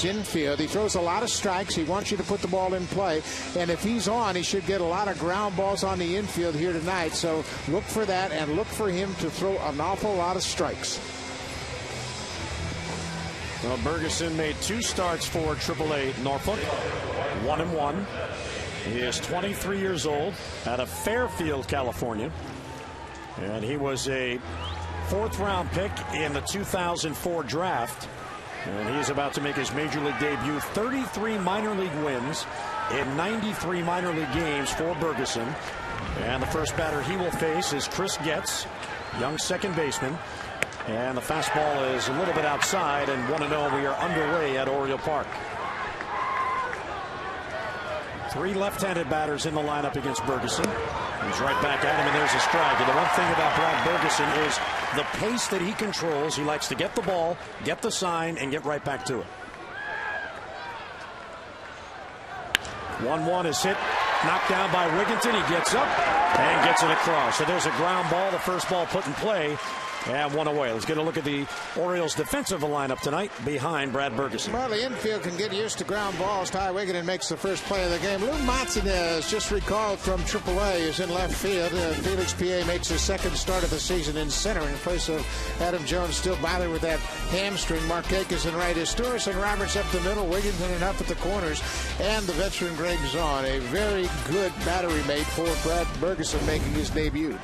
Infield. He throws a lot of strikes. He wants you to put the ball in play, and if he's on, he should get a lot of ground balls on the infield here tonight. So look for that, and look for him to throw an awful lot of strikes. Well, Bergeson made 2 starts for AAA Norfolk, 1-1. He is 23 years old, out of Fairfield, California, and he was a 4th-round pick in the 2004 draft. And he's about to make his major league debut. 33 minor league wins in 93 minor league games for Bergeson. And the first batter he will face is Chris Getz, young second baseman. And the fastball is a little bit outside, and 1-0. We are underway at Oriole Park. 3 left-handed batters in the lineup against Bergeson. He's right back at him, and there's a strike. And the one thing about Brad Bergeson is the pace that he controls. He likes to get the ball, get the sign, and get right back to it. 1-1 is hit, knocked down by Wigginton. He gets up and gets it across. So there's a ground ball, the first ball put in play, and 1 away. Let's get a look at the Orioles' defensive lineup tonight behind Brad Bergeson. Well, the infield can get used to ground balls. Ty Wigginton makes the first play of the game. Lou Martinez, just recalled from AAA, is in left field. Felix PA makes his 2nd start of the season in center in place of Adam Jones, still battling with that hamstring. Markakis in right. Historis and Roberts up the middle. Wigginton and up at the corners. And the veteran Greg Zahn, a very good battery mate for Brad Bergeson making his debut.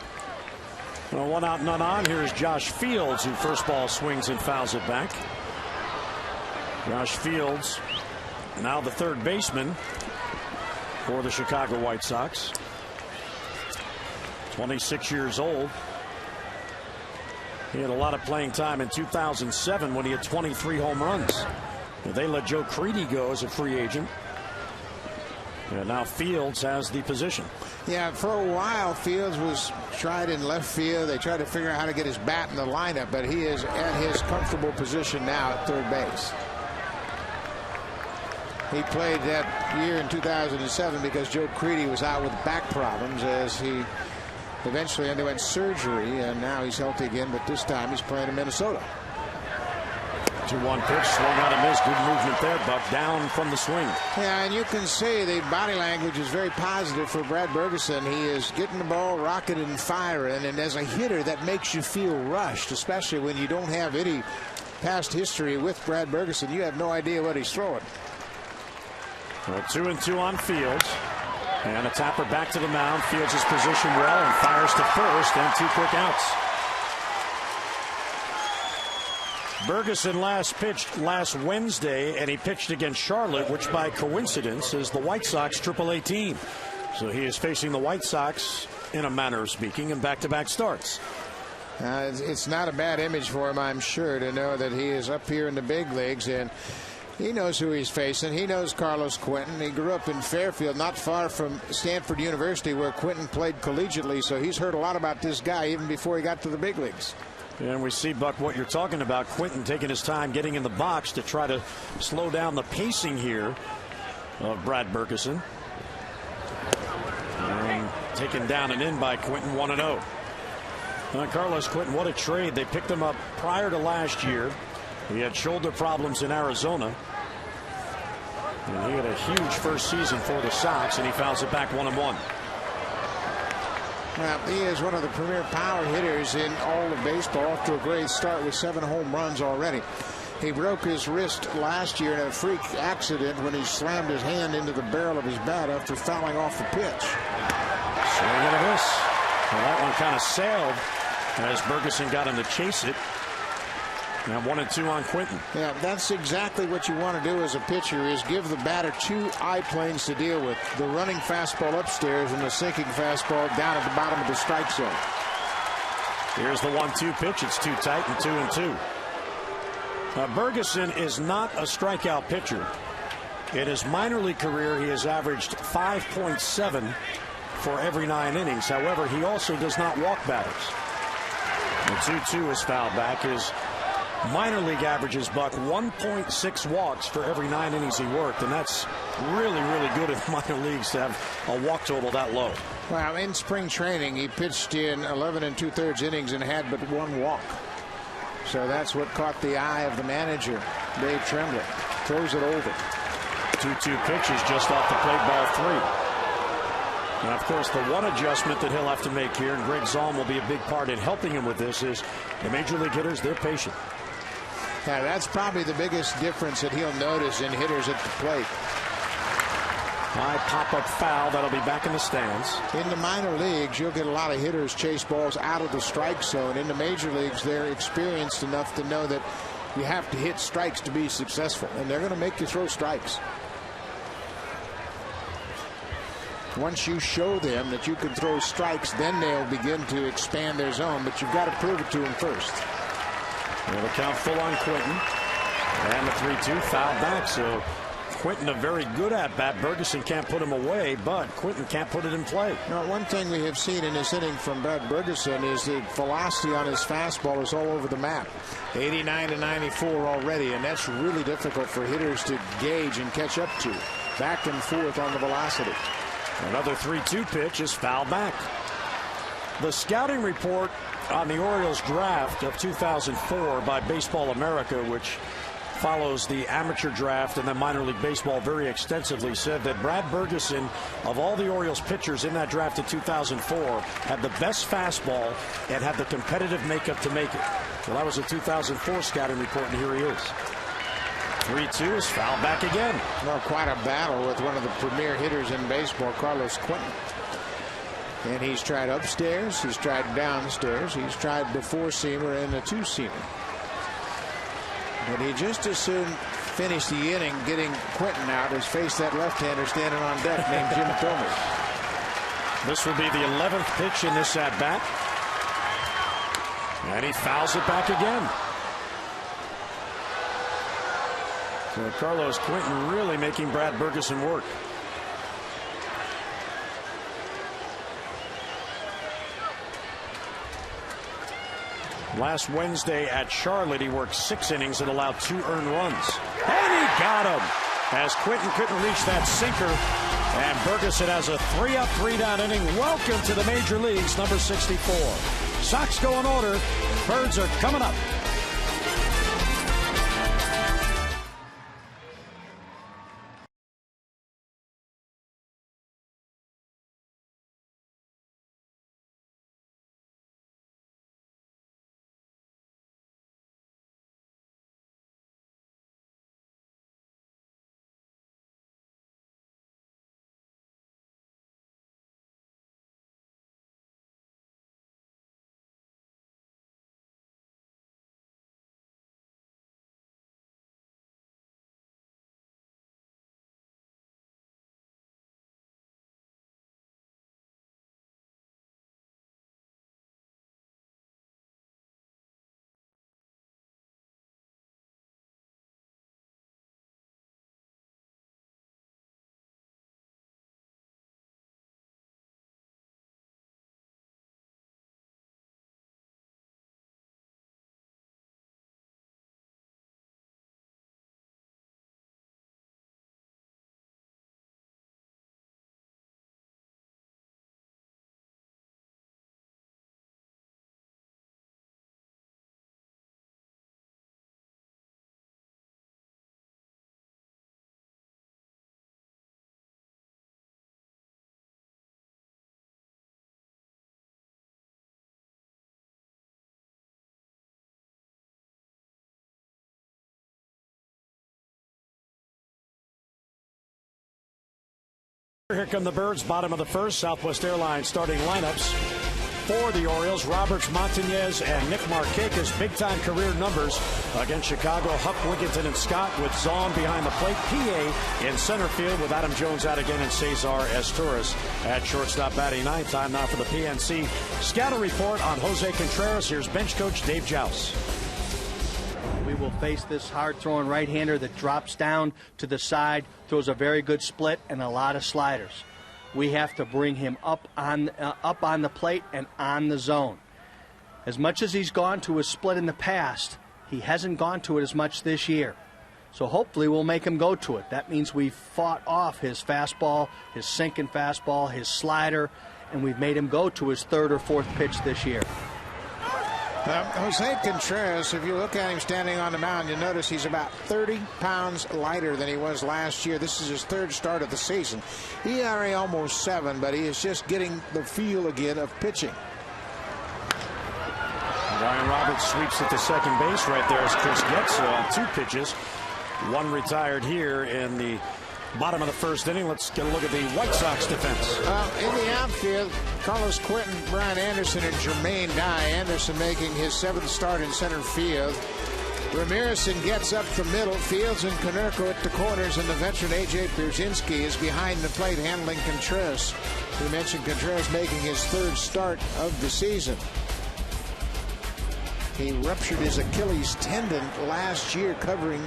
Well, 1 out, none on. Here's Josh Fields, who first ball swings and fouls it back. Josh Fields, now the 3rd baseman for the Chicago White Sox. 26 years old. He had a lot of playing time in 2007 when he had 23 home runs. They let Joe Creedy go as a free agent. And now Fields has the position. Yeah, for a while, Fields was tried in left field. They tried to figure out how to get his bat in the lineup, but he is at his comfortable position now at 3rd base. He played that year in 2007 because Joe Creedy was out with back problems as he eventually underwent surgery, and now he's healthy again, but this time he's playing in Minnesota. 2-1 pitch, swing out and miss. Good movement there, Buck, down from the swing. Yeah, and you can see the body language is very positive for Brad Bergeson. He is getting the ball rocketed and firing, and as a hitter, that makes you feel rushed, especially when you don't have any past history with Brad Bergeson. You have no idea what he's throwing. Well, 2-2 on Fields. And a tapper back to the mound. Fields is positioned well and fires to first, and 2 quick outs. Bergeson last pitched last Wednesday, and he pitched against Charlotte, which by coincidence is the White Sox AAA team. So he is facing the White Sox, in a manner of speaking, in back-to-back starts. It's not a bad image for him, I'm sure, to know that he is up here in the big leagues, and he knows who he's facing. He knows Carlos Quentin. He grew up in Fairfield, not far from Stanford University, where Quentin played collegiately, so he's heard a lot about this guy even before he got to the big leagues. And we see, Buck, what you're talking about. Quentin taking his time getting in the box to try to slow down the pacing here of Brad Bergeson. And taken down and in by Quentin, 1-0. Carlos Quentin, what a trade. They picked him up prior to last year. He had shoulder problems in Arizona. And he had a huge first season for the Sox, and he fouls it back 1-1. Well, he is one of the premier power hitters in all of baseball, off to a great start with 7 home runs already. He broke his wrist last year in a freak accident when he slammed his hand into the barrel of his bat after fouling off the pitch. Swing and a miss. Well, that one kind of sailed as Bergeson got him to chase it. Now 1-2 on Quentin. Yeah, that's exactly what you want to do as a pitcher, is give the batter 2 eye-planes to deal with. The running fastball upstairs and the sinking fastball down at the bottom of the strike zone. Here's the 1-2 pitch. It's too tight, and 2-2. Bergeson is not a strikeout pitcher. In his minor league career, he has averaged 5.7 for every 9 innings. However, he also does not walk batters. The 2-2 is fouled back. His minor league averages, Buck, 1.6 walks for every 9 innings he worked, and that's really, really good in minor leagues to have a walk total that low. Well, in spring training, he pitched in 11 2/3 innings and had but 1 walk. So that's what caught the eye of the manager, Dave Tremblay. throws it over. 2-2 pitches just off the plate, ball 3. And of course, the one adjustment that he'll have to make here, and Greg Zaun will be a big part in helping him with this, is the major league hitters, they're patient. Yeah, that's probably the biggest difference that he'll notice in hitters at the plate. High pop-up foul. That'll be back in the stands. In the minor leagues, you'll get a lot of hitters chase balls out of the strike zone. In the major leagues, they're experienced enough to know that you have to hit strikes to be successful, and they're going to make you throw strikes. Once you show them that you can throw strikes, then they'll begin to expand their zone, but you've got to prove it to them first. Well, the count full on Quinton, and the 3-2 foul back. So Quinton a very good at bat. Bergeson can't put him away, but Quinton can't put it in play. Now, one thing we have seen in this inning from Brad Bergeson is the velocity on his fastball is all over the map. 89 to 94 already, and that's really difficult for hitters to gauge and catch up to. Back and forth on the velocity. Another 3-2 pitch is foul back. The scouting report on the Orioles draft of 2004 by Baseball America, which follows the amateur draft and then minor league baseball very extensively, said that Brad Bergeson, of all the Orioles pitchers in that draft in 2004, had the best fastball and had the competitive makeup to make it. Well, that was a 2004 scouting report, and here he is. 3-2 is fouled back again. Well, quite a battle with one of the premier hitters in baseball, Carlos Quinton. And he's tried upstairs, he's tried downstairs, he's tried the four-seamer and the two-seamer. But he just as soon finished the inning getting Quinton out as faced that left-hander standing on deck named Jim Thome. This will be the 11th pitch in this at-bat. And he fouls it back again. So Carlos Quinton really making Brad Bergeson work. Last Wednesday at Charlotte, he worked 6 innings and allowed 2 earned runs. And he got him as Quinton couldn't reach that sinker. And Bergeson has a 3-up, 3-down inning. Welcome to the major leagues, number 64. Sox go in order. Birds are coming up. Here come the Birds, bottom of the first. Southwest Airlines starting lineups for the Orioles. Roberts, Montañez, and Nick Markakis, big-time career numbers against Chicago. Huck, Wigginton, and Scott with Zaun behind the plate. PA in center field with Adam Jones out again and Cesar Estouras at shortstop batting ninth. Time now for the PNC scouting report on Jose Contreras. Here's bench coach Dave Joust. We will face this hard-throwing right-hander that drops down to the side, throws a very good split and a lot of sliders. We have to bring him up on the plate and on the zone. As much as he's gone to his split in the past, he hasn't gone to it as much this year. So hopefully we'll make him go to it. That means we've fought off his fastball, his sinking fastball, his slider, and we've made him go to his third or fourth pitch this year. Jose Contreras, if you look at him standing on the mound, you'll notice he's about 30 pounds lighter than he was last year. This is his third start of the season. ERA almost 7, but he is just getting the feel again of pitching. Ryan Roberts sweeps at the second base right there as Chris gets on 2 pitches. 1 retired here in the bottom of the first inning. Let's get a look at the White Sox defense. In the outfield, Carlos Quentin, Brian Anderson, and Jermaine Dye. Anderson making his 7th start in center field. Ramirezson gets up the middle. Fields and Konerko at the corners, and the veteran A.J. Pierzynski is behind the plate handling Contreras. We mentioned Contreras making his 3rd start of the season. He ruptured his Achilles tendon last year covering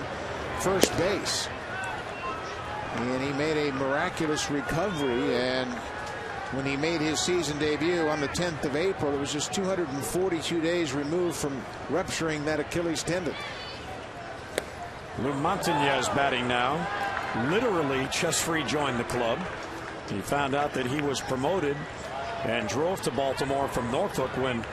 first base. And he made a miraculous recovery, and when he made his season debut on the 10th of April, it was just 242 days removed from rupturing that Achilles tendon. Lou Montañez batting now. Literally just rejoined the club. He found out that he was promoted and drove to Baltimore from Norfolk when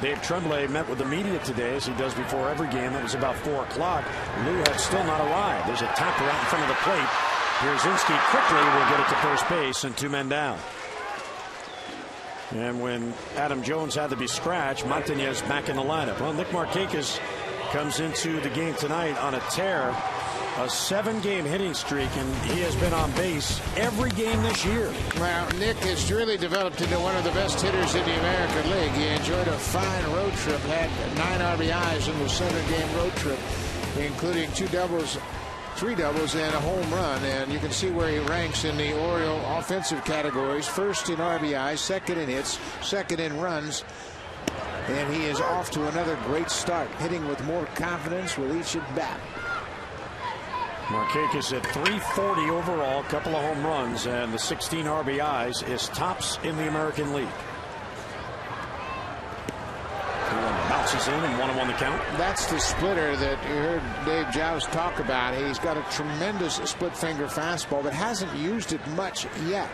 Dave Tremblay met with the media today, as he does before every game. It was about 4 o'clock. Lou had still not arrived. There's a tapper out in front of the plate. Pierzynski quickly will get it to first base, and 2 men down. And when Adam Jones had to be scratched, Montañez back in the lineup. Well, Nick Markakis comes into the game tonight on a tear, a 7-game hitting streak, and he has been on base every game this year. Well, Nick has really developed into one of the best hitters in the American League. He enjoyed a fine road trip, had 9 RBIs in the 7-game road trip, including 2 doubles, 3 doubles, and a home run. And you can see where he ranks in the Oriole offensive categories. 1st in RBIs, 2nd in hits, 2nd in runs. And he is off to another great start, hitting with more confidence with each at bat. Markakis at 340 overall, a couple of home runs, and the 16 RBIs is tops in the American League. Bounces in and 1-1 the count. That's the splitter that you heard Dave Joust talk about. He's got a tremendous split finger fastball, but hasn't used it much yet.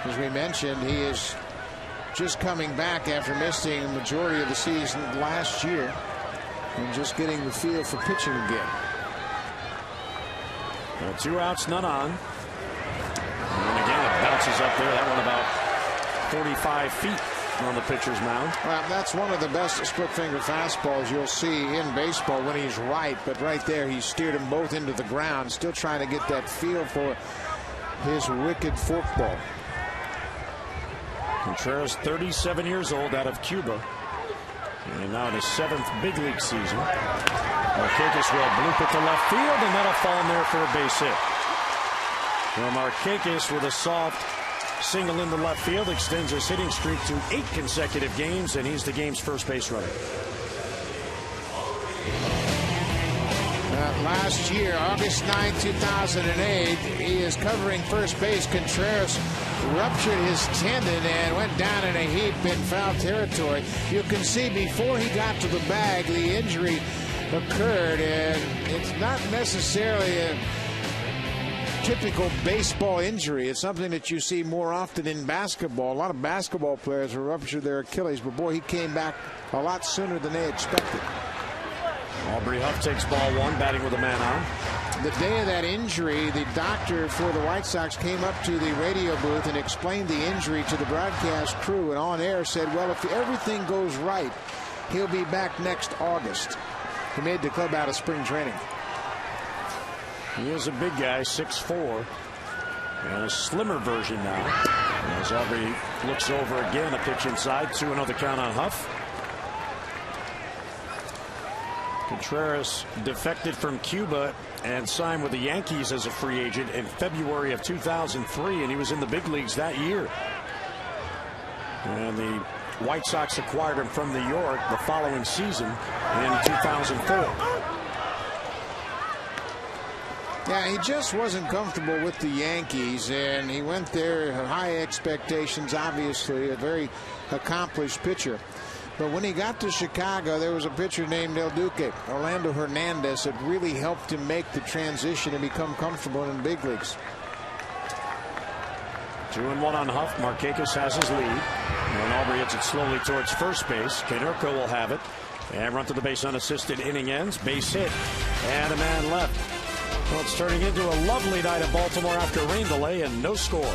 As we mentioned, he is just coming back after missing a majority of the season last year and just getting the feel for pitching again. 2 outs, none on. And again, it bounces up there. That one about 45 feet on the pitcher's mound. Well, that's one of the best split finger fastballs you'll see in baseball when he's right. But right there, he steered them both into the ground, still trying to get that feel for his wicked forkball. Contreras, 37 years old, out of Cuba, and now in his 7th big league season. Markakis will bloop it to left field, and that'll fall in there for a base hit. Well, Markakis with a soft single into left field extends his hitting streak to 8 consecutive games, and he's the game's first base runner. Last year, August 9, 2008, he is covering first base. Contreras ruptured his tendon and went down in a heap in foul territory. You can see before he got to the bag, the injury occurred, and it's not necessarily a typical baseball injury. It's something that you see more often in basketball. A lot of basketball players will rupture their Achilles, but boy, he came back a lot sooner than they expected. Aubrey Huff takes ball 1, batting with a man on. The day of that injury, the doctor for the White Sox came up to the radio booth and explained the injury to the broadcast crew, and on air said, well, if everything goes right, he'll be back next August. He made the club out of spring training. He is a big guy, 6'4", and a slimmer version now. As Aubrey looks over again, a pitch inside, 2-0 the count on Huff. Contreras defected from Cuba and signed with the Yankees as a free agent in February of 2003, and he was in the big leagues that year. And the White Sox acquired him from New York the following season in 2004. Yeah, he just wasn't comfortable with the Yankees, and he went there, high expectations, obviously, a very accomplished pitcher. But when he got to Chicago, there was a pitcher named El Duque, Orlando Hernandez, that really helped him make the transition and become comfortable in the big leagues. 2-1 on Huff. Markakis has his lead, and Aubrey hits it slowly towards first base. Konerko will have it, And run to the base unassisted, inning ends. Base hit and a man left. Well, it's turning into a lovely night in Baltimore after a rain delay and no score.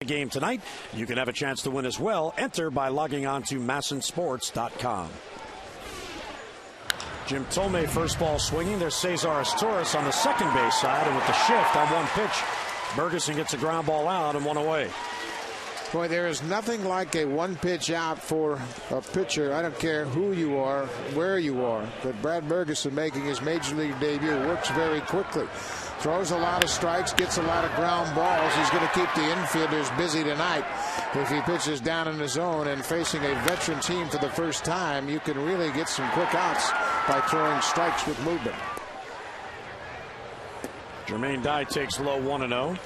Game tonight. You can have a chance to win as well. Enter by logging on to MASSonSports.com. Jim Thome, first ball swinging. There's Cesar Torres on the second base side, and with the shift on one pitch, Bergeson gets a ground ball out and one away. Boy, there is nothing like a one pitch out for a pitcher. I don't care who you are, where you are. But Brad Bergeson, making his major league debut, works very quickly. Throws a lot of strikes, gets a lot of ground balls. He's going to keep the infielders busy tonight. If he pitches down in the zone and facing a veteran team for the first time, you can really get some quick outs by throwing strikes with movement. Jermaine Dye takes low 1-0.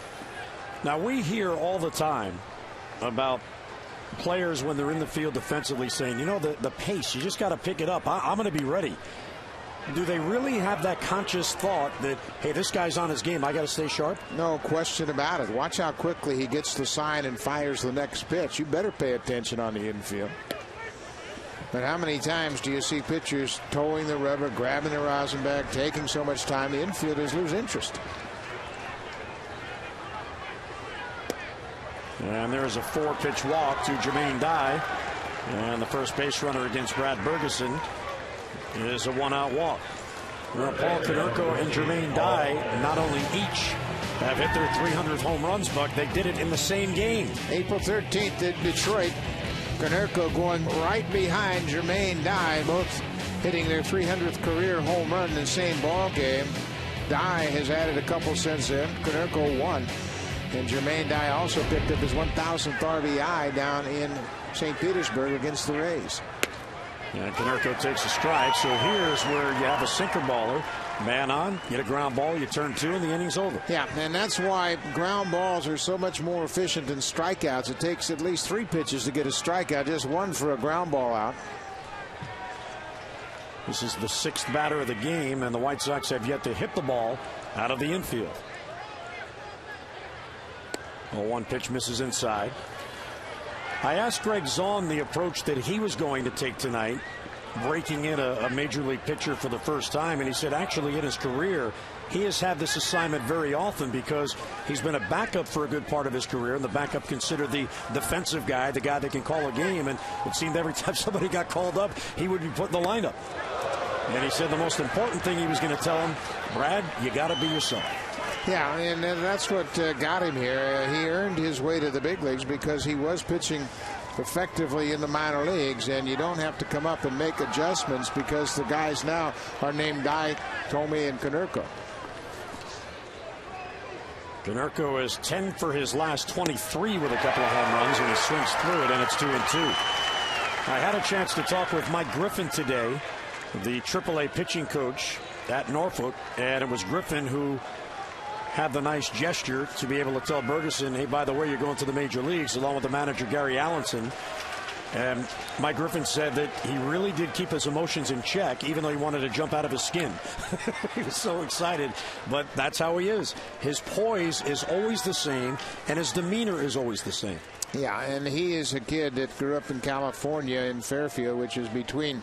Now, we hear all the time about players when they're in the field defensively saying, you know, the pace, you just got to pick it up. I'm going to be ready. Do they really have that conscious thought that, hey, this guy's on his game, I got to stay sharp? No question about it. Watch how quickly he gets the sign and fires the next pitch. You better pay attention on the infield. But how many times do you see pitchers towing the rubber, grabbing the rosin bag, taking so much time, the infielders lose interest? And there's a 4-pitch walk to Jermaine Dye. And the first base runner against Brad Bergeson is a 1-out walk. Well, Paul Konerko and Jermaine Dye not only each have hit their 300th home runs, Buck, they did it in the same game. April 13th in Detroit. Konerko going right behind Jermaine Dye, both hitting their 300th career home run in the same ball game. Dye has added a couple since then. Konerko won. And Jermaine Dye also picked up his 1,000th RBI down in St. Petersburg against the Rays. And Konerko takes a strike, so here's where you have a sinker baller. Man on, get a ground ball, you turn two, and the inning's over. Yeah, and that's why ground balls are so much more efficient than strikeouts. It takes at least 3 pitches to get a strikeout, just 1 for a ground ball out. This is the 6th batter of the game, and the White Sox have yet to hit the ball out of the infield. Well, 1 pitch misses inside. I asked Greg Zahn the approach that he was going to take tonight, breaking in a major league pitcher for the first time, and he said actually in his career he has had this assignment very often because he's been a backup for a good part of his career, and the backup considered the defensive guy, the guy that can call a game, and it seemed every time somebody got called up he would be put in the lineup. And he said the most important thing he was going to tell him, Brad, you got to be yourself. Yeah, and that's what got him here. He earned his way to the big leagues because he was pitching effectively in the minor leagues, and you don't have to come up and make adjustments because the guys now are named Dye, Thome, and Konerko. Konerko is 10 for his last 23 with a couple of home runs, and he swings through it, and it's 2-2. I had a chance to talk with Mike Griffin today, the AAA pitching coach at Norfolk, and it was Griffin who had the nice gesture to be able to tell Bergeson, hey, by the way, you're going to the major leagues, along with the manager, Gary Allenson. And Mike Griffin said that he really did keep his emotions in check, even though he wanted to jump out of his skin. He was so excited, but that's how he is. His poise is always the same, and his demeanor is always the same. Yeah, and he is a kid that grew up in California in Fairfield, which is between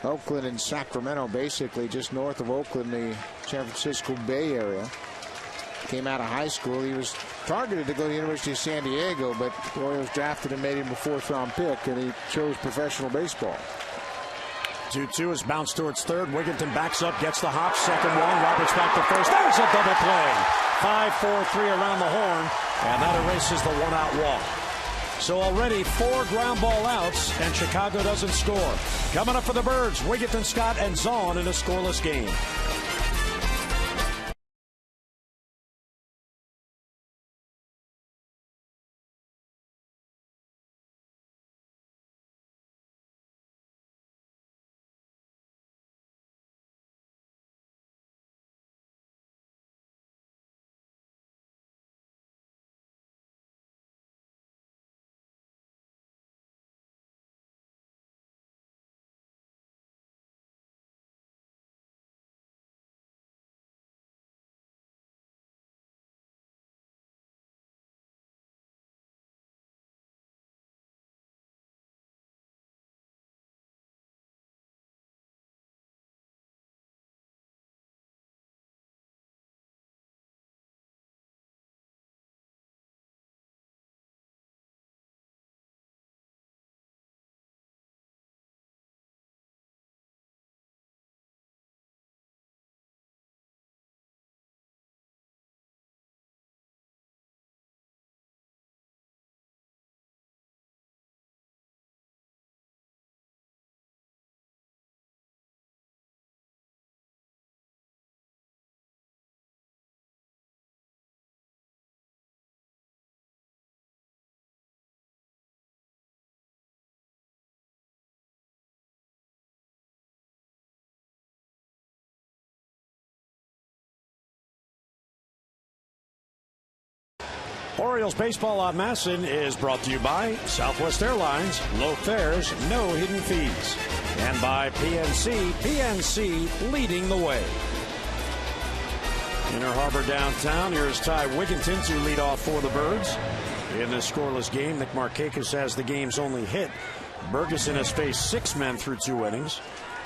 Oakland and Sacramento, basically just north of Oakland, the San Francisco Bay Area. Came out of high school. He was targeted to go to the University of San Diego, but the Orioles drafted and made him a fourth-round pick, and he chose professional baseball. 2-2 is bounced towards third. Wigginton backs up, gets the hop, second one. Roberts back to first. There's a double play. 5-4-3 around the horn, and that erases the one-out walk. So already 4 ground ball outs, and Chicago doesn't score. Coming up for the Birds, Wigginton, Scott, and Zahn in a scoreless game. Orioles Baseball on Masson is brought to you by Southwest Airlines, low fares, no hidden fees, and by PNC leading the way. Inner Harbor downtown, here's Ty Wigginton to lead off for the Birds. In this scoreless game, Nick Markakis has the game's only hit. Bergeson has faced 6 men through 2 innings.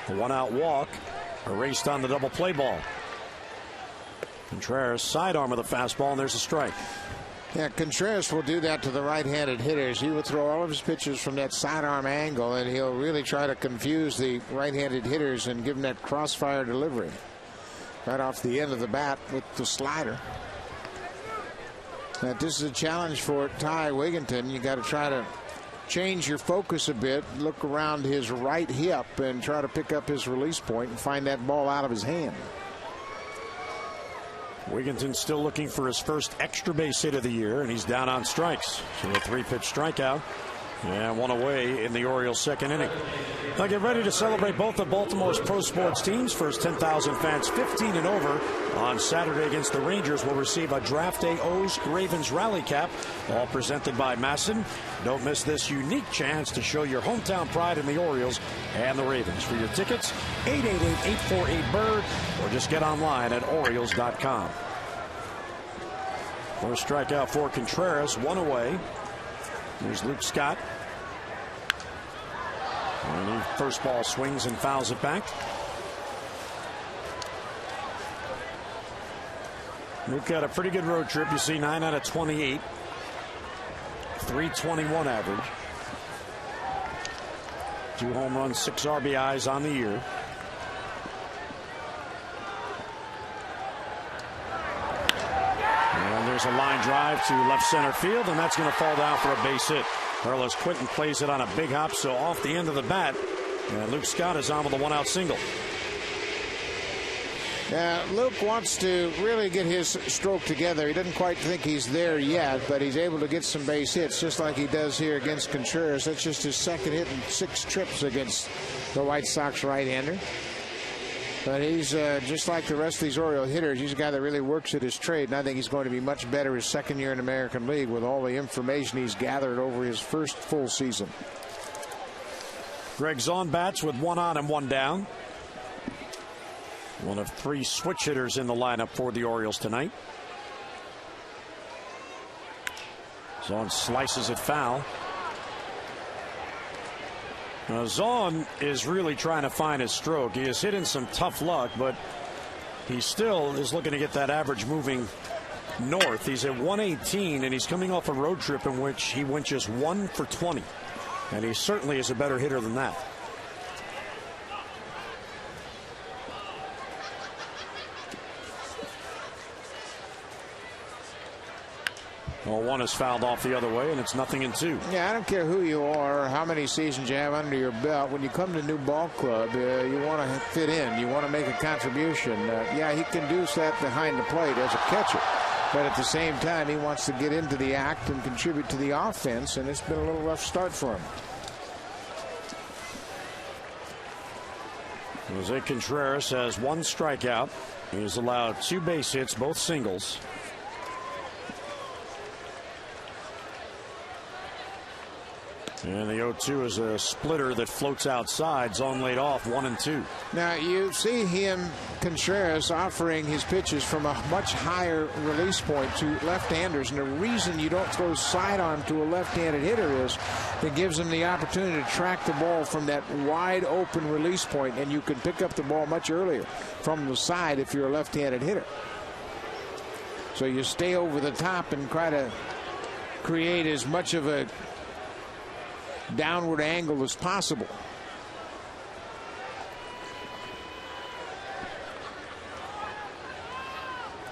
A one-out walk, erased on the double play ball. Contreras sidearm of the fastball, and there's a strike. Yeah, Contreras will do that to the right-handed hitters. He will throw all of his pitches from that sidearm angle, and he'll really try to confuse the right-handed hitters and give them that crossfire delivery. Right off the end of the bat with the slider. Now, this is a challenge for Ty Wigginton. You got to try to change your focus a bit, look around his right hip, and try to pick up his release point and find that ball out of his hand. Wigginton still looking for his first extra base hit of the year, and he's down on strikes. So a 3-pitch strikeout and 1 away in the Orioles' second inning. Now get ready to celebrate both of Baltimore's pro sports teams. First 10,000 fans 15 and over on Saturday against the Rangers will receive a Draft Day O's Ravens rally cap, all presented by Masson. Don't miss this unique chance to show your hometown pride in the Orioles and the Ravens. For your tickets, 888-848-BIRD, or just get online at Orioles.com. First strikeout for Contreras, 1 away. Here's Luke Scott. And he first ball swings and fouls it back. Luke had a pretty good road trip. You see 9 out of 28. 321 average. 2 home runs, 6 RBIs on the year. And there's a line drive to left center field, and that's going to fall down for a base hit. Carlos Quinton plays it on a big hop, so off the end of the bat. And Luke Scott is on with a 1-out single. Luke wants to really get his stroke together. He doesn't quite think he's there yet, but he's able to get some base hits just like he does here against Contreras. That's just his second hit in 6 trips against the White Sox right-hander. But he's just like the rest of these Oriole hitters. He's a guy that really works at his trade, and I think he's going to be much better his second year in the American League with all the information he's gathered over his first full season. Greg Zaun bats with 1 on and 1 down. One of 3 switch hitters in the lineup for the Orioles tonight. Zaun slices it foul. Now, Zaun is really trying to find his stroke. He is hitting some tough luck, but he still is looking to get that average moving north. He's at 118, and he's coming off a road trip in which he went just 1 for 20. And he certainly is a better hitter than that. Well, 1 is fouled off the other way, and it's 0-2. Yeah, I don't care who you are or how many seasons you have under your belt. When you come to a new ball club, you want to fit in. You want to make a contribution. Yeah, he can do that behind the plate as a catcher. But at the same time, he wants to get into the act and contribute to the offense, and it's been a little rough start for him. Jose Contreras has 1 strikeout. He's allowed 2 base hits, both singles. And the 0-2 is a splitter that floats outside. Zaun laid off 1-2. Now you see him, Contreras, offering his pitches from a much higher release point to left-handers, and the reason you don't throw sidearm to a left-handed hitter is it gives him the opportunity to track the ball from that wide open release point, and you can pick up the ball much earlier from the side if you're a left-handed hitter. So you stay over the top and try to create as much of a downward angle as possible.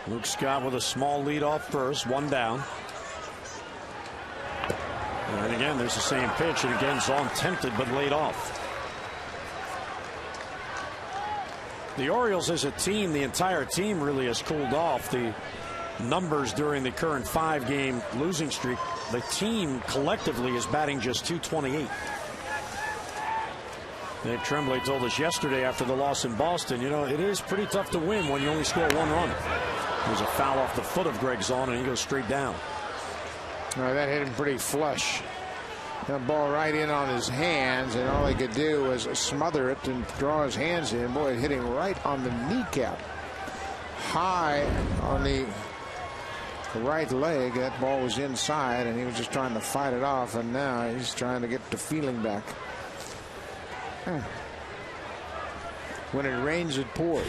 Luke Scott with a small lead off first, 1 down. And again, there's the same pitch, and again, Zaun tempted but laid off. The Orioles as a team, the entire team really has cooled off. The numbers during the current 5-game losing streak, the team collectively is batting just .228. Dave Tremblay told us yesterday after the loss in Boston, you know, it is pretty tough to win when you only score 1 run. There's a foul off the foot of Greg Zaun, and he goes straight down. All right, that hit him pretty flush. That ball right in on his hands, and all he could do was smother it and draw his hands in. Boy, it hit him right on the kneecap. High on the right leg. That ball was inside, and he was just trying to fight it off, and now he's trying to get the feeling back. When it rains, it pours.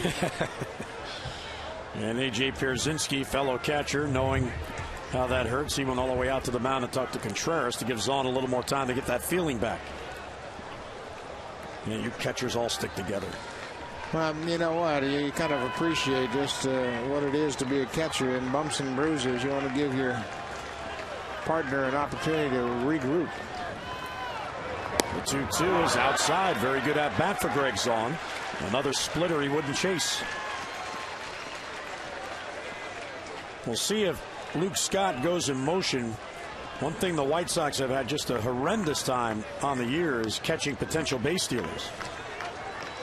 And A.J. Pierzynski, fellow catcher, knowing how that hurts, he went all the way out to the mound and talked to Contreras to give Zaun a little more time to get that feeling back. Yeah, you catchers all stick together. Well, you know what? You kind of appreciate just what it is to be a catcher. In bumps and bruises, you want to give your partner an opportunity to regroup. The 2-2 is outside. Very good at bat for Greg Zaun. Another splitter he wouldn't chase. We'll see if Luke Scott goes in motion. One thing the White Sox have had just a horrendous time on the year is catching potential base stealers.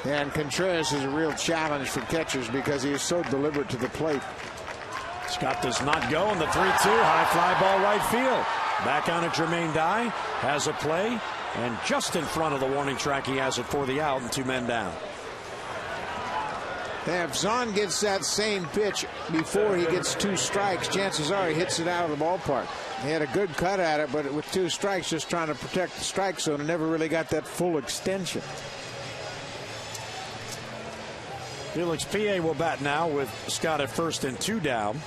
And Contreras is a real challenge for catchers because he is so deliberate to the plate. Scott does not go, and the 3-2 high fly ball right field. Back on it, Jermaine Dye has a play, and just in front of the warning track, he has it for the out and 2 men down. If Zaun gets that same pitch before he gets 2 strikes, chances are he hits it out of the ballpark. He had a good cut at it, but with 2 strikes, just trying to protect the strike zone, and never really got that full extension. Felix P.A. will bat now with Scott at first and 2 down.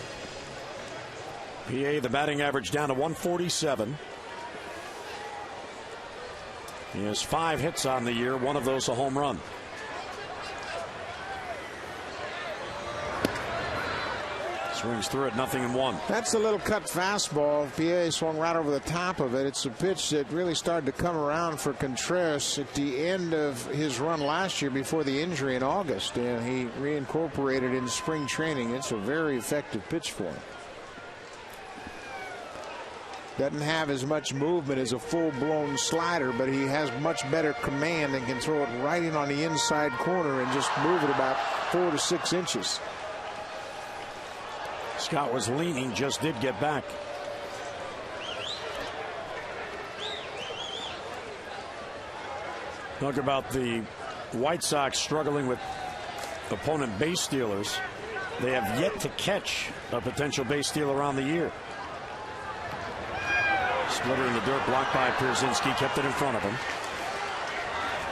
P.A. the batting average down to 147. He has 5 hits on the year, one of those a home run. Swings through it, 0-1. That's the little cut fastball. PA swung right over the top of it. It's a pitch that really started to come around for Contreras at the end of his run last year before the injury in August, and he reincorporated in spring training. It's a very effective pitch for him. Doesn't have as much movement as a full-blown slider, but he has much better command and can throw it right in on the inside corner and just move it about 4 to 6 inches. Scott was leaning, just did get back. Talk about the White Sox struggling with opponent base stealers. They have yet to catch a potential base stealer on the year. Splitter in the dirt, blocked by Pierzynski, kept it in front of him.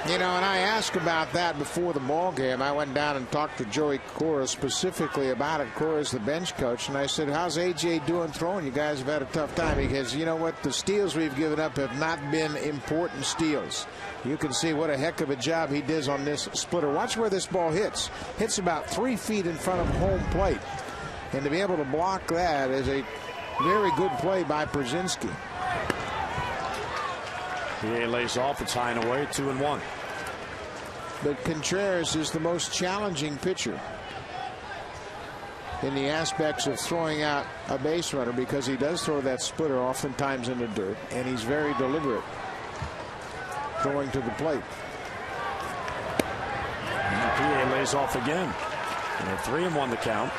You know, and I asked about that before the ball game. I went down and talked to Joey Cora specifically about it. Cora's the bench coach, and I said, how's AJ doing throwing? You guys have had a tough time. Because you know what? The steals we've given up have not been important steals. You can see what a heck of a job he does on this splitter. Watch where this ball hits. Hits about 3 feet in front of home plate. And to be able to block that is a very good play by Pierzynski. PA lays off. It's high and away, 2-1. But Contreras is the most challenging pitcher in the aspects of throwing out a base runner, because he does throw that splitter oftentimes in the dirt, and he's very deliberate throwing to the plate. And PA lays off again. And 3-1 the count.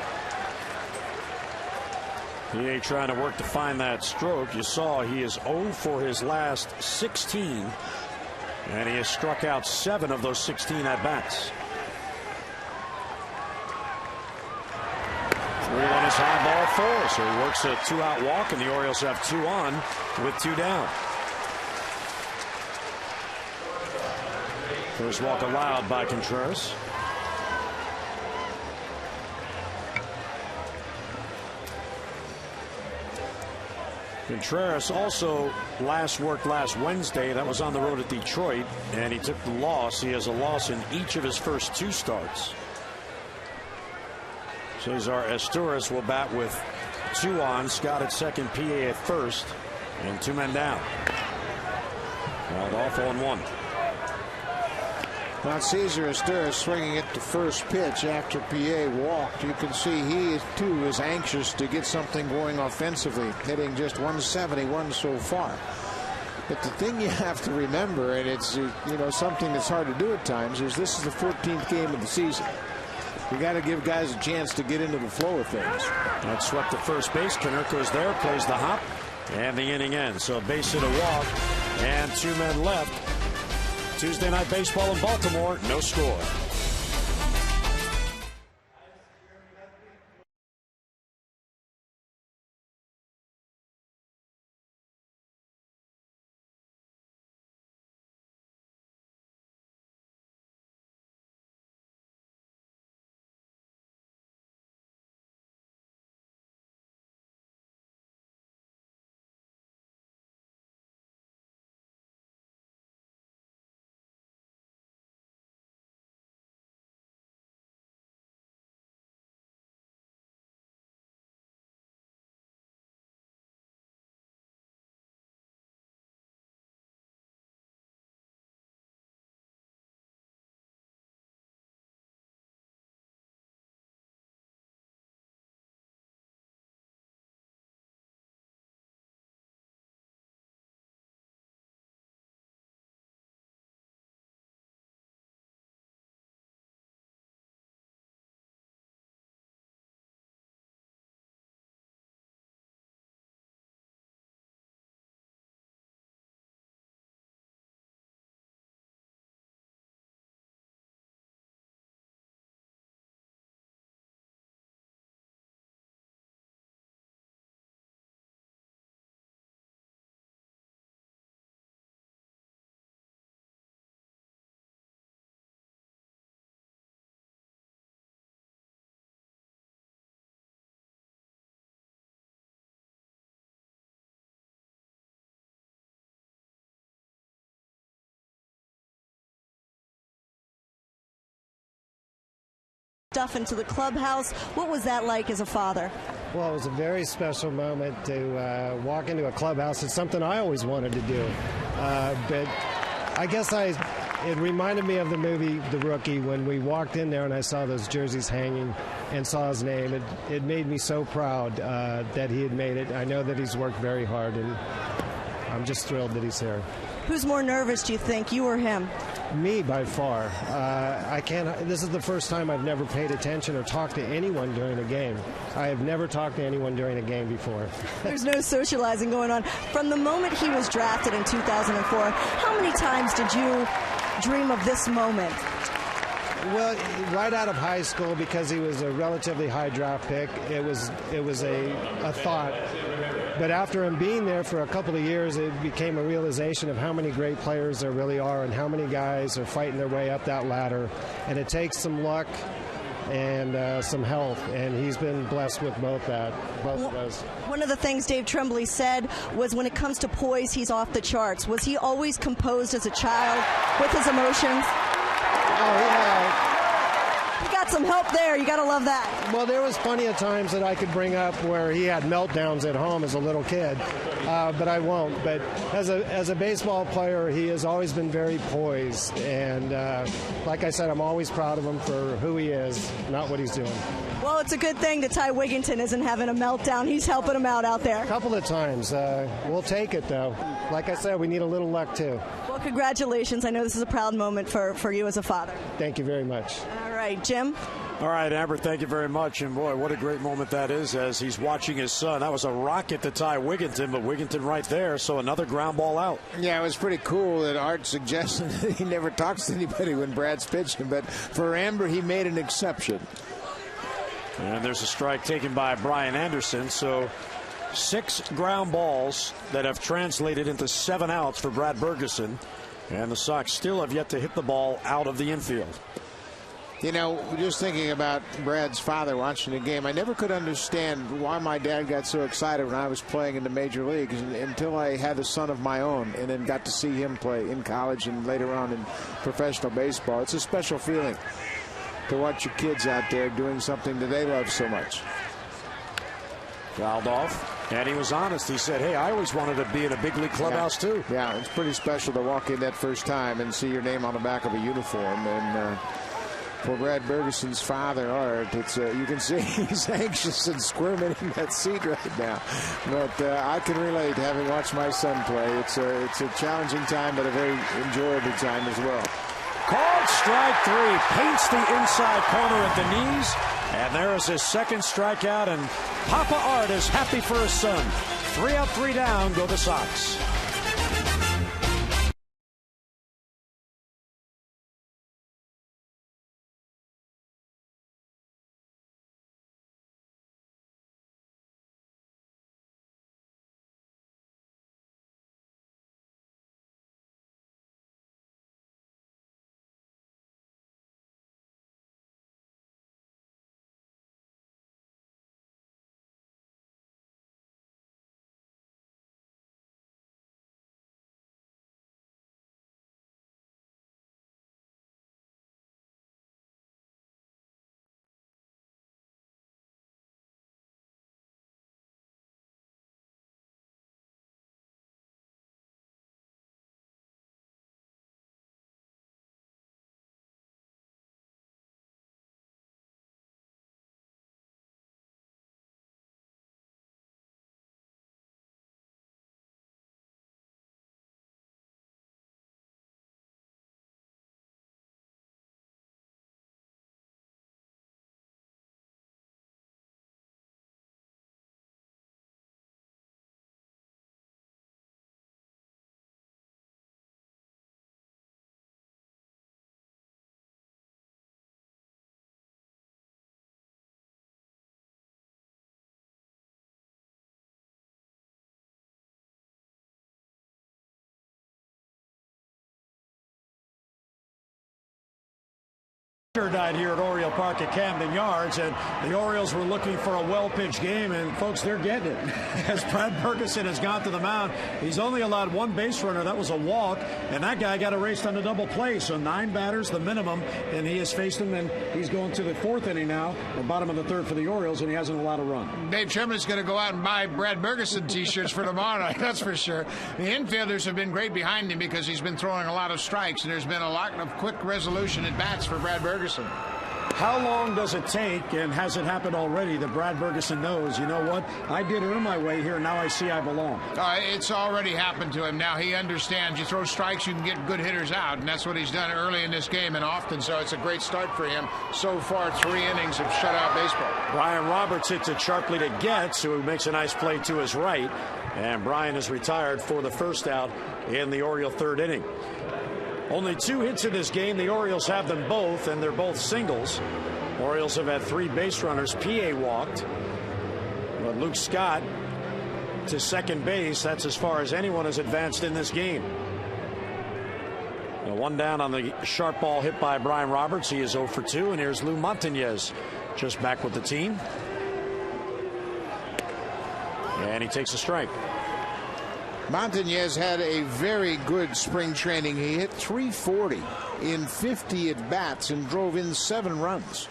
PA trying to work to find that stroke. You saw he is 0 for his last 16, and he has struck out 7 of those 16 at bats. 3-1 is high, ball 4. So he works a 2-out walk, and the Orioles have 2 on with 2 down. First walk allowed by Contreras. Contreras also worked last Wednesday. That was on the road at Detroit, and he took the loss. He has a loss in each of his first 2 starts. Cesar Esteuras will bat with 2 on. Scott at second, PA at first, and 2 men down. Held off 0-1. Now Cesar Esteuras swinging at the first pitch after PA walked. You can see he too is anxious to get something going offensively, hitting just 171 so far. But the thing you have to remember, and it's something that's hard to do at times, is this is the 14th game of the season. You got to give guys a chance to get into the flow of things. That swept the first base. Konerko's there, plays the hop, and the inning ends. So a base hit, a walk, and 2 men left. Tuesday Night Baseball in Baltimore, no score. Stuff into the clubhouse. What was that like as a father? Well, it was a very special moment to walk into a clubhouse. It's something I always wanted to do. But I guess it reminded me of the movie The Rookie when we walked in there and I saw those jerseys hanging and saw his name. It made me so proud that he had made it. I know that he's worked very hard, and I'm just thrilled that he's here. Who's more nervous, do you think, you or him? Me, by far. This is the first time I've never paid attention or talked to anyone during a game. I have never talked to anyone during a game before. There's no socializing going on. From the moment he was drafted in 2004, how many times did you dream of this moment? Well, right out of high school, because he was a relatively high draft pick, it was a thought. But after him being there for a couple of years, it became a realization of how many great players there really are and how many guys are fighting their way up that ladder. And it takes some luck and some health, and he's been blessed with both of those. One of the things Dave Tremblay said was when it comes to poise, he's off the charts. Was he always composed as a child with his emotions? Oh, yeah. You got some help there. You got to love that. Well, there was plenty of times that I could bring up where he had meltdowns at home as a little kid, but I won't. But as a baseball player, he has always been very poised, and like I said, I'm always proud of him for who he is, not what he's doing. Well, it's a good thing that Ty Wigginton isn't having a meltdown. He's helping him out there. A couple of times. We'll take it, though. Like I said, we need a little luck, too. Well, congratulations. I know this is a proud moment for you as a father. Thank you very much. All right, Jim? All right, Amber, thank you very much. And, boy, what a great moment that is as he's watching his son. That was a rocket to Ty Wigginton, but Wigginton right there, so another ground ball out. Yeah, it was pretty cool that Art suggested that he never talks to anybody when Brad's pitching, but for Amber, he made an exception. And there's a strike taken by Brian Anderson, so 6 ground balls that have translated into 7 outs for Brad Bergeson, and the Sox still have yet to hit the ball out of the infield. You know, just thinking about Brad's father watching the game, I never could understand why my dad got so excited when I was playing in the major leagues until I had a son of my own and then got to see him play in college and later on in professional baseball. It's a special feeling to watch your kids out there doing something that they love so much. Fouled off, and he was honest. He said, hey, I always wanted to be in a big league clubhouse, too. Yeah, it's pretty special to walk in that first time and see your name on the back of a uniform. And for Brad Bergeson's father, Art, it's you can see he's anxious and squirming in that seat right now. But I can relate, having watched my son play. It's a challenging time, but a very enjoyable time as well. Called strike 3, paints the inside corner at the knees, and there is his second strikeout, and Papa Art is happy for his son. 3 up, 3 down, go the Sox. Night here at Oriole Park at Camden Yards, and the Orioles were looking for a well-pitched game, and folks, they're getting it. As Brad Bergeson has gone to the mound, he's only allowed one base runner. That was a walk, and that guy got erased on the double play. So 9 batters, the minimum, and he has faced them, and he's going to the 4th inning now, the bottom of the 3rd for the Orioles, and he hasn't allowed a run. Dave Sherman's going to go out and buy Brad Bergeson t-shirts for tomorrow night, that's for sure. The infielders have been great behind him because he's been throwing a lot of strikes, and there's been a lot of quick resolution at bats for Brad Bergeson. How long does it take, and has it happened already, that Brad Bergeson knows, you know what, I did earn my way here, now I see I belong? It's already happened to him. Now he understands you throw strikes, you can get good hitters out, and that's what he's done early in this game and often, so it's a great start for him. So far, 3 innings of shutout baseball. Brian Roberts hits it sharply to Getz, who makes a nice play to his right, and Brian is retired for the first out in the Oriole 3rd inning. Only 2 hits in this game. The Orioles have them both, and they're both singles. Orioles have had 3 base runners. PA walked. But Luke Scott to second base. That's as far as anyone has advanced in this game. Now 1 down on the sharp ball hit by Brian Roberts. He is 0 for 2. And here's Lou Montañez, just back with the team. And he takes a strike. Montañez had a very good spring training. He hit .340 in 50 at-bats and drove in 7 runs.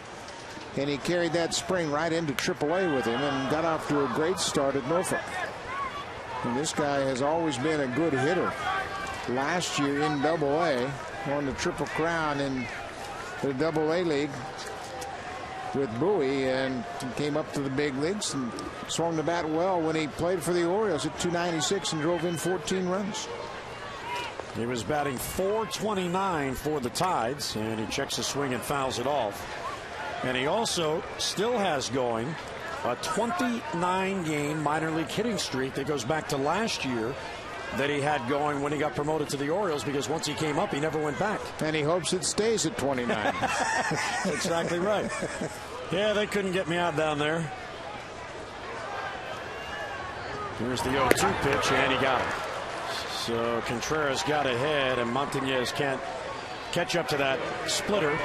And he carried that spring right into AAA with him and got off to a great start at Norfolk. And this guy has always been a good hitter. Last year in AA, won the Triple Crown in the AA League with Bowie, and came up to the big leagues and swung the bat well when he played for the Orioles at .296 and drove in 14 runs. He was batting .429 for the Tides, and he checks the swing and fouls it off. And he also still has going a 29-game minor league hitting streak that goes back to last year that he had going when he got promoted to the Orioles, because once he came up, he never went back. And he hopes it stays at 29. Exactly right. Yeah, they couldn't get me out down there. Here's the 0-2 pitch, and he got it. So Contreras got ahead, and Montañez can't catch up to that splitter.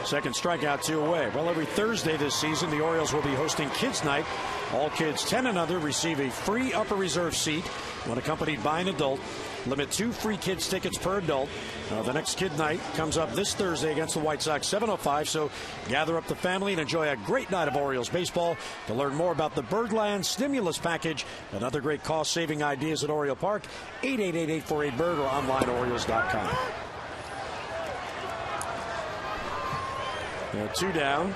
Second strikeout, 2 away. Well, every Thursday this season, the Orioles will be hosting Kids Night. All kids 10 and under receive a free upper reserve seat when accompanied by an adult. Limit 2 free kids tickets per adult. The next Kid Night comes up this Thursday against the White Sox, 7:05. So gather up the family and enjoy a great night of Orioles baseball. To learn more about the Birdland Stimulus Package and other great cost-saving ideas at Oriole Park, 888-848-BIRD or online Orioles.com. 2 down.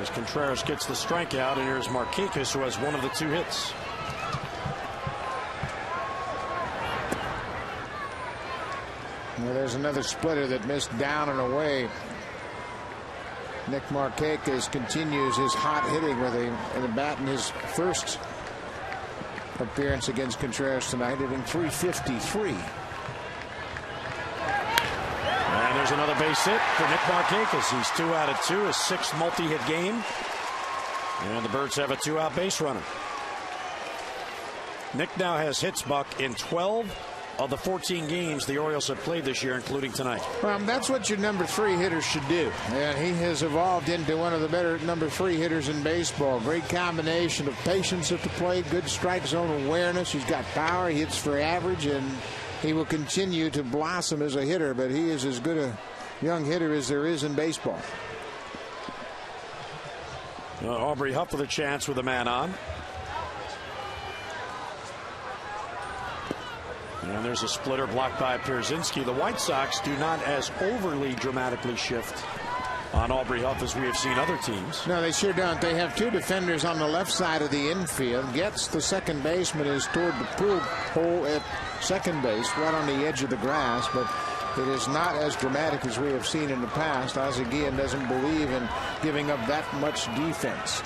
As Contreras gets the strikeout, and here's Markakis, who has 1 of the 2 hits. Well, there's another splitter that missed down and away. Nick Markakis continues his hot hitting with a bat in his first appearance against Contreras tonight, hitting .353. And there's another base hit for Nick Markakis. He's 2 out of 2, his 6th multi-hit game. And the Birds have a 2-out base runner. Nick now has hits, Buck, in 12 of the 14 games the Orioles have played this year, including tonight. Well, that's what your number 3 hitter should do. And he has evolved into one of the better number 3 hitters in baseball. Great combination of patience at the plate, good strike zone awareness. He's got power, he hits for average, and he will continue to blossom as a hitter, but he is as good a young hitter as there is in baseball. Aubrey Huff with a chance with a man on. And there's a splitter blocked by Pierzynski. The White Sox do not as overly dramatically shift on Aubrey Huff as we have seen other teams. No, they sure don't. They have 2 defenders on the left side of the infield. Getz, the second baseman, is toward the pool hole at second base, right on the edge of the grass, but it is not as dramatic as we have seen in the past. Ozzie Guillen doesn't believe in giving up that much defense.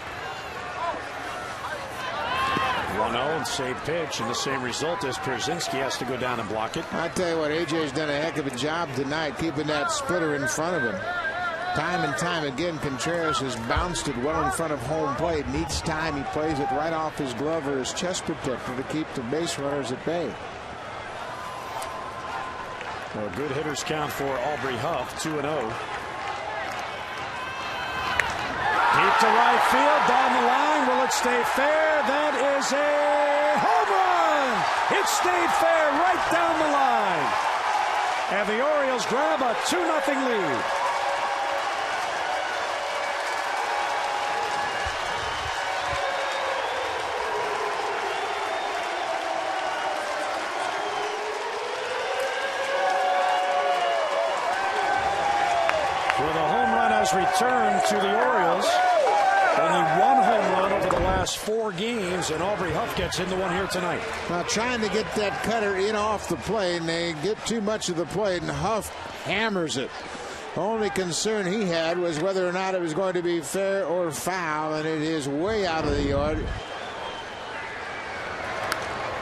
1-0 and save pitch, and the same result as Pierzynski has to go down and block it. I tell you what, AJ's done a heck of a job tonight keeping that splitter in front of him. Time and time again, Contreras has bounced it well in front of home plate, and each time he plays it right off his glove or his chest protector to keep the base runners at bay. A good hitters count for Aubrey Huff, 2-0. Deep to right field, down the line. Will it stay fair? That is a home run! It stayed fair right down the line. And the Orioles grab a 2-0 lead. Return to the Orioles. Only one home run over the last 4 games, and Aubrey Huff gets into one here tonight. Now trying to get that cutter in off the plate, and they get too much of the plate, and Huff hammers it. The only concern he had was whether or not it was going to be fair or foul, and it is way out of the yard.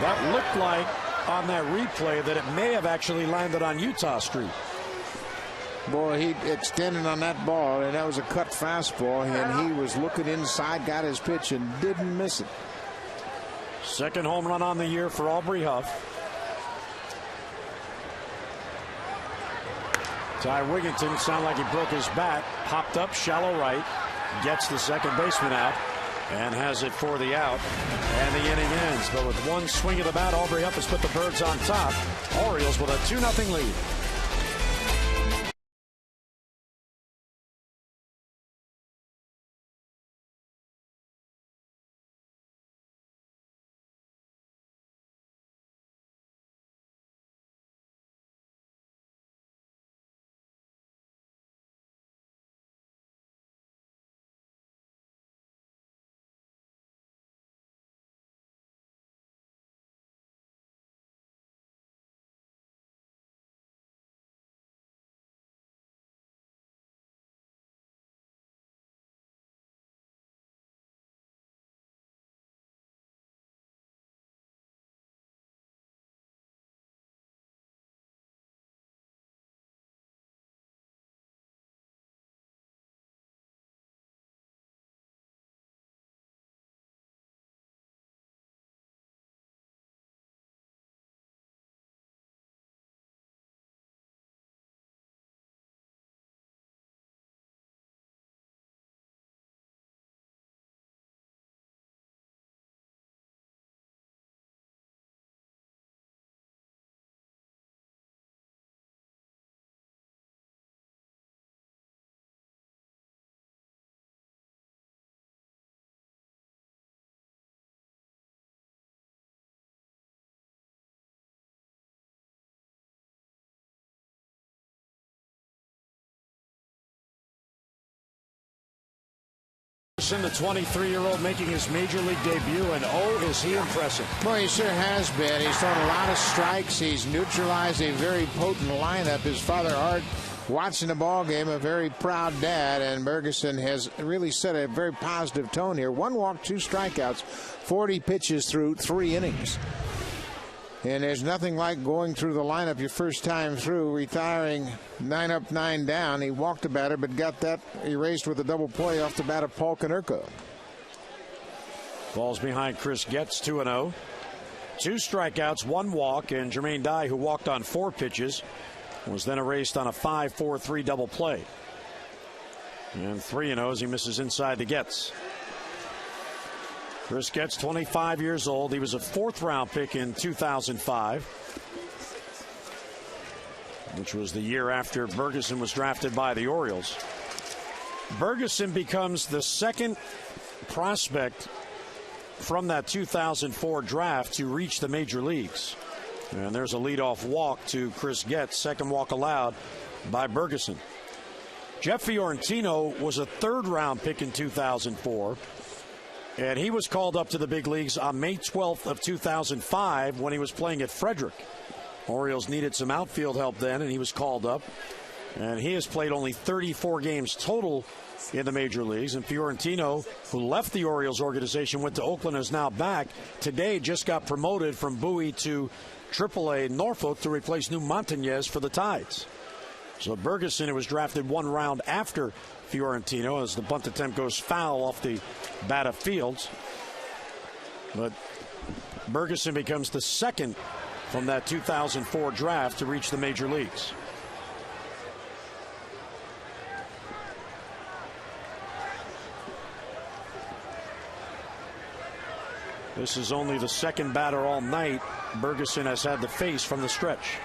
That looked like on that replay that it may have actually landed on Utah Street. Boy, he extended on that ball, and that was a cut fastball, and he was looking inside, got his pitch, and didn't miss it. Second home run on the year for Aubrey Huff. Ty Wigginton sounded like he broke his back, popped up shallow right, gets the second baseman out, and has it for the out, and the inning ends. But with one swing of the bat, Aubrey Huff has put the Birds on top. Orioles with a 2-0 lead. The 23-year-old making his major league debut, and oh, is he impressive. Well, he sure has been. He's thrown a lot of strikes. He's neutralized a very potent lineup. His father, Art, watching the ball game, a very proud dad, and Bergeson has really set a very positive tone here. 1 walk, 2 strikeouts, 40 pitches through 3 innings. And there's nothing like going through the lineup your first time through, retiring 9 up, 9 down. He walked a batter, but got that erased with a double play off the bat of Paul Konerko. Falls behind Chris Getz, 2-0. 2 strikeouts, 1 walk, and Jermaine Dye, who walked on 4 pitches, was then erased on a 5-4-3 double play. And 3-0 as he misses inside the Getz. Chris Getz, 25 years old. He was a 4th-round pick in 2005, which was the year after Bergeson was drafted by the Orioles. Bergeson becomes the second prospect from that 2004 draft to reach the major leagues. And there's a leadoff walk to Chris Getz, second walk allowed by Bergeson. Jeff Fiorentino was a 3rd-round pick in 2004. And he was called up to the big leagues on May 12th of 2005 when he was playing at Frederick. Orioles needed some outfield help then, and he was called up. And he has played only 34 games total in the major leagues. And Fiorentino, who left the Orioles organization, went to Oakland, is now back. Today just got promoted from Bowie to AAA Norfolk to replace New Montañez for the Tides. So Bergeson, who was drafted 1 round after Fiorentino, as the bunt attempt goes foul off the bat of Fields. But Bergeson becomes the second from that 2004 draft to reach the major leagues. This is only the second batter all night Bergeson has had to face from the stretch.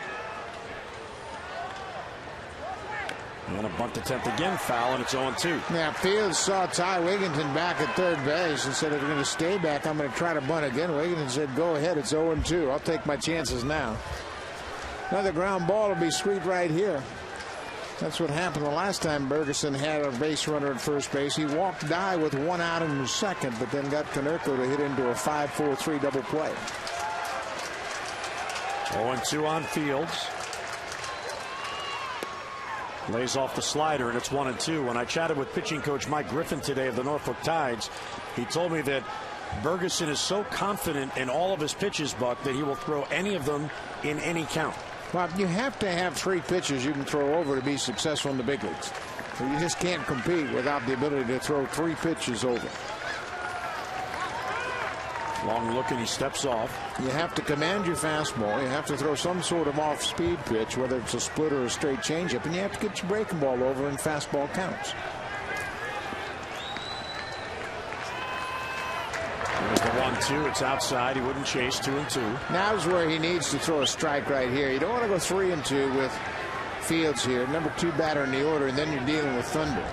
And a bunt attempt again, foul, and it's 0-2. Now, Fields saw Ty Wigginton back at third base and said, if you're going to stay back, I'm going to try to bunt again. Wigginton said, go ahead, it's 0-2. I'll take my chances now. Another ground ball will be sweet right here. That's what happened the last time Bergeson had a base runner at first base. He walked Dye with one out in the second, but then got Konerko to hit into a 5-4-3 double play. 0-2 on Fields. Lays off the slider, and it's 1-2. When I chatted with pitching coach Mike Griffin today of the Norfolk Tides, he told me that Bergeson is so confident in all of his pitches, Buck, that he will throw any of them in any count. Well, you have to have 3 pitches you can throw over to be successful in the big leagues. You just can't compete without the ability to throw 3 pitches over. Long look, and he steps off. You have to command your fastball. You have to throw some sort of off-speed pitch, whether it's a split or a straight changeup, and you have to get your breaking ball over in fastball counts. There's the 1-2. It's outside. He wouldn't chase. 2-2. Now's where he needs to throw a strike right here. You don't want to go 3-2 with Fields here, number 2 batter in the order, and then you're dealing with thunder.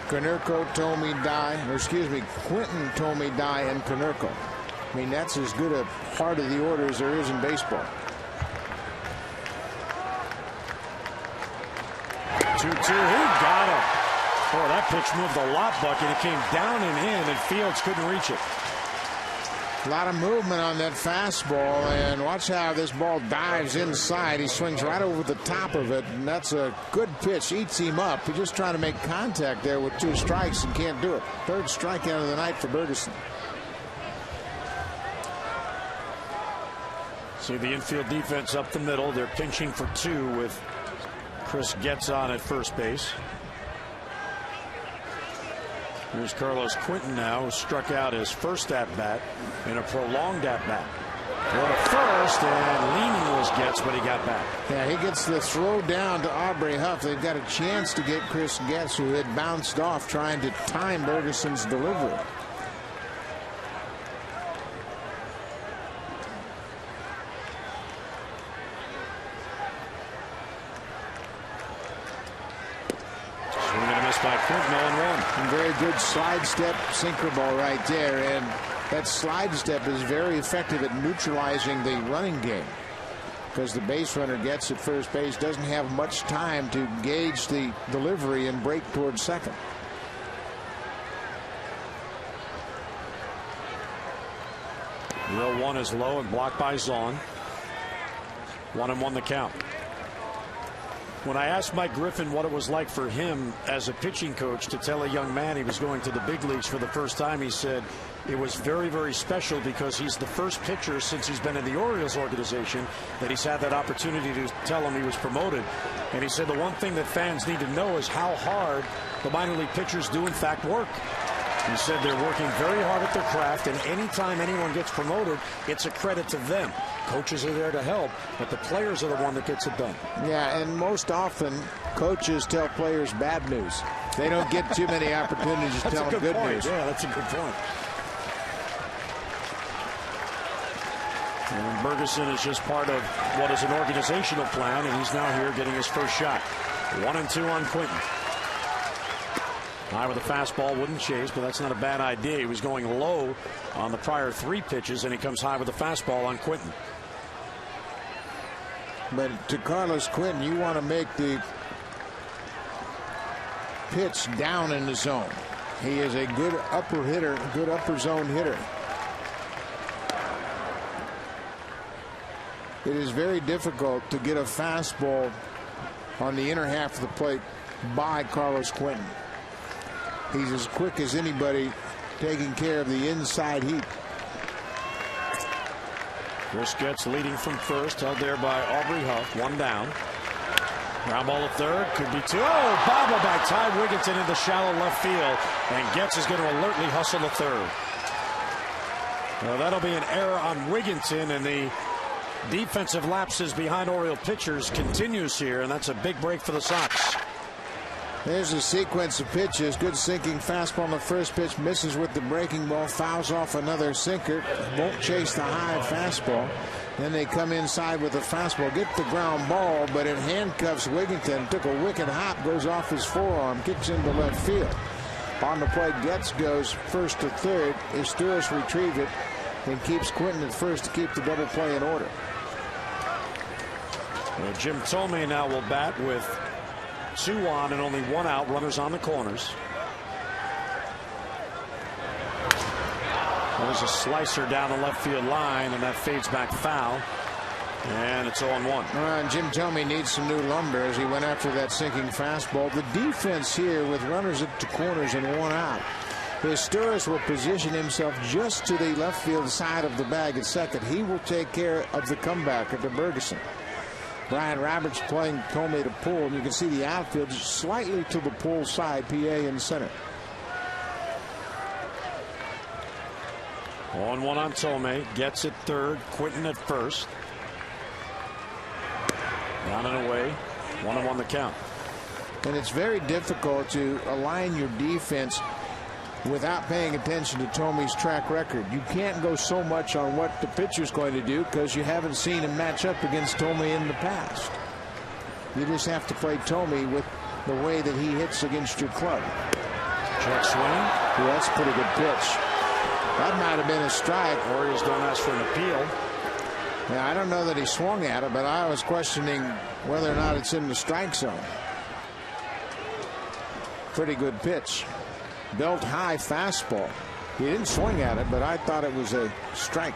Konerko, Thome, Dye, or excuse me, Quinton, Thome, Dye, and Konerko. I mean, that's as good a part of the order as there is in baseball. 2-2. He got him. Oh, that pitch moved a lot, Buck, and it came down and in, and Fields couldn't reach it. A lot of movement on that fastball, and watch how this ball dives inside. He swings right over the top of it, and that's a good pitch. Eats him up. He's just trying to make contact there with 2 strikes and can't do it. 3rd strikeout of the night for Bergeson. See the infield defense up the middle. They're pinching for 2 with Chris Getz on at first base. Here's Carlos Quinton now, who struck out his first at-bat in a prolonged at-bat. Throw to first, and leaning was Getz, but he got back. Yeah, he gets the throw down to Aubrey Huff. They've got a chance to get Chris Getz, who had bounced off, trying to time Bergeson's delivery. By Quinton, 0-1. And very good slide step sinker ball right there, and that slide step is very effective at neutralizing the running game, because the base runner gets at first base, doesn't have much time to gauge the delivery and break towards second. The 0-1 is low and blocked by Zahn. 1-1 the count. When I asked Mike Griffin what it was like for him as a pitching coach to tell a young man he was going to the big leagues for the first time, he said it was very, very special because he's the first pitcher since he's been in the Orioles organization that he's had that opportunity to tell him he was promoted. And he said the one thing that fans need to know is how hard the minor league pitchers do in fact work. He said they're working very hard at their craft, and anytime anyone gets promoted, it's a credit to them. Coaches are there to help, but the players are the one that gets it done. Yeah, and most often, coaches tell players bad news. They don't get too many opportunities to tell them good news. Yeah, that's a good point. And Bergeson is just part of what is an organizational plan, and he's now here getting his first shot. 1-2 on Quinton. High with a fastball, wouldn't chase, but that's not a bad idea. He was going low on the prior 3 pitches, and he comes high with a fastball on Quinton. But to Carlos Quinton, you want to make the pitch down in the zone. He is a good upper hitter, good upper zone hitter. It is very difficult to get a fastball on the inner half of the plate by Carlos Quinton. He's as quick as anybody taking care of the inside heat. Chris Getz leading from first, held there by Aubrey Huff. 1 down. Ground ball to third, could be 2. Oh, bobble by Ty Wigginton in the shallow left field, and Getz is going to alertly hustle to third. Well, that'll be an error on Wigginton, and the defensive lapses behind Oriole pitchers continues here, and that's a big break for the Sox. There's a sequence of pitches. Good sinking fastball on the first pitch. Misses with the breaking ball. Fouls off another sinker. Won't chase the high fastball. Then they come inside with a fastball. Get the ground ball, but it handcuffs Wigginton. Took a wicked hop. Goes off his forearm. Kicks into left field. On the plate, Getz goes first to third. Isturis retrieves it and keeps Quinton at first to keep the double play in order. Well, Jim Thome now will bat with 2 on and only 1 out. Runners on the corners. There's a slicer down the left field line, and that fades back foul. And it's 0-1. And Jim Thome needs some new lumber as he went after that sinking fastball. The defense here with runners at the corners and 1 out. Isturis will position himself just to the left field side of the bag at second. He will take care of the comeback to Bergeson. Brian Roberts playing Thome to pull, and you can see the outfield slightly to the pull side, PA in center. 0-1 on Thome. Gets it third. Quinton at first. Down and away. 1-1 the count. And it's very difficult to align your defense without paying attention to Thome's track record. You can't go so much on what the pitcher's going to do because you haven't seen him match up against Thome in the past. You just have to play Thome with the way that he hits against your club. Check swing. Yeah, that's a pretty good pitch. That might have been a strike. Orioles don't ask for an appeal. Yeah, I don't know that he swung at it, but I was questioning whether or not it's in the strike zone. Pretty good pitch. Belt high fastball. He didn't swing at it, but I thought it was a strike.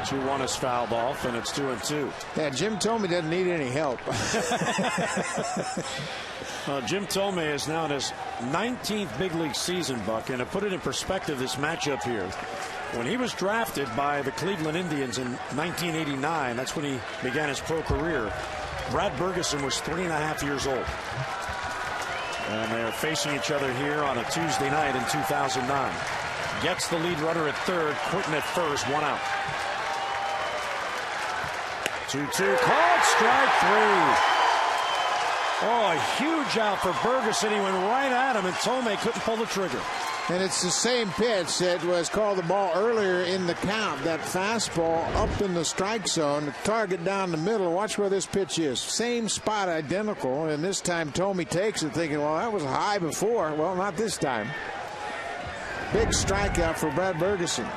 2-1 is fouled off, and it's 2-2. Yeah, Jim Thome doesn't need any help. Jim Thome is now in his 19th big league season, Buck, and to put it in perspective, this matchup here, when he was drafted by the Cleveland Indians in 1989, that's when he began his pro career, Brad Bergeson was 3.5 years old. And they're facing each other here on a Tuesday night in 2009. Gets the lead runner at third, Quinton at first, 1 out. 2-2 called, strike 3. Oh, a huge out for Bergeson. He went right at him, and Thome couldn't pull the trigger. And it's the same pitch that was called the ball earlier in the count. That fastball up in the strike zone, the target down the middle. Watch where this pitch is. Same spot, identical. And this time Thome takes it thinking, well, that was high before. Well, not this time. Big strikeout for Brad Bergeson.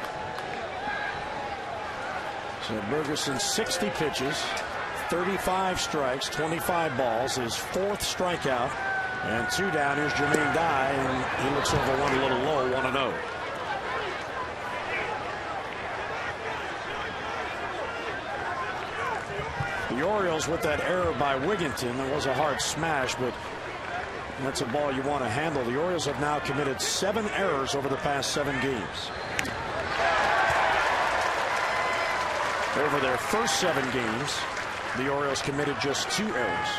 So Bergeson 60 pitches, 35 strikes, 25 balls, his 4th strikeout. And 2 down. Here's Jermaine Dye, and he looks over one a little low, 1-0. The Orioles with that error by Wigginton. It was a hard smash, but that's a ball you want to handle. The Orioles have now committed 7 errors over the past 7 games. Over their first 7 games, the Orioles committed just 2 errors.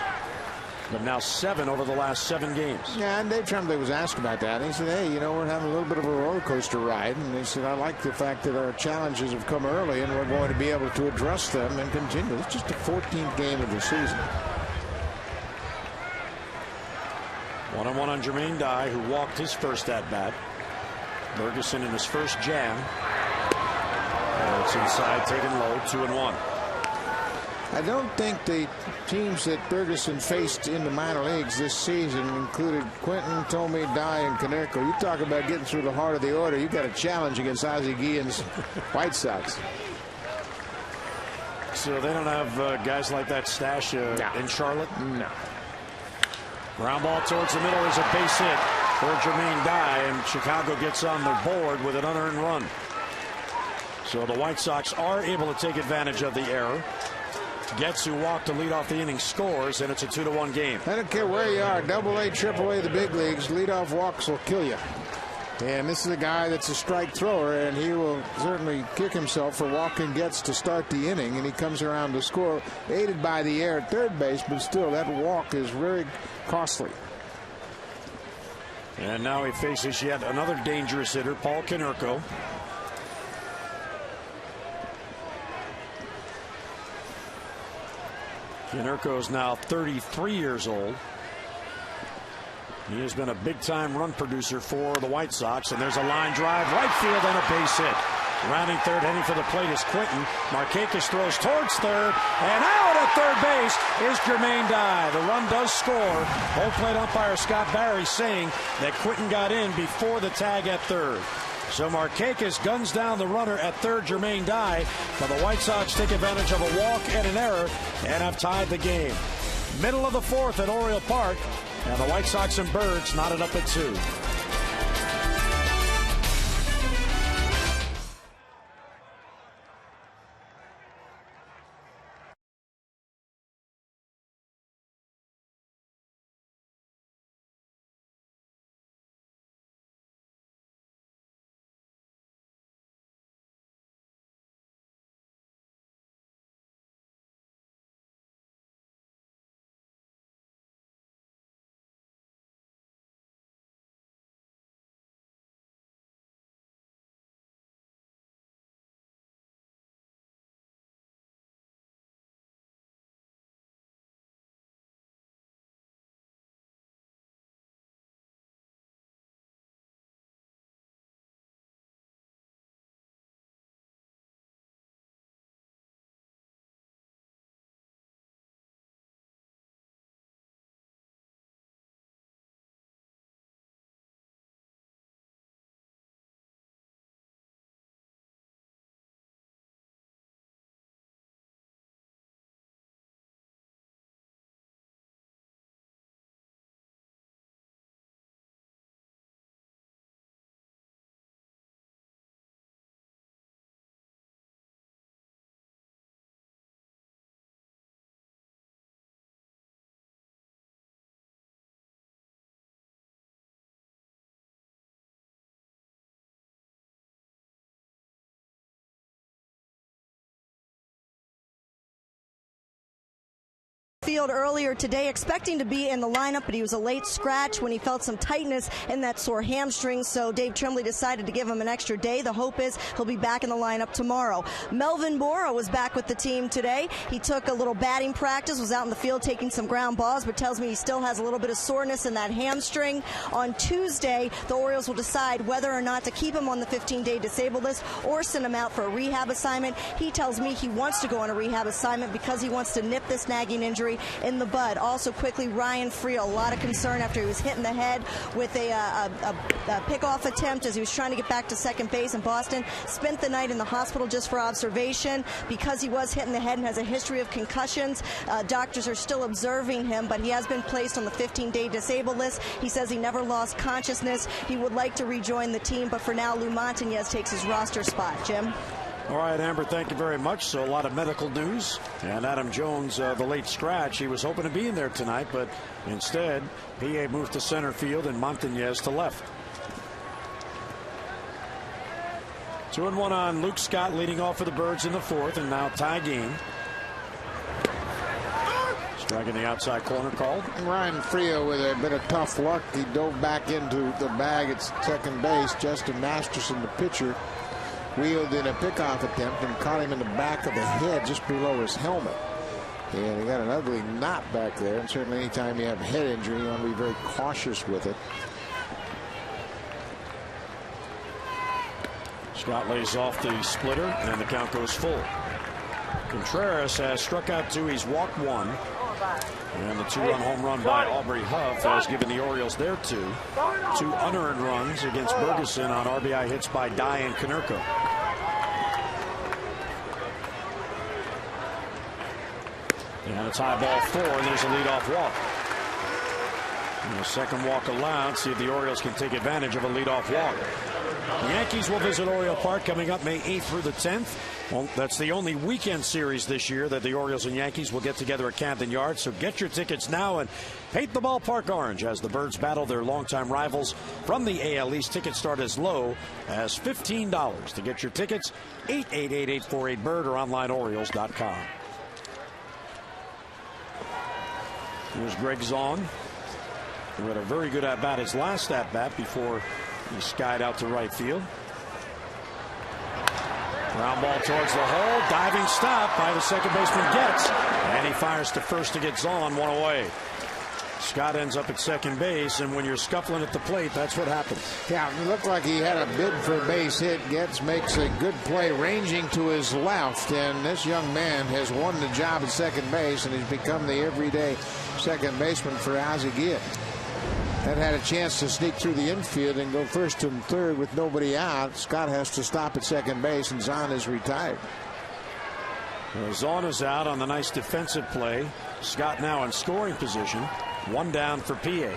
But now 7 over the last 7 games. Yeah, and Dave Tremblay was asked about that. And he said, hey, you know, we're having a little bit of a roller coaster ride. And he said, I like the fact that our challenges have come early and we're going to be able to address them and continue. It's just the 14th game of the season. 1-1 on Jermaine Dye, who walked his first at-bat. Bergeson in his first jam. And it's inside, taken low, 2-1. I don't think the teams that Bergeson faced in the minor leagues this season included Quinton, Thome, Dye, and Konerko. You talk about getting through the heart of the order. You've got a challenge against Ozzie Guillen's White Sox. So they don't have guys like that stash in Charlotte? No. Ground ball towards the middle is a base hit for Jermaine Dye, and Chicago gets on the board with an unearned run. So the White Sox are able to take advantage of the error. Getz, who walked to lead off the inning, scores, and it's a 2-1 game. I don't care where you are, Double-A, Triple-A, the big leagues, leadoff walks will kill you. And this is a guy that's a strike thrower, and he will certainly kick himself for walking Getz to start the inning, and he comes around to score, aided by the air at third base, but still that walk is very costly. And now he faces yet another dangerous hitter, Paul Konerko. Konerko is now 33 years old. He has been a big-time run producer for the White Sox, and there's a line drive, right field, and a base hit. Rounding third, heading for the plate is Quinton. Markakis throws towards third, and out at third base is Jermaine Dye. The run does score. Home plate umpire Scott Barry saying that Quinton got in before the tag at third. So Markakis guns down the runner at third, Jermaine Dye, but the White Sox take advantage of a walk and an error and have tied the game. Middle of the fourth at Oriole Park, and the White Sox and Birds knotted up at 2. Field earlier today, expecting to be in the lineup, but he was a late scratch when he felt some tightness in that sore hamstring, so Dave Tremblay decided to give him an extra day. The hope is he'll be back in the lineup tomorrow. Melvin Bora was back with the team today. He took a little batting practice, was out in the field taking some ground balls, but tells me he still has a little bit of soreness in that hamstring. On Tuesday, the Orioles will decide whether or not to keep him on the 15-day disabled list or send him out for a rehab assignment. He tells me he wants to go on a rehab assignment because he wants to nip this nagging injury in the bud. Also quickly, Ryan Friel, a lot of concern after he was hit in the head with a pickoff attempt as he was trying to get back to second base in Boston. Spent the night in the hospital just for observation because he was hit in the head and has a history of concussions. Doctors are still observing him, but he has been placed on the 15-day disabled list. He says he never lost consciousness. He would like to rejoin the team, but for now, Lou Montañez takes his roster spot. Jim? All right, Amber, thank you very much. So a lot of medical news. And Adam Jones, the late scratch, he was hoping to be in there tonight, but instead, PA moved to center field and Montañez to left. 2-1 on Luke Scott, leading off for the Birds in the fourth, and now tie game. Striking the outside corner called. Ryan Friel with a bit of tough luck. He dove back into the bag at second base. Justin Masterson, the pitcher, wheeled in a pickoff attempt and caught him in the back of the head just below his helmet. And he got an ugly knot back there. And certainly anytime you have a head injury, you want to be very cautious with it. Scott lays off the splitter, and the count goes full. Contreras has struck out 2. He's walked 1. And the 2-run home run by Aubrey Huff has given the Orioles their 2 unearned runs against Bergeson on RBI hits by Dye and Konerko. And it's high ball 4, and there's a leadoff walk. And a second walk allowed. See if the Orioles can take advantage of a leadoff walk. The Yankees will visit Oriole Park coming up May 8th through the 10th. Well, that's the only weekend series this year that the Orioles and Yankees will get together at Camden Yards. So get your tickets now and paint the ballpark orange as the Birds battle their longtime rivals from the AL East. Tickets start as low as $15. To get your tickets, 888-848-BIRD or onlineorioles.com. Here's Greg Zong, who had a very good at-bat his last at-bat before he skied out to right field. Ground ball towards the hole. Diving stop by the second baseman Getz. And he fires to first to get Zahn, one away. Scott ends up at second base, and when you're scuffling at the plate, that's what happens. Yeah, it looked like he had a bid for a base hit. Getz makes a good play ranging to his left, and this young man has won the job at second base, and he's become the everyday second baseman for Ozzie Guillen. That had a chance to sneak through the infield and go first and third with nobody out. Scott has to stop at second base, and Zahn is retired. Zahn is out on the nice defensive play. Scott now in scoring position. One down for PA.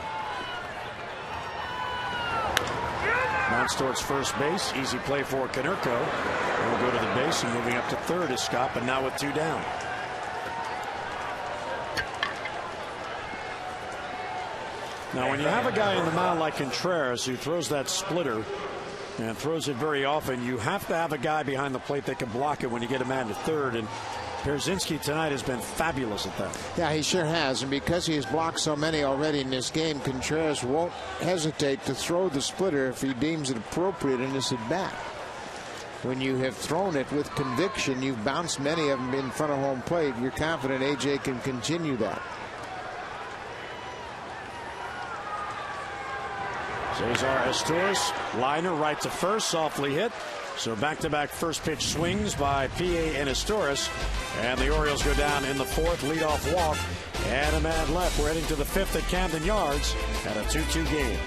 Mounts towards first base. Easy play for Konerko. He'll go to the base, and moving up to third is Scott, but now with two down. Now, when you have a guy in the mound like Contreras who throws that splitter and throws it very often, you have to have a guy behind the plate that can block it when you get a man to third. And Pierzynski tonight has been fabulous at that. Yeah, he sure has. And because he has blocked so many already in this game, Contreras won't hesitate to throw the splitter if he deems it appropriate in this at bat. When you have thrown it with conviction, you've bounced many of them in front of home plate. You're confident AJ can continue that. Cesar Astures, liner right to first, softly hit. So back-to-back first pitch swings by PA and Astures. And the Orioles go down in the fourth. Leadoff walk and a man left. We're heading to the fifth at Camden Yards at a 2-2 game.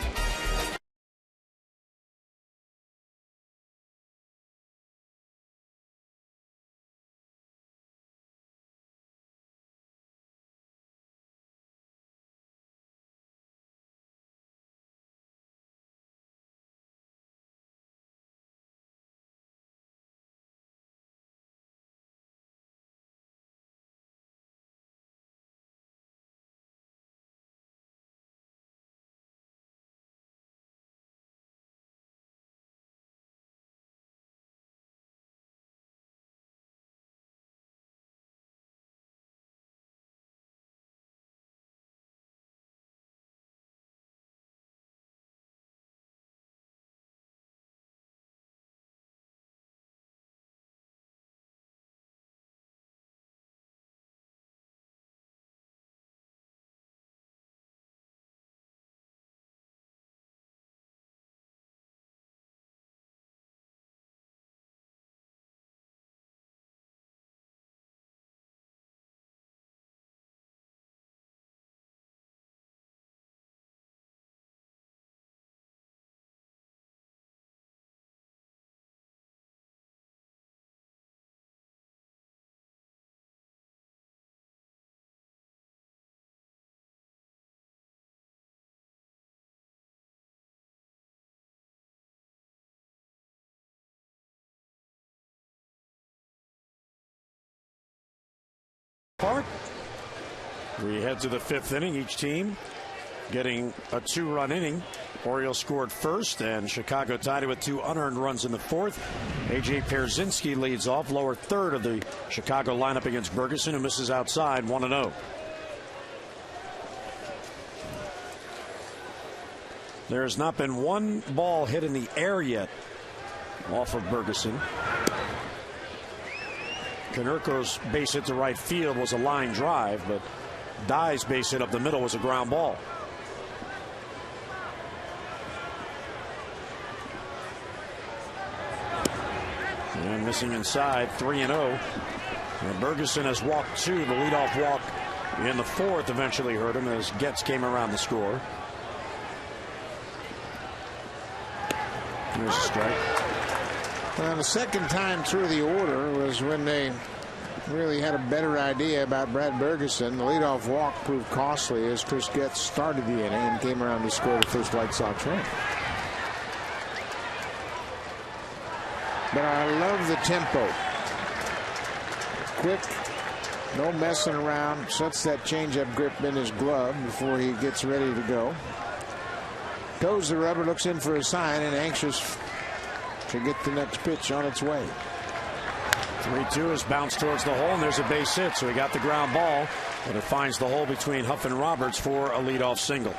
Park. We head to the fifth inning. Each team getting a two-run inning. Orioles scored first, and Chicago tied it with two unearned runs in the fourth. AJ Pierzynski leads off, lower third of the Chicago lineup against Bergeson, who misses outside 1-0. There has not been one ball hit in the air yet off of Bergeson. Konerko's base hit to right field was a line drive, but Dye's base hit up the middle was a ground ball. And missing inside, 3-0. And Bergeson has walked two. The leadoff walk in the fourth eventually hurt him as Getz came around the score. Here's a strike. Well, the second time through the order was when they really had a better idea about Brad Bergeson. The leadoff walk proved costly as Chris Getz started the inning and came around to score the first White Sox run. But I love the tempo. Quick, no messing around. Sets that changeup grip in his glove before he gets ready to go. Toes the rubber, looks in for a sign, and anxious to get the next pitch on its way. 3-2 is bounced towards the hole, and there's a base hit, so he got the ground ball, but it finds the hole between Huff and Roberts for a leadoff single.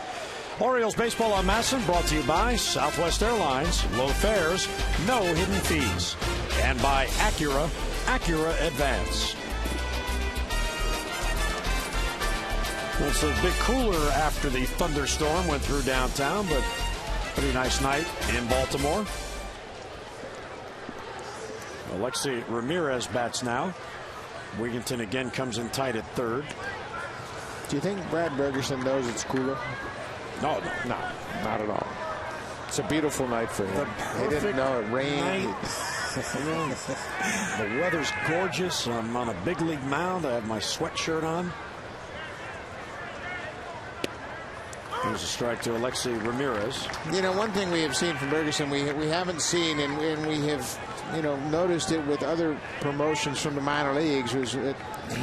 Orioles baseball on Masson, brought to you by Southwest Airlines. Low fares, no hidden fees. and by Acura Advance. It's a bit cooler after the thunderstorm went through downtown, but pretty nice night in Baltimore. Alexei Ramirez bats now. Wigginton again comes in tight at third. Do you think Brad Bergerson knows it's cooler? No, not at all. It's a beautiful night for him. He didn't know it rained. The weather's gorgeous. I'm on a big league mound. I have my sweatshirt on. Here's a strike to Alexei Ramirez. You know, one thing we have seen from Bergerson, we haven't seen, and we have, noticed it with other promotions from the minor leagues, is that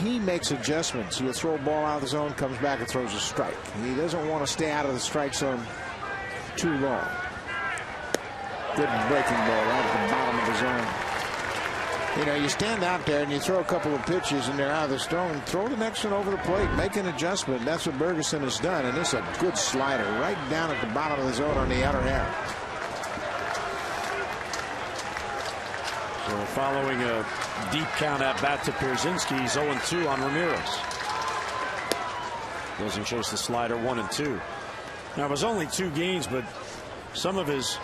he makes adjustments. You throw a ball out of the zone, comes back and throws a strike. He doesn't want to stay out of the strike zone too long. Good breaking ball right at the bottom of the zone. You stand out there and you throw a couple of pitches and they're out of the zone. Throw the next one over the plate. Make an adjustment. That's what Bergerson has done. And it's a good slider right down at the bottom of the zone on the outer half. So following a deep count at bat to Pierzynski, he's 0-2 on Ramirez. Doesn't chase the slider, 1-2. Now it was only 2 games, but some of his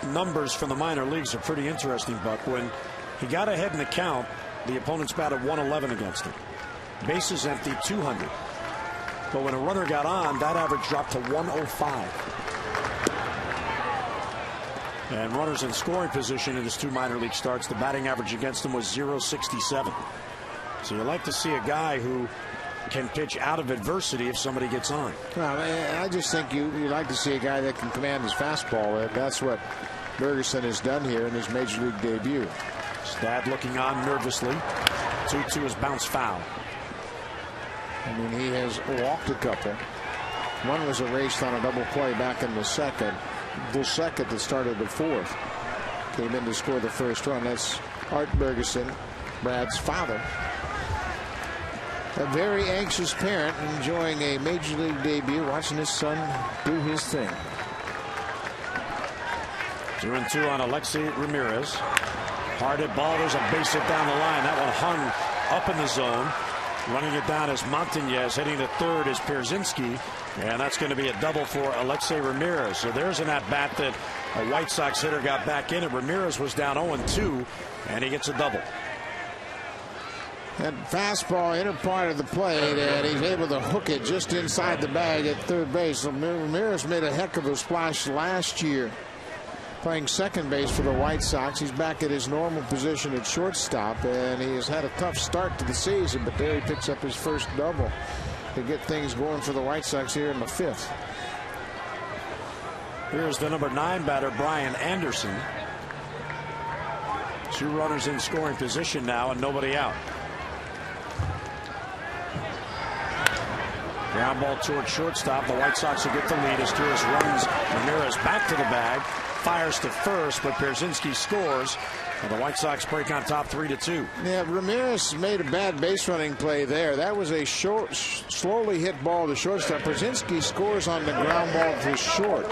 numbers from the minor leagues are pretty interesting, Buck. When he got ahead in the count, the opponents batted 111 against him. Bases empty, 200. But when a runner got on, that average dropped to 105. And runners in scoring position in his 2 minor league starts, the batting average against him was .067. So you like to see a guy who can pitch out of adversity if somebody gets on. Well, I just think you like to see a guy that can command his fastball, and that's what Bergerson has done here in his major league debut. Stad looking on nervously. 2-2 is bounced foul. I mean, he has walked a couple. One was erased on a double play back in the second. The second that started the fourth came in to score the first run. That's Art Bergerson, Brad's father. A very anxious parent enjoying a major league debut, watching his son do his thing. 2-2 on Alexei Ramirez. Hard hit ball. There's a base hit down the line. That one hung up in the zone. Running it down is Montañez. Hitting to third is Pierzynski. And that's going to be a double for Alexei Ramirez. So there's an at-bat that a White Sox hitter got back in it. Ramirez was down 0-2, and he gets a double. That fastball inner part of the plate, and he's able to hook it just inside the bag at third base. Ramirez made a heck of a splash last year playing second base for the White Sox. He's back at his normal position at shortstop, and he has had a tough start to the season, but there he picks up his first double to get things going for the White Sox here in the 5th. Here's the number 9 batter, Brian Anderson. 2 runners in scoring position now and nobody out. Ground ball toward shortstop. The White Sox will get the lead as Torres runs Ramirez back to the bag. Fires to first, but Pierzynski scores. And the White Sox break on top 3-2. Yeah, Ramirez made a bad base running play there. That was a short, slowly hit ball to shortstop. Pierzynski scores on the ground ball to short.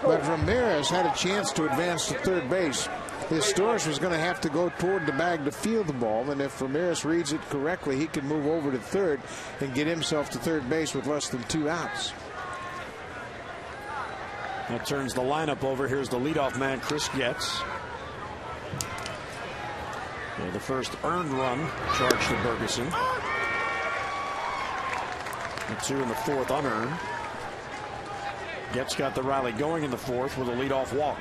But Ramirez had a chance to advance to third base. His Storrs was going to have to go toward the bag to field the ball, and if Ramirez reads it correctly, he can move over to third and get himself to third base with less than 2 outs. That turns the lineup over. Here's the leadoff man, Chris Getz. The first earned run charged to Bergerson. The 2 in the 4th unearned. Getz got the rally going in the 4th with a leadoff walk.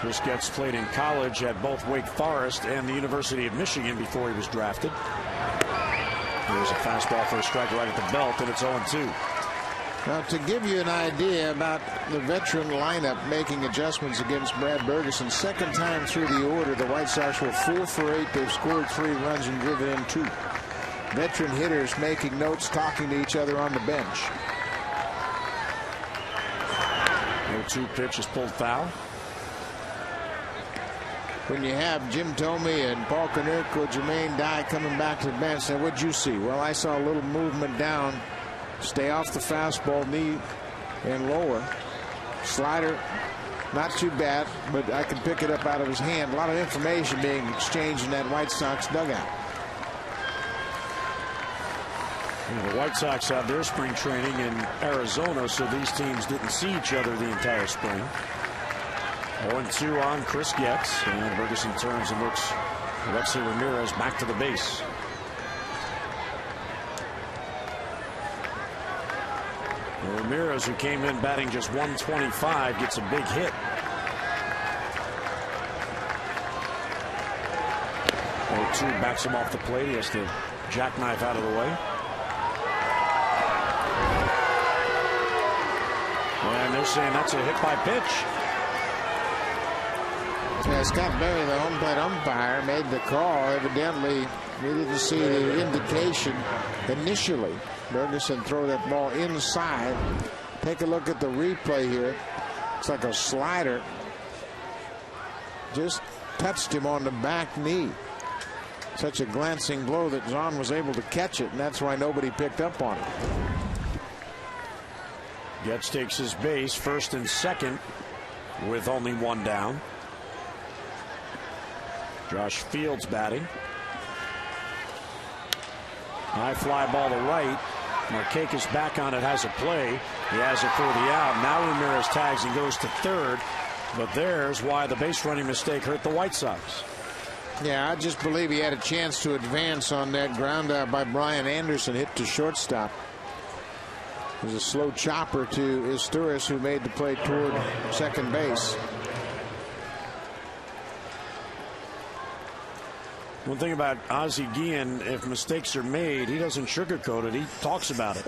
Chris Getz played in college at both Wake Forest and the University of Michigan before he was drafted. Here's a fastball for a strike right at the belt, and it's 0-2. Now, to give you an idea about the veteran lineup making adjustments against Brad Bergerson, second time through the order, the White Sox were 4 for 8. They've scored 3 runs and driven in 2. Veteran hitters making notes, talking to each other on the bench. 0-2 pitch is pulled foul. When you have Jim Thome and Paul Konerko, Jermaine Dye coming back to the bench, and what'd you see? Well, I saw a little movement down, stay off the fastball, knee and lower. Slider, not too bad, but I can pick it up out of his hand. A lot of information being exchanged in that White Sox dugout. The White Sox had their spring training in Arizona, so these teams didn't see each other the entire spring. 0-2 on Chris Getz, and Ferguson turns and looks Alexei Ramirez back to the base. Ramirez, who came in batting just 125, gets a big hit. 0-2 backs him off the plate. He has to jackknife out of the way. And they're saying that's a hit by pitch. Yeah, Scott Berry, the home plate umpire, made the call. Evidently, we didn't see the indication initially. Ferguson throw that ball inside. Take a look at the replay here. It's like a slider. Just touched him on the back knee. Such a glancing blow that John was able to catch it, and that's why nobody picked up on it. Getz takes his base, first and second, with only one down. Josh Fields batting. High fly ball to right. Markakis back on it, has a play. He has it for the out. Now Ramirez tags and goes to third. But there's why the base running mistake hurt the White Sox. Yeah, I just believe he had a chance to advance on that ground out by Brian Anderson, hit to shortstop. It was a slow chopper to Isturiz, who made the play toward second base. One thing about Ozzie Guillen, if mistakes are made, he doesn't sugarcoat it. He talks about it.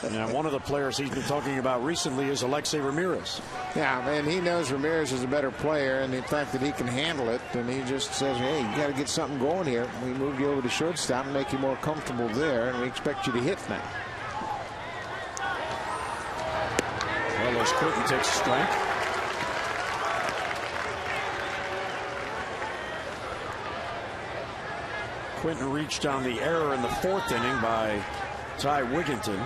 And one of the players he's been talking about recently is Alexei Ramirez. Yeah, and he knows Ramirez is a better player, and the fact that he can handle it, and he just says, hey, you got to get something going here. We moved you over to shortstop and make you more comfortable there, and we expect you to hit now. Carlos Quinton takes a strike. Quinton reached on the error in the fourth inning by Ty Wigginton.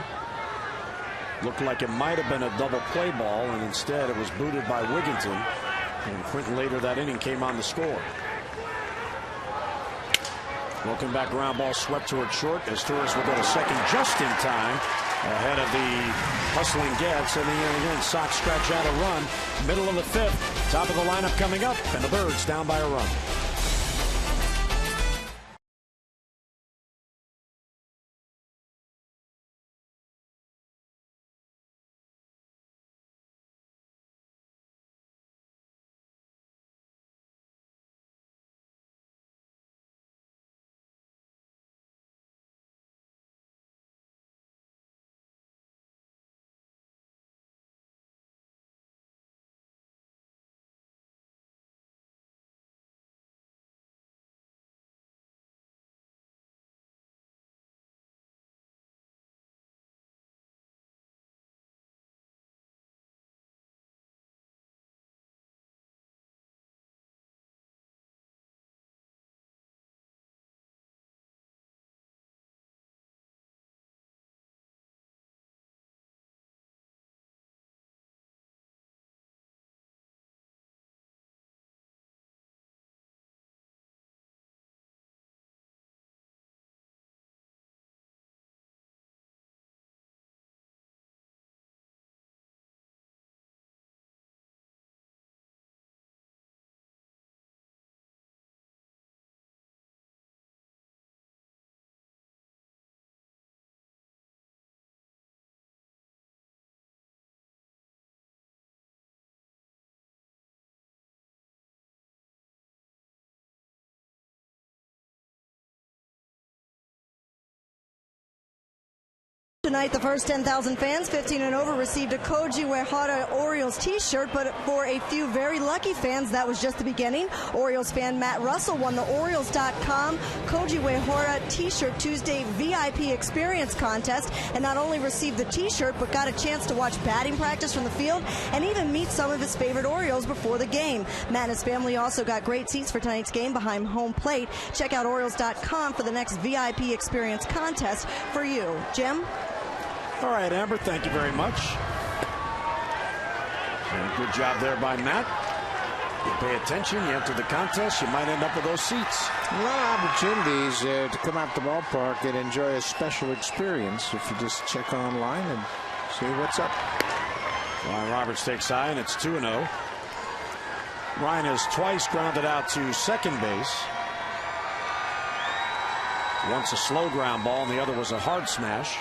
Looked like it might have been a double play ball, and instead it was booted by Wigginton. And Quinton later that inning came on to score. Welcome back, ground ball swept toward short as Torres will go to second just in time ahead of the hustling Getz. And again, Sox scratch out a run. Middle of the fifth, top of the lineup coming up, and the Birds down by a run. Tonight, the first 10,000 fans, 15 and over, received a Koji Uehara Orioles t-shirt, but for a few very lucky fans, that was just the beginning. Orioles fan Matt Russell won the Orioles.com Koji Uehara t-shirt Tuesday VIP experience contest, and not only received the t-shirt, but got a chance to watch batting practice from the field and even meet some of his favorite Orioles before the game. Matt and his family also got great seats for tonight's game behind home plate. Check out Orioles.com for the next VIP experience contest for you. Jim? All right, Amber, thank you very much. And Good job there by Matt. You pay attention, you enter the contest, you might end up with those seats. A lot of opportunities to come out the ballpark and enjoy a special experience if you just check online and see what's up. Ryan Roberts takes high, and it's 2-0. Ryan has twice grounded out to second base. Once a slow ground ball, and the other was a hard smash.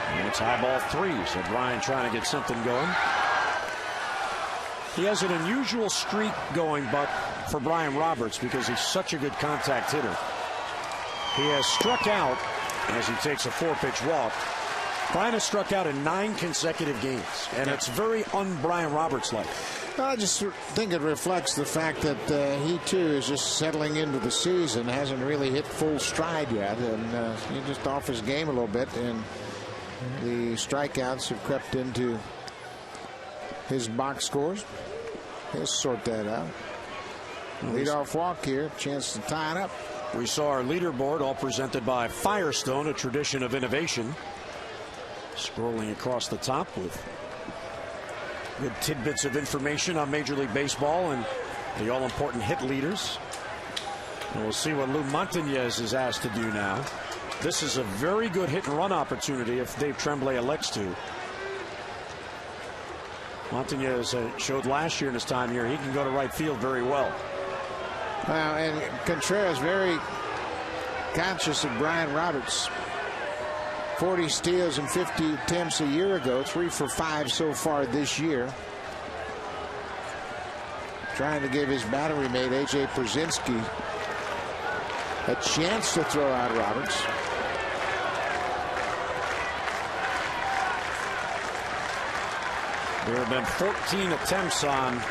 And it's high ball 3, so Ryan trying to get something going. He has an unusual streak going, but for Brian Roberts, because he's such a good contact hitter. He has struck out as he takes a 4-pitch walk. Brian has struck out in 9 consecutive games, and it's very un-Brian Roberts-like. I just think it reflects the fact that he, too, is just settling into the season, hasn't really hit full stride yet, and he's just off his game a little bit, and the strikeouts have crept into his box scores. He'll sort that out. Leadoff walk here, chance to tie it up. We saw our leaderboard, all presented by Firestone, a tradition of innovation. Scrolling across the top with good tidbits of information on Major League Baseball and the all-important hit leaders. And we'll see what Lou Montañez is asked to do now. This is a very good hit-and-run opportunity if Dave Tremblay elects to. Montañez showed last year in his time here he can go to right field very well. And Contreras very conscious of Brian Roberts. 40 steals and 50 attempts a year ago, 3 for 5 so far this year. Trying to give his battery mate A.J. Pierzynski a chance to throw out Roberts. There have been 14 attempts on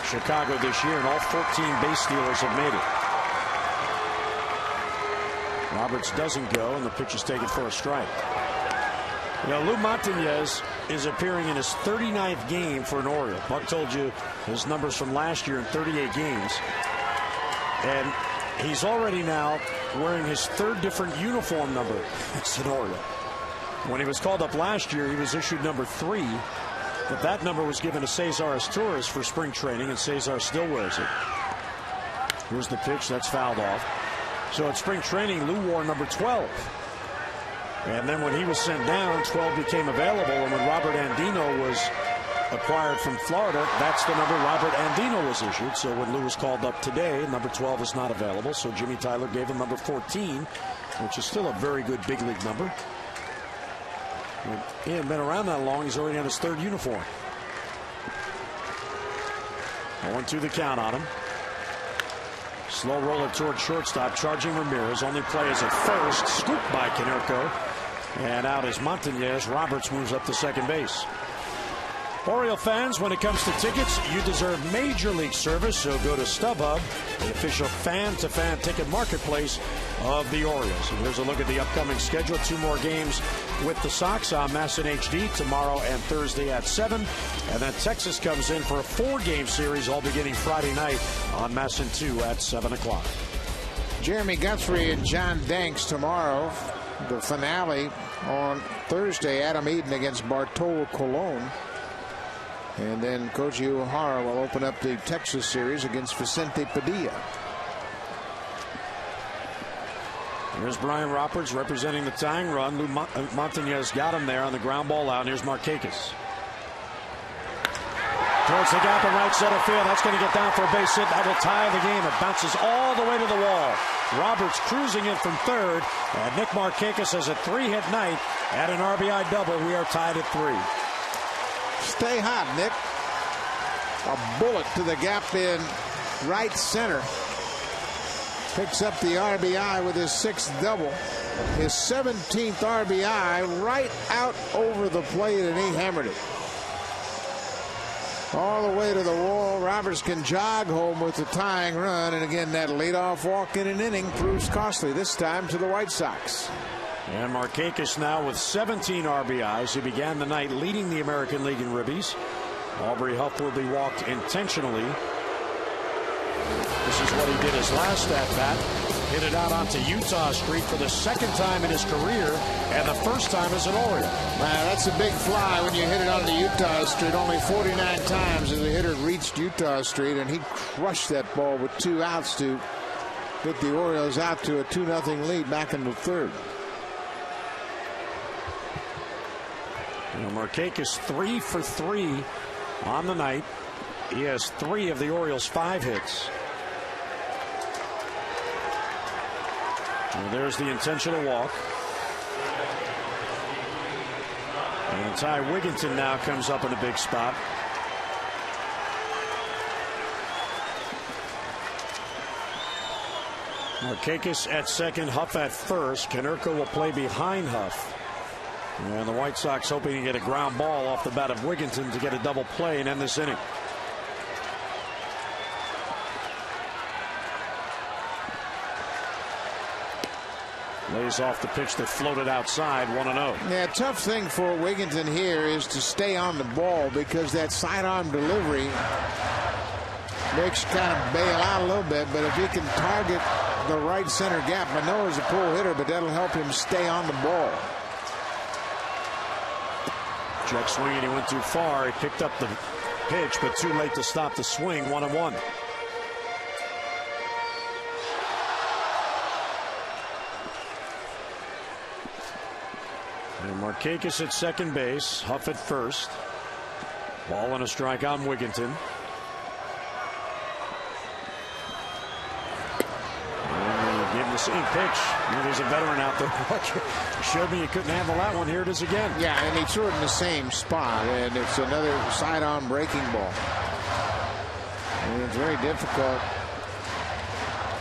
Chicago this year, and all 14 base stealers have made it. Roberts doesn't go, and the pitch is taken for a strike. You know, Lou Montañez is appearing in his 39th game for an Oriole. Buck told you his numbers from last year in 38 games. And he's already now wearing his 3rd different uniform number as an Oriole. When he was called up last year, he was issued number 3. But that number was given to Cesar Asturias for spring training, and Cesar still wears it. Here's the pitch. That's fouled off. So at spring training, Lou wore number 12. And then when he was sent down, 12 became available. And when Robert Andino was acquired from Florida, that's the number Robert Andino was issued. So when Lou was called up today, number 12 is not available. So Jimmy Tyler gave him number 14, which is still a very good big league number. He hadn't been around that long. He's already on his 3rd uniform. 0-2 the count on him. Slow roller toward shortstop, charging Ramirez. Only play is at first. Scooped by Konerko. And out is Montañez. Roberts moves up to second base. Oriole fans, when it comes to tickets, you deserve Major League service, so go to StubHub, the official fan-to-fan ticket marketplace of the Orioles. And here's a look at the upcoming schedule. 2 more games with the Sox on MASN HD tomorrow and Thursday at 7. And then Texas comes in for a 4-game series, all beginning Friday night on MASN 2 at 7 o'clock. Jeremy Guthrie and John Danks tomorrow. The finale on Thursday, Adam Eaton against Bartolo Colon. And then Koji Uehara will open up the Texas series against Vicente Padilla. Here's Brian Roberts representing the tying run. Lou Montañez got him there on the ground ball out. And here's Markakis. Towards the gap in right center field. That's going to get down for a base hit. That will tie the game. It bounces all the way to the wall. Roberts cruising in from 3rd. And Nick Markakis has a 3-hit night at an RBI double. We are tied at 3. Stay hot, Nick. A bullet to the gap in right center. Picks up the RBI with his 6th double. His 17th RBI right out over the plate, and he hammered it. All the way to the wall. Roberts can jog home with the tying run. And again, that leadoff walk in an inning proves costly, this time to the White Sox. And Markakis now with 17 RBIs. He began the night leading the American League in ribbies. Aubrey Huff will be walked intentionally. This is what he did his last at bat. hit it out onto Utah Street for the second time in his career, and the first time as an Oriole. Man, that's a big fly when you hit it onto Utah Street. Only 49 times as a hitter reached Utah Street, and he crushed that ball with 2 outs to get the Orioles out to a 2-0 lead back in the third. Markakis 3 for 3 on the night. He has 3 of the Orioles' 5 hits. And there's the intentional walk. And Ty Wigginton now comes up in a big spot. Markakis at second, Huff at first. Konerko will play behind Huff. And the White Sox hoping to get a ground ball off the bat of Wigginton to get a double play and end this inning. Lays off the pitch that floated outside, 1-0. Yeah, tough thing for Wigginton here is to stay on the ball, because that sidearm delivery makes you kind of bail out a little bit. But if he can target the right center gap, Manoah's a pull hitter, but that'll help him stay on the ball. Check swing, and he went too far. He picked up the pitch, but too late to stop the swing. 1-1. And Markakis at second base, Huff at first. Ball and a strike on Wigginton. And gave him the same pitch. There's a veteran out there. Showed me you couldn't handle that one. Here it is again. Yeah, and he threw it in the same spot, and it's another side-on breaking ball. And it's very difficult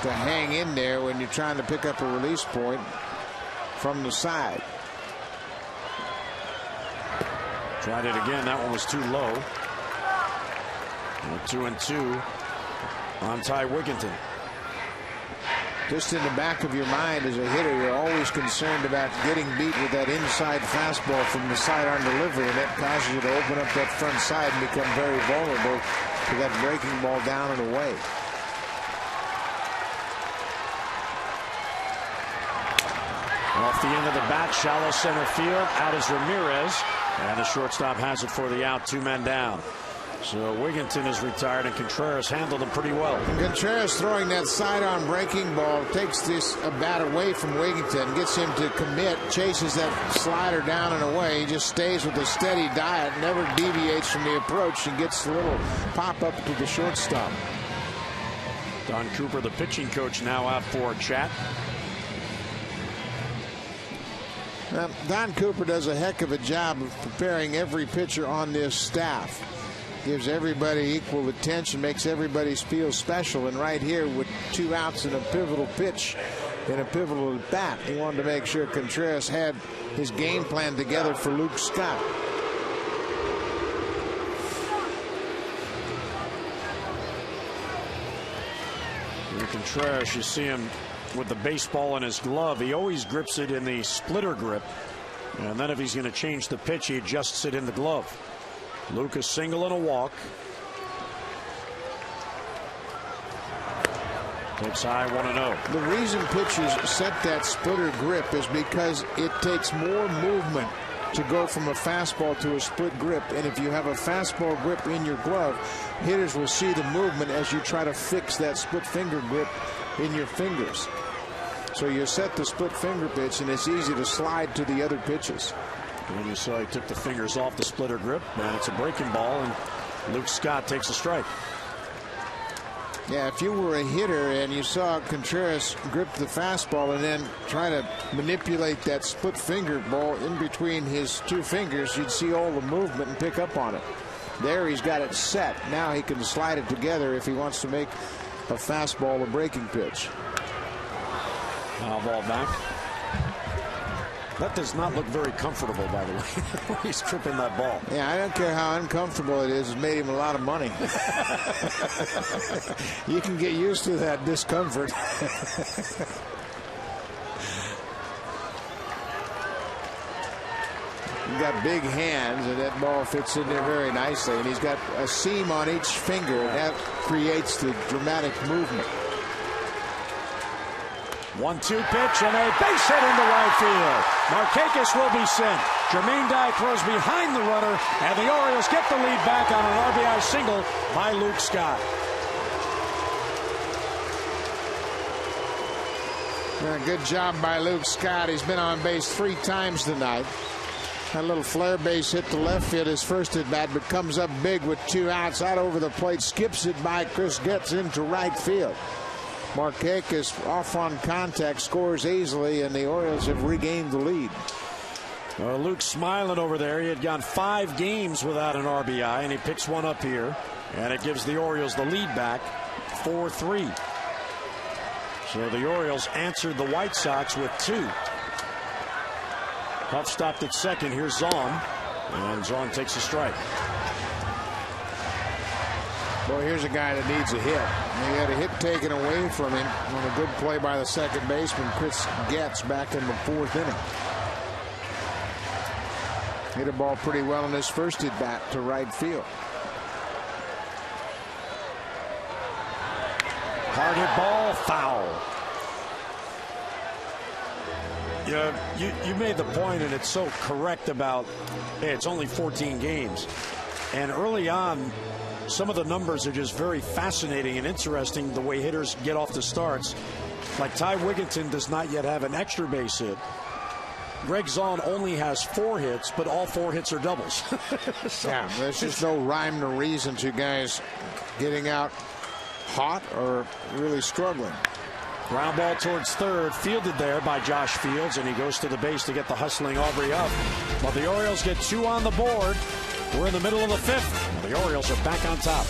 to hang in there when you're trying to pick up a release point from the side. Tried it again. That one was too low. 2-2 on Ty Wigginton. Just in the back of your mind as a hitter, you're always concerned about getting beat with that inside fastball from the sidearm delivery, and that causes you to open up that front side and become very vulnerable to that breaking ball down and away. Off the end of the bat, shallow center field. Out is Ramirez. And the shortstop has it for the out, 2 men down. So Wigginton is retired, and Contreras handled him pretty well. And Contreras throwing that sidearm breaking ball takes this bat away from Wigginton, gets him to commit, chases that slider down and away. He just stays with a steady diet, never deviates from the approach, and gets a little pop up to the shortstop. Don Cooper, the pitching coach, now out for chat. Don Cooper does a heck of a job of preparing every pitcher on this staff. Gives everybody equal attention, makes everybody feel special. And right here, with 2 outs and a pivotal pitch and a pivotal bat, he wanted to make sure Contreras had his game plan together for Luke Scott. Contreras, you see him with the baseball in his glove. He always grips it in the splitter grip, and then if he's going to change the pitch, he adjusts it in the glove. Lucas single and a walk. Takes high, 1-0. The reason pitchers set that splitter grip is because it takes more movement to go from a fastball to a split grip, and if you have a fastball grip in your glove, hitters will see the movement as you try to fix that split finger grip in your fingers. So you set the split finger pitch, and it's easy to slide to the other pitches. And you saw he took the fingers off the splitter grip, and it's a breaking ball, and Luke Scott takes a strike. Yeah, if you were a hitter and you saw Contreras grip the fastball and then try to manipulate that split finger ball in between his 2 fingers, you'd see all the movement and pick up on it. There he's got it set. Now he can slide it together if he wants to make a fastball a breaking pitch. Foul ball back. That does not look very comfortable, by the way. He's tripping that ball. Yeah, I don't care how uncomfortable it is. It's made him a lot of money. You can get used to that discomfort. He's got big hands, and that ball fits in there very nicely. And he's got a seam on each finger, and that creates the dramatic movement. 1-2 pitch and a base hit into right field. Markakis will be sent. Jermaine Dye throws behind the runner, and the Orioles get the lead back on an RBI single by Luke Scott. Good job by Luke Scott. He's been on base 3 times tonight. That little flare base hit to left field his first at bat, but comes up big with 2 outs out over the plate, skips it by Chris, gets into right field. Markakis off on contact, scores easily, and the Orioles have regained the lead. Well, Luke's smiling over there. He had gone 5 games without an RBI, and he picks one up here, and it gives the Orioles the lead back 4-3. So the Orioles answered the White Sox with 2. Huff stopped at second. Here's Zahn, and Zahn takes a strike. Boy, here's a guy that needs a hit. He had a hit taken away from him on a good play by the second baseman, Chris Getz, back in the 4th inning. Hit a ball pretty well in his first at bat to right field. Hard hit ball, foul. You made the point, and it's so correct about, hey, it's only 14 games. And early on, some of the numbers are just very fascinating and interesting, the way hitters get off the starts. Like Ty Wigginton does not yet have an extra base hit. Greg Zahn only has 4 hits, but all 4 hits are doubles. So, yeah, there's just no rhyme or reason to guys getting out hot or really struggling. Ground ball towards third, fielded there by Josh Fields, and he goes to the base to get the hustling Aubrey up. But the Orioles get 2 on the board. We're in the middle of the 5th. The Orioles are back on top.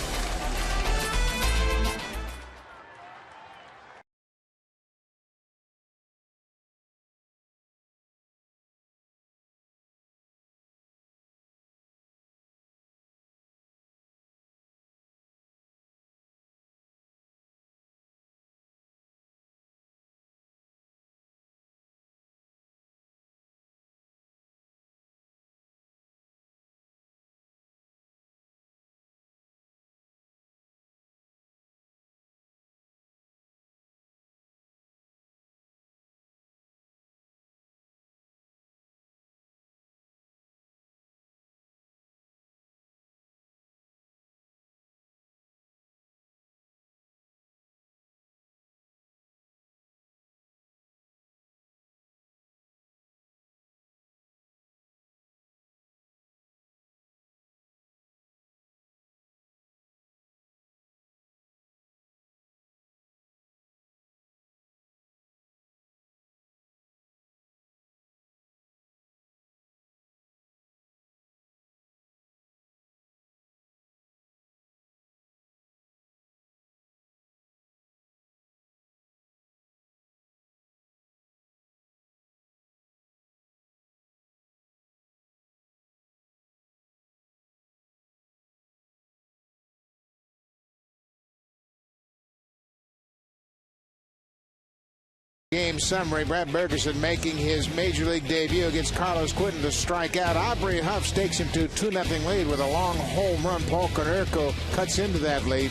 Game summary. Brad Bergeson making his major league debut against Carlos Quentin to strike out. Aubrey Huff stakes him to a 2-0 lead with a long home run. Paul Konerko cuts into that lead.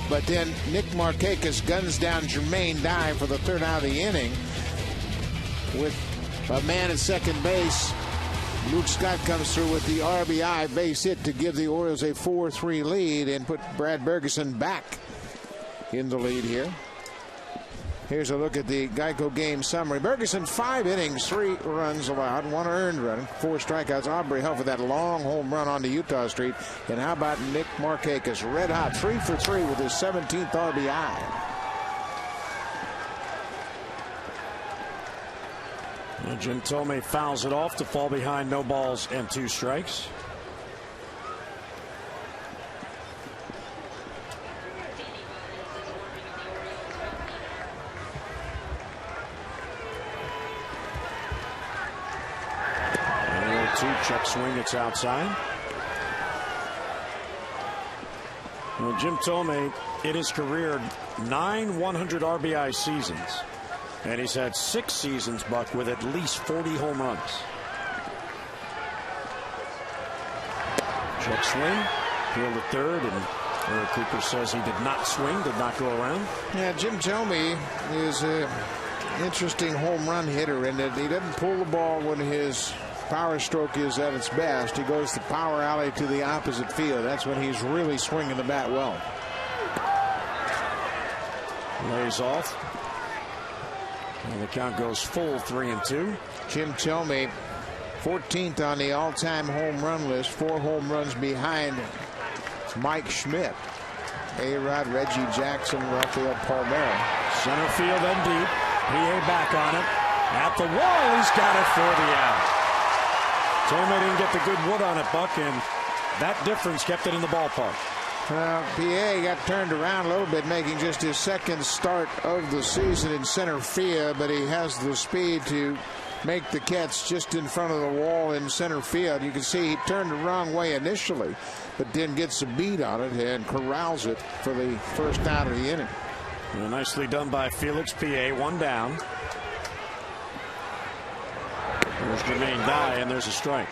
But then Nick Markakis guns down Jermaine Dye for the 3rd out of the inning. With a man at second base, Luke Scott comes through with the RBI base hit to give the Orioles a 4-3 lead and put Brad Bergeson back in the lead here. Here's a look at the Geico game summary. Bergeson, 5 innings, 3 runs allowed, 1 earned run, 4 strikeouts. Aubrey Huff with that long home run onto Utah Street. And how about Nick Markakis, red hot, 3 for 3 with his 17th RBI. Well, Jim Thome fouls it off to fall behind, no balls and 2 strikes. Check swing, it's outside. Well, Jim Thome, in his career, 9 100 RBI seasons. And he's had 6 seasons, Buck, with at least 40 home runs. Check swing, field at third, and Eric Cooper says he did not swing, did not go around. Yeah, Jim Thome is interesting home run hitter in that he doesn't pull the ball when his power stroke is at its best. He goes the power alley to the opposite field. That's when he's really swinging the bat well. Lays off. And the count goes full 3-2. Jim Thome, 14th on the all-time home run list, 4 home runs behind Mike Schmidt, A-Rod, Reggie Jackson, Rafael Palmeiro. Center field and deep. PA back on it. At the wall, he's got it for the out. Thome didn't get the good wood on it, Buck, and that difference kept it in the ballpark. Well, PA got turned around a little bit, making just his second start of the season in center field, but he has the speed to make the catch just in front of the wall in center field. You can see he turned the wrong way initially, but then gets a beat on it and corrals it for the first out of the inning. Well, nicely done by Felix. PA, 1 down. There's Jermaine Dye, and there's a strike.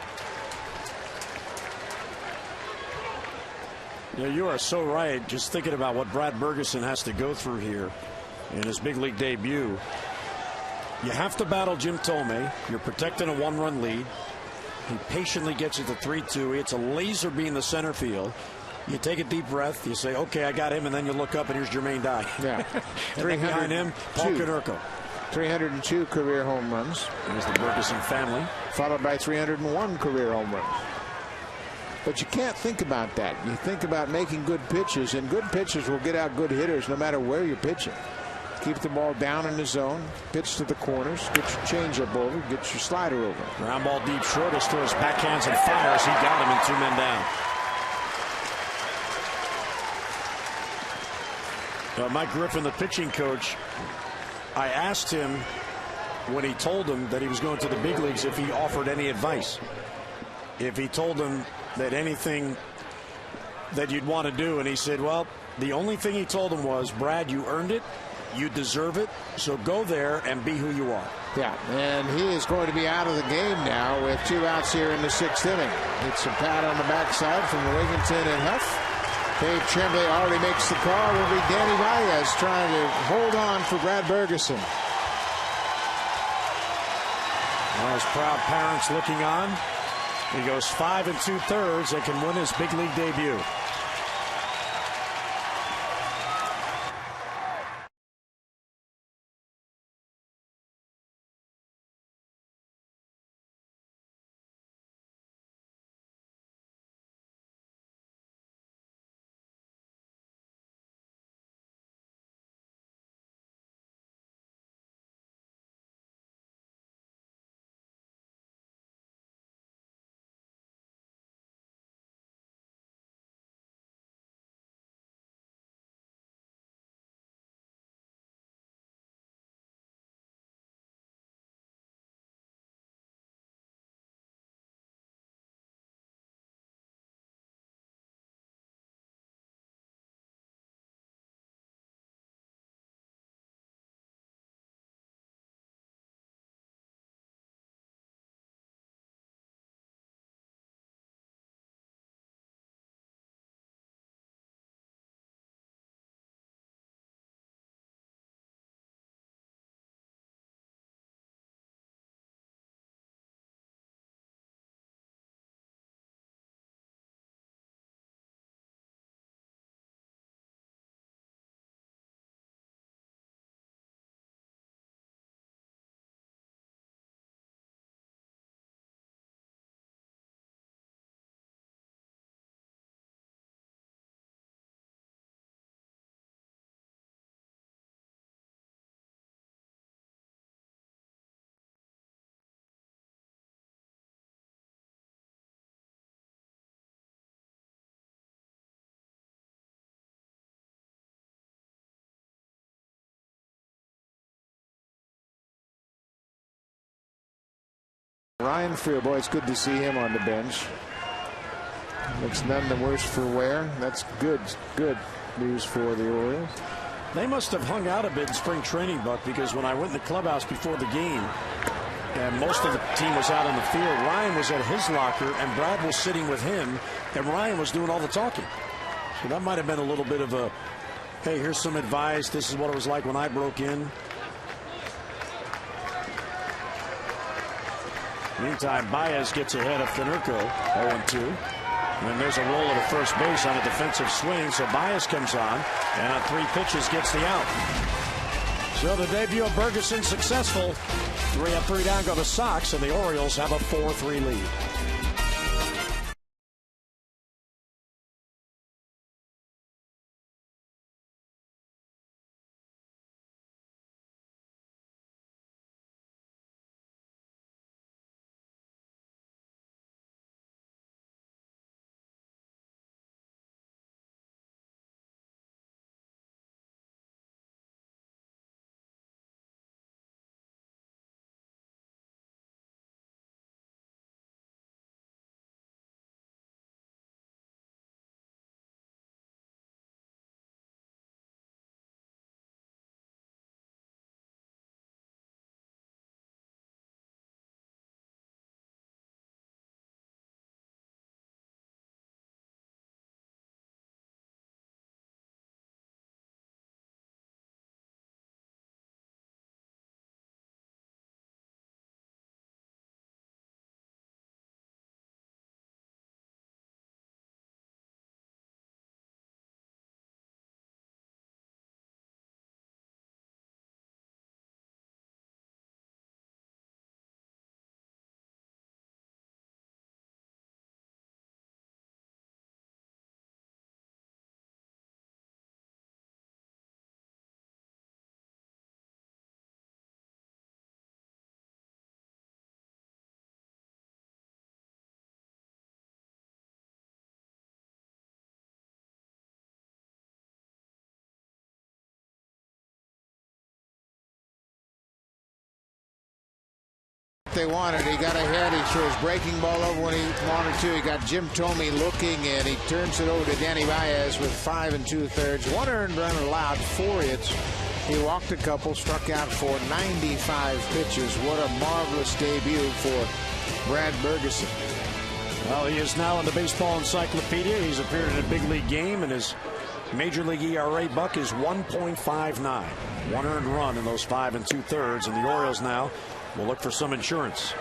Yeah, you are so right. Just thinking about what Brad Bergeson has to go through here in his big league debut. You have to battle Jim Thome. You're protecting a 1-run lead. He patiently gets it to 3-2. It's a laser beam the center field. You take a deep breath. You say, okay, I got him. And then you look up and here's Jermaine Dye. Yeah. Behind him, Paul Konerko. 302 career home runs. There's the Bergeson family. Followed by 301 career home runs. But you can't think about that. You think about making good pitches, and good pitchers will get out good hitters no matter where you're pitching. Keep the ball down in the zone, pitch to the corners, get your changeup over, get your slider over. Ground ball deep short as to his backhands and fires. He got him in 2 men down. Mike Griffin, the pitching coach, I asked him when he told him that he was going to the big leagues if he offered any advice. If he told him that anything that you'd want to do, and he said, well, the only thing he told him was, Brad, you earned it, you deserve it, so go there and be who you are. Yeah, and he is going to be out of the game now with 2 outs here in the 6th inning. It's a pat on the backside from Wigginton and Huff. Dave Tremblay already makes the call. Will be Danny Baez trying to hold on for Brad Bergeson. Well, his proud parents looking on. He goes 5 2/3 and can win his big league debut. Ryan Freer, boy, it's good to see him on the bench. Looks none the worse for wear. That's good news for the Orioles. They must have hung out a bit in spring training, Buck, because when I went in the clubhouse before the game, and most of the team was out on the field, Ryan was at his locker, and Brad was sitting with him, and Ryan was doing all the talking. So that might have been a little bit of a, hey, here's some advice. This is what it was like when I broke in. Meantime, Baez gets ahead of Canerco, 0-2. And there's a roll at first base on a defensive swing, so Baez comes on, and on 3 pitches gets the out. So the debut of Bergeson successful. 3 up, 3 down go the Sox, and the Orioles have a 4-3 lead. They wanted. He got ahead. He threw his breaking ball over when he wanted to. He got Jim Thome looking, and he turns it over to Danny Baez with 5 2/3. 1 earned run allowed, 4 hits. He walked a couple, struck out for 95 pitches. What a marvelous debut for Brad Bergeson. Well, he is now in the Baseball Encyclopedia. He's appeared in a big league game, and his Major League ERA, Buck, is 1.59. 1 earned run in those 5 2/3, and the Orioles now will look for some insurance.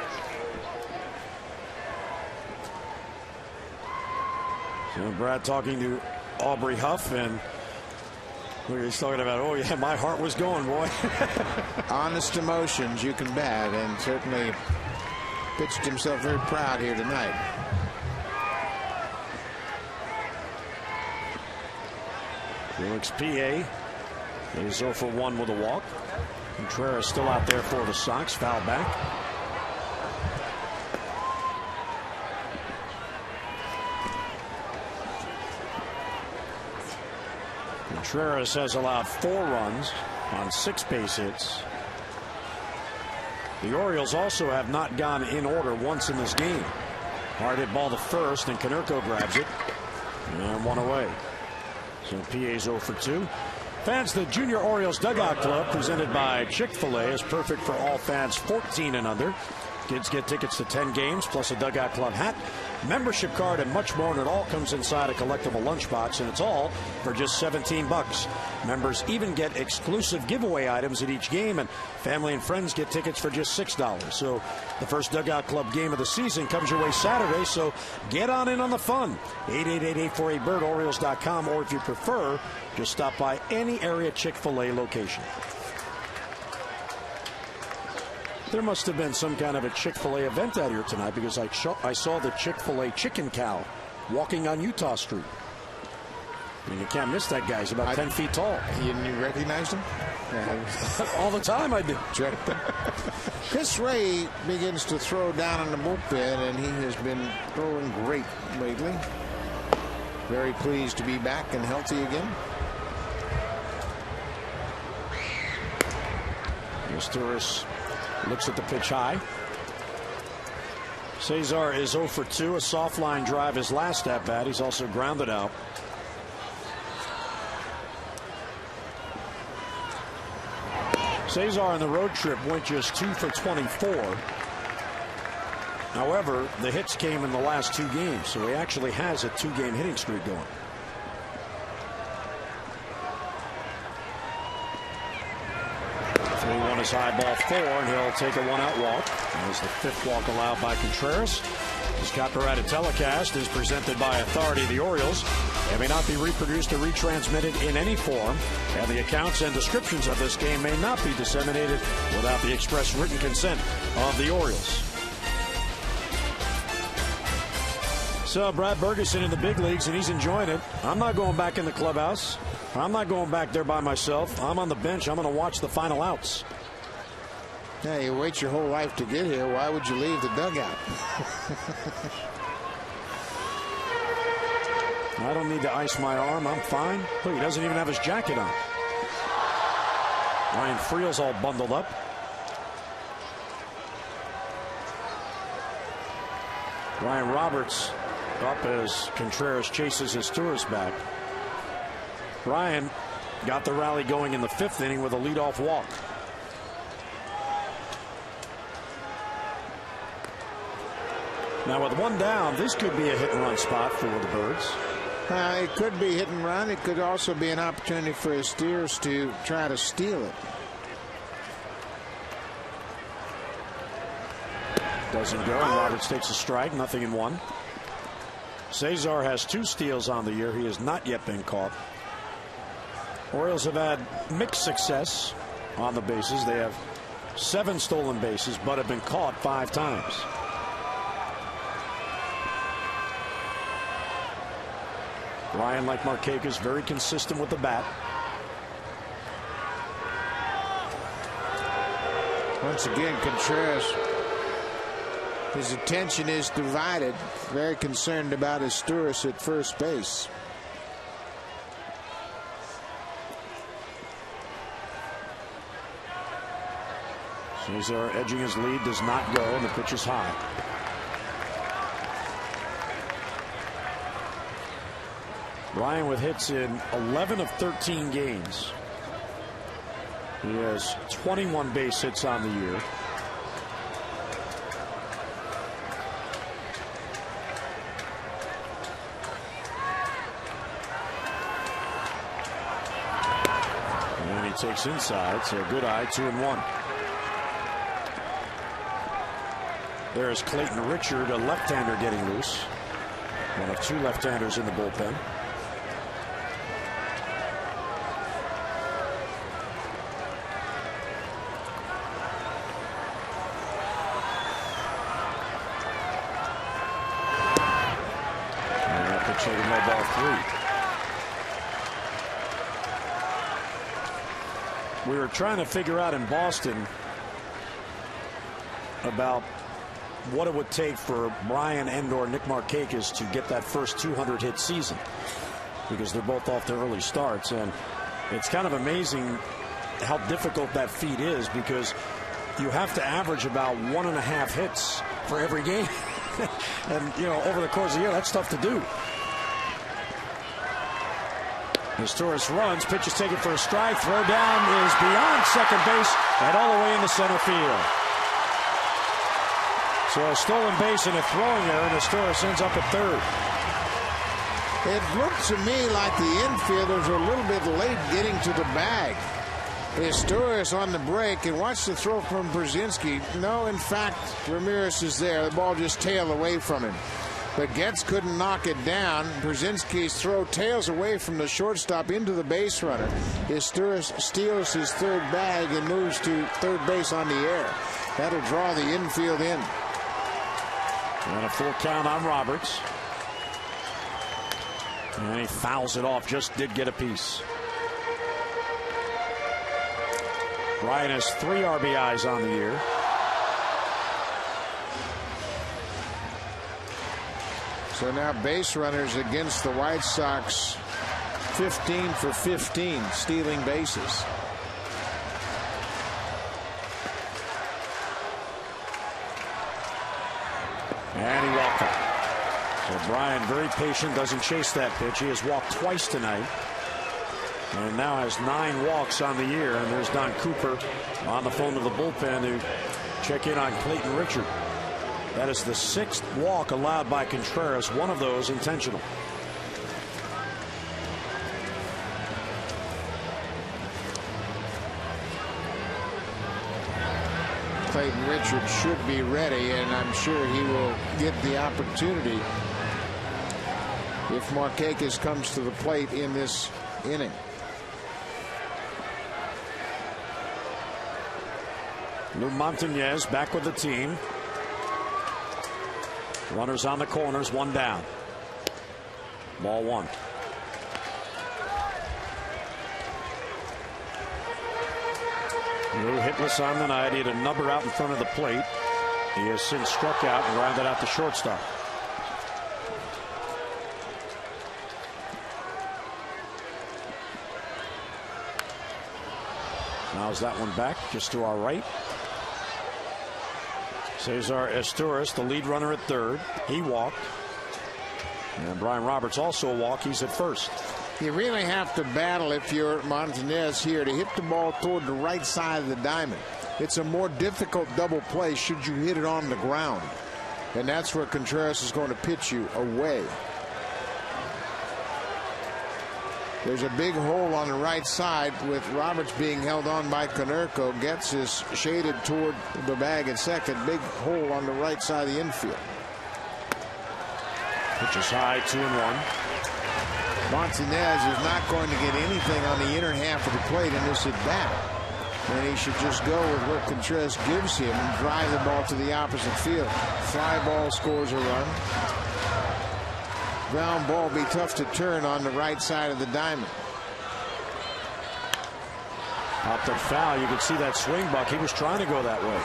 So Brad talking to Aubrey Huff, and he's talking about, oh yeah, my heart was going, boy. Honest emotions, you can bet, and certainly pitched himself very proud here tonight. Felix P.A. is 0 for 1 with a walk. Contreras still out there for the Sox. Foul back. Contreras has allowed 4 runs on 6 base hits. The Orioles also have not gone in order once in this game. Hard hit ball to first, and Canerco grabs it. And 1 away. So PA's 0 for 2. Fans, the Junior Orioles Dugout Club, presented by Chick-fil-A, is perfect for all fans 14 and under. Kids get tickets to 10 games, plus a Dugout Club hat, membership card, and much more. And it all comes inside a collectible lunchbox, and it's all for just $17. Members even get exclusive giveaway items at each game, and family and friends get tickets for just $6. So the first Dugout Club game of the season comes your way Saturday, so get on in on the fun. 888-848-BIRD, Orioles.com, or if you prefer, just stop by any area Chick-fil-A location. There must have been some kind of a Chick-fil-A event out here tonight, because I saw the Chick-fil-A chicken cow walking on Utah Street. I mean, you can't miss that guy. He's about 10 feet tall. You recognized him? All the time I do. Chris Ray begins to throw down in the bullpen, and he has been throwing great lately. Very pleased to be back and healthy again. Torres looks at the pitch high. Cesar is 0 for 2. A soft line drive his last at bat. He's also grounded out. Cesar on the road trip went just 2 for 24. However, the hits came in the last 2 games, so he actually has a 2-game hitting streak going. is high ball 4, and he'll take a one-out walk. That was the 5th walk allowed by Contreras. This copyrighted telecast is presented by Authority of the Orioles and may not be reproduced or retransmitted in any form, and the accounts and descriptions of this game may not be disseminated without the express written consent of the Orioles. So Brad Bergeson in the big leagues, and he's enjoying it. I'm not going back in the clubhouse. I'm not going back there by myself. I'm on the bench. I'm going to watch the final outs. Yeah, you wait your whole life to get here. Why would you leave the dugout? I don't need to ice my arm. I'm fine. Look, he doesn't even have his jacket on. Ryan Friel's all bundled up. Ryan Roberts up as Contreras chases his tourist back. Ryan got the rally going in the 5th inning with a leadoff walk. Now with one down, this could be a hit and run spot for the Birds. It could be hit and run. It could also be an opportunity for his Steers to try to steal it. Doesn't go, and Roberts takes a strike. 0-1. Cesar has 2 steals on the year. He has not yet been caught. Orioles have had mixed success on the bases. They have 7 stolen bases, but have been caught 5 times. Ryan, like Markakis, very consistent with the bat. Once again, Contreras, his attention is divided. Very concerned about his Steers at first base. Cesar edging his lead, does not go, and the pitch is high. Ryan with hits in 11 of 13 games. He has 21 base hits on the year. And he takes inside, so a good eye, 2-1. There's Clayton Richard, a left-hander getting loose. One of 2 left-handers in the bullpen. We were trying to figure out in Boston about what it would take for Brian and/or Nick Markakis to get that first 200 hit season, because they're both off to early starts, and it's kind of amazing how difficult that feat is, because you have to average about 1.5 hits for every game. And you know, over the course of the year, that's tough to do. Torres runs, pitch is taken for a strike, throw down is beyond second base and all the way into center field. So a stolen base and a throwing error, and Torres ends up at third. It looked to me like the infielders were a little bit late getting to the bag. Torres on the break, and watch the throw from Brzezinski. No, in fact, Ramirez is there. The ball just tailed away from him. But Getz couldn't knock it down. Brzezinski's throw tails away from the shortstop into the base runner. Torres steals his third bag and moves to third base on the air. That'll draw the infield in. And a full count on Roberts. And he fouls it off. Just did get a piece. Ryan has 3 RBIs on the year. So now base runners against the White Sox, 15 for 15 stealing bases. And he walked up. So Brian, very patient, doesn't chase that pitch. He has walked twice tonight. And now has 9 walks on the year. And there's Don Cooper on the phone to the bullpen to check in on Clayton Richard. That is the 6th walk allowed by Contreras, one of those intentional. Clayton Richard should be ready, and I'm sure he will get the opportunity if Markakis comes to the plate in this inning. Lou Montañez back with the team. Runners on the corners, one down. Ball one. Lou hitless on the night. He had a number out in front of the plate. He has since struck out and rounded out the shortstop. Now's that one back just to our right. Cesar Esteuras, the lead runner at third. He walked. And Brian Roberts also a walk. He's at first. You really have to battle if you're Montañez here to hit the ball toward the right side of the diamond. It's a more difficult double play should you hit it on the ground. And that's where Contreras is going to pitch you away. There's a big hole on the right side with Roberts being held on by Konerko. Getz is shaded toward the bag at second. Big hole on the right side of the infield. Pitches high, 2-1. Montañez is not going to get anything on the inner half of the plate in this at bat. And he should just go with what Contreras gives him and drive the ball to the opposite field. Fly ball scores a run. Ground ball be tough to turn on the right side of the diamond. Popped up foul. You could see that swing, Buck. He was trying to go that way.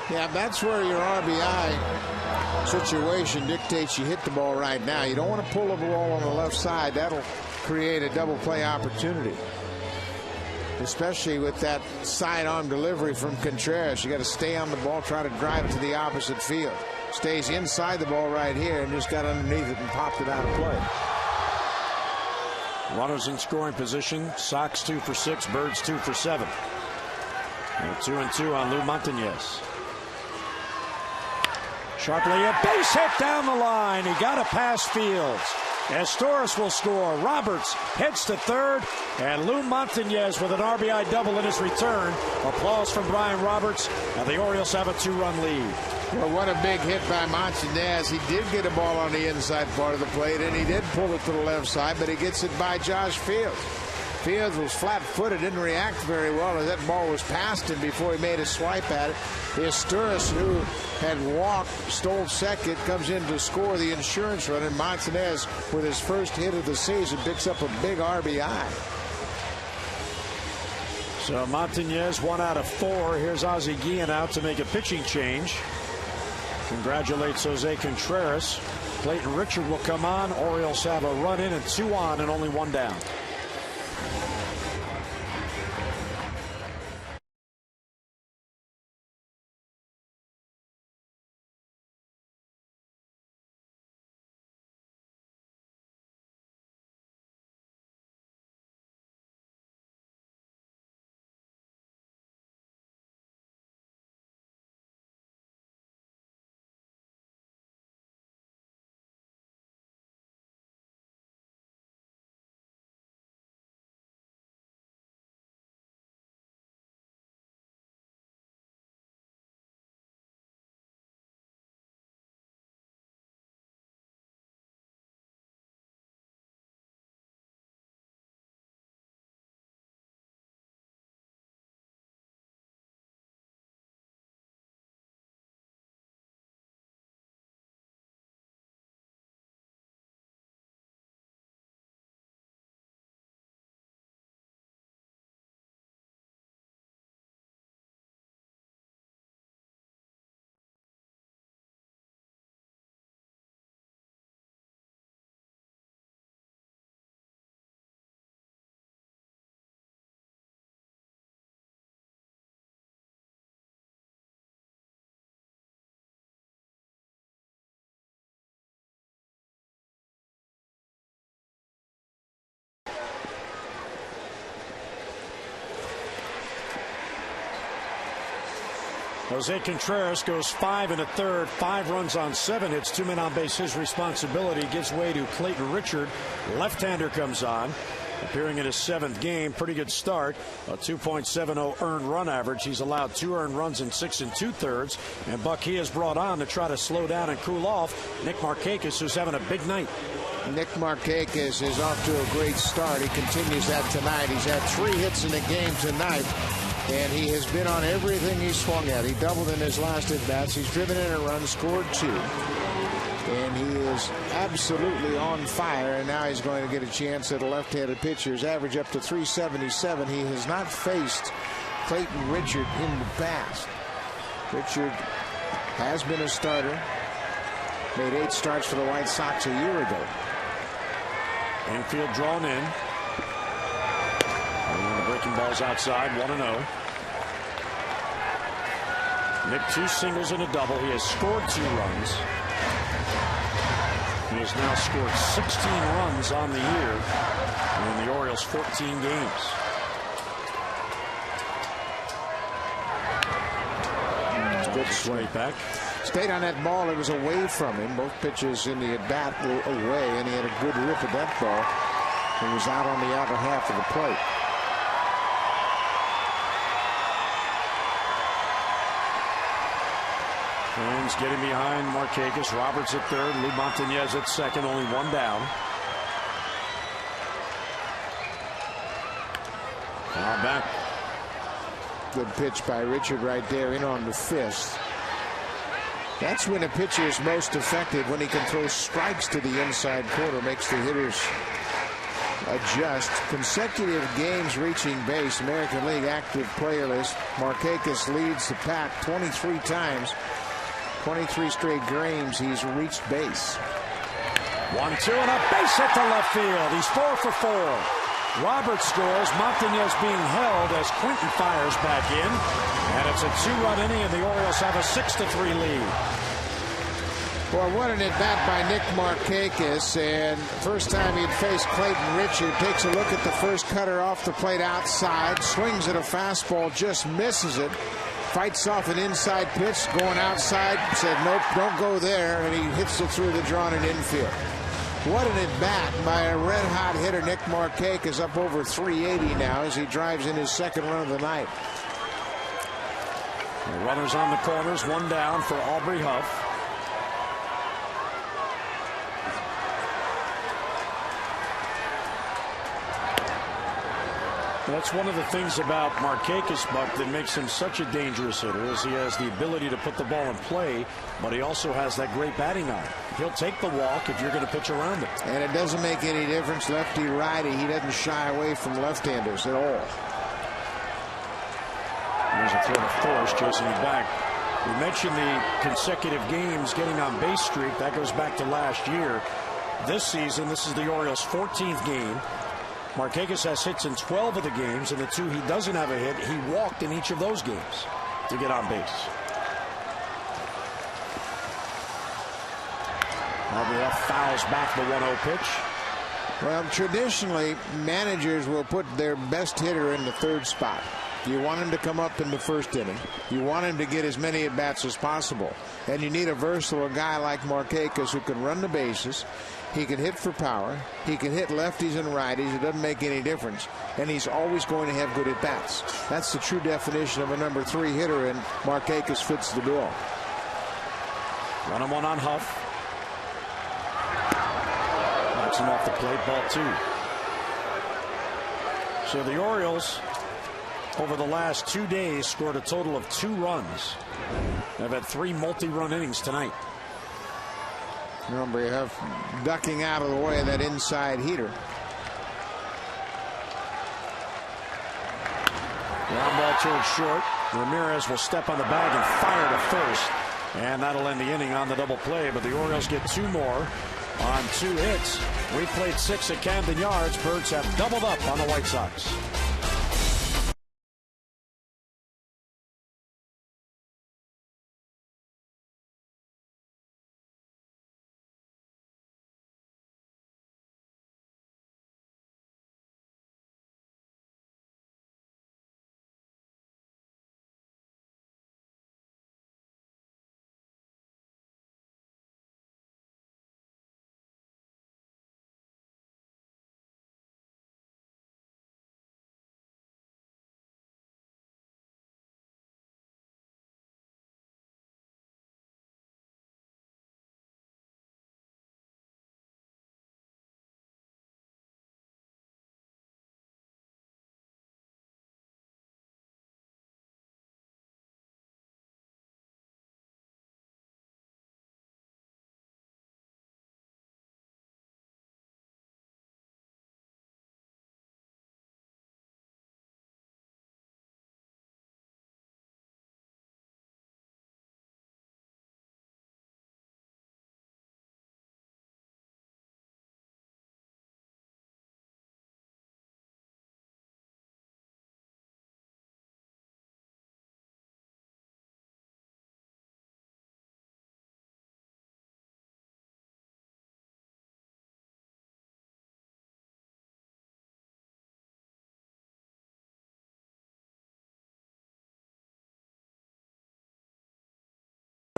Yeah, that's where your RBI situation dictates you hit the ball right now. You don't want to pull the ball on the left side. That'll create a double play opportunity, especially with that sidearm delivery from Contreras. You got to stay on the ball, try to drive it to the opposite field. Stays inside the ball right here and just got underneath it and popped it out of play. Runners in scoring position. Sox 2 for 6, Birds 2 for 7. And 2-2 on Lou Montañez. Sharply a base hit down the line. He got it past Fields. Esteuras will score. Roberts heads to third, and Lou Montañez with an RBI double in his return. Applause from Brian Roberts, and the Orioles have a 2-run lead. Well, what a big hit by Montañez. He did get a ball on the inside part of the plate, and he did pull it to the left side, but he gets it by Josh Fields. Fields was flat-footed, didn't react very well as that ball was past him before he made a swipe at it. Esteuras, who had walked, stole second, comes in to score the insurance run, and Montañez, with his first hit of the season, picks up a big RBI. So Montañez 1 out of 4. Here's Ozzie Guillen out to make a pitching change. Congratulates Jose Contreras. Clayton Richard will come on. Orioles have a run in and 2 on and only 1 down. Jose Contreras goes 5 1/3, 5 runs on 7 hits, 2 men on base, his responsibility. Gives way to Clayton Richard. Left-hander comes on. appearing in his 7th game. Pretty good start. A 2.70 earned run average. He's allowed 2 earned runs in 6 2/3. And Buck, he has brought on to try to slow down and cool off Nick Markakis, who's having a big night. Nick Markakis is off to a great start. He continues that tonight. He's had 3 hits in the game tonight, and he has been on everything he swung at. He doubled in his last at-bats. He's driven in a run, scored 2. And he is absolutely on fire, and now he's going to get a chance at a left-handed pitcher. His average up to 377. He has not faced Clayton Richard in the past. Richard has been a starter. Made 8 starts for the White Sox a year ago. Infield drawn in. And the breaking ball's outside, 1-0. Nick 2 singles and a double. He has scored 2 runs. He has now scored 16 runs on the year in the Orioles' 14 games. Good swing back. Stayed on that ball. It was away from him. Both pitches in the at-bat were away, and he had a good rip at that ball. He was out on the outer half of the plate. Twins getting behind Markakis. Roberts at third. Lou Montañez at second. Only 1 down. Now back. Good pitch by Richard right there in on the fist. That's when a pitcher is most effective, when he can throw strikes to the inside corner, makes the hitters adjust. Consecutive games reaching base. American League active player list. Markakis leads the pack 23 times. 23 straight games he's reached base. 1-2 and a base hit to left field. He's 4 for 4. Roberts scores. Montañez being held as Quinton fires back in. And it's a 2-run inning, and the Orioles have a 6-3 lead. Boy, what an at-bat by Nick Markakis. And first time he'd faced Clayton Richard. Takes a look at the first cutter off the plate outside. Swings at a fastball, just misses it. Fights off an inside pitch, going outside. Said, nope, don't go there. And he hits it through the drawn and infield. What an at-bat by a red-hot hitter. Nick Markakis up over 380 now as he drives in his 2nd run of the night. The runners on the corners, 1 down for Aubrey Huff. That's one of the things about Markakis, Buck, that makes him such a dangerous hitter, is he has the ability to put the ball in play, but he also has that great batting eye. He'll take the walk if you're going to pitch around him. And it doesn't make any difference, lefty, righty. He doesn't shy away from left-handers at all. There's a throw to first, chasing him back. We mentioned the consecutive games getting on base streak. That goes back to last year. This season, this is the Orioles' 14th game. Markakis has hits in 12 of the games, and the 2 he doesn't have a hit, he walked in each of those games to get on base. RBF fouls back the 1-0 pitch. Well, traditionally, managers will put their best hitter in the 3rd spot. You want him to come up in the 1st inning. You want him to get as many at-bats as possible. And you need a versatile guy like Markakis who can run the bases. He can hit for power. He can hit lefties and righties. It doesn't make any difference. And he's always going to have good at-bats. That's the true definition of a number 3 hitter, and Markakis fits the bill. 1-1 on Huff. Knocks him off the plate, ball 2. So the Orioles, over the last 2 days, scored a total of 2 runs. They've had 3 multi-run innings tonight. Remember, you have ducking out of the way of that inside heater. Ground ball towards short. Ramirez will step on the bag and fire to first. And that'll end the inning on the double play. But the Orioles get 2 more on 2 hits. We played 6 at Camden Yards. Birds have doubled up on the White Sox.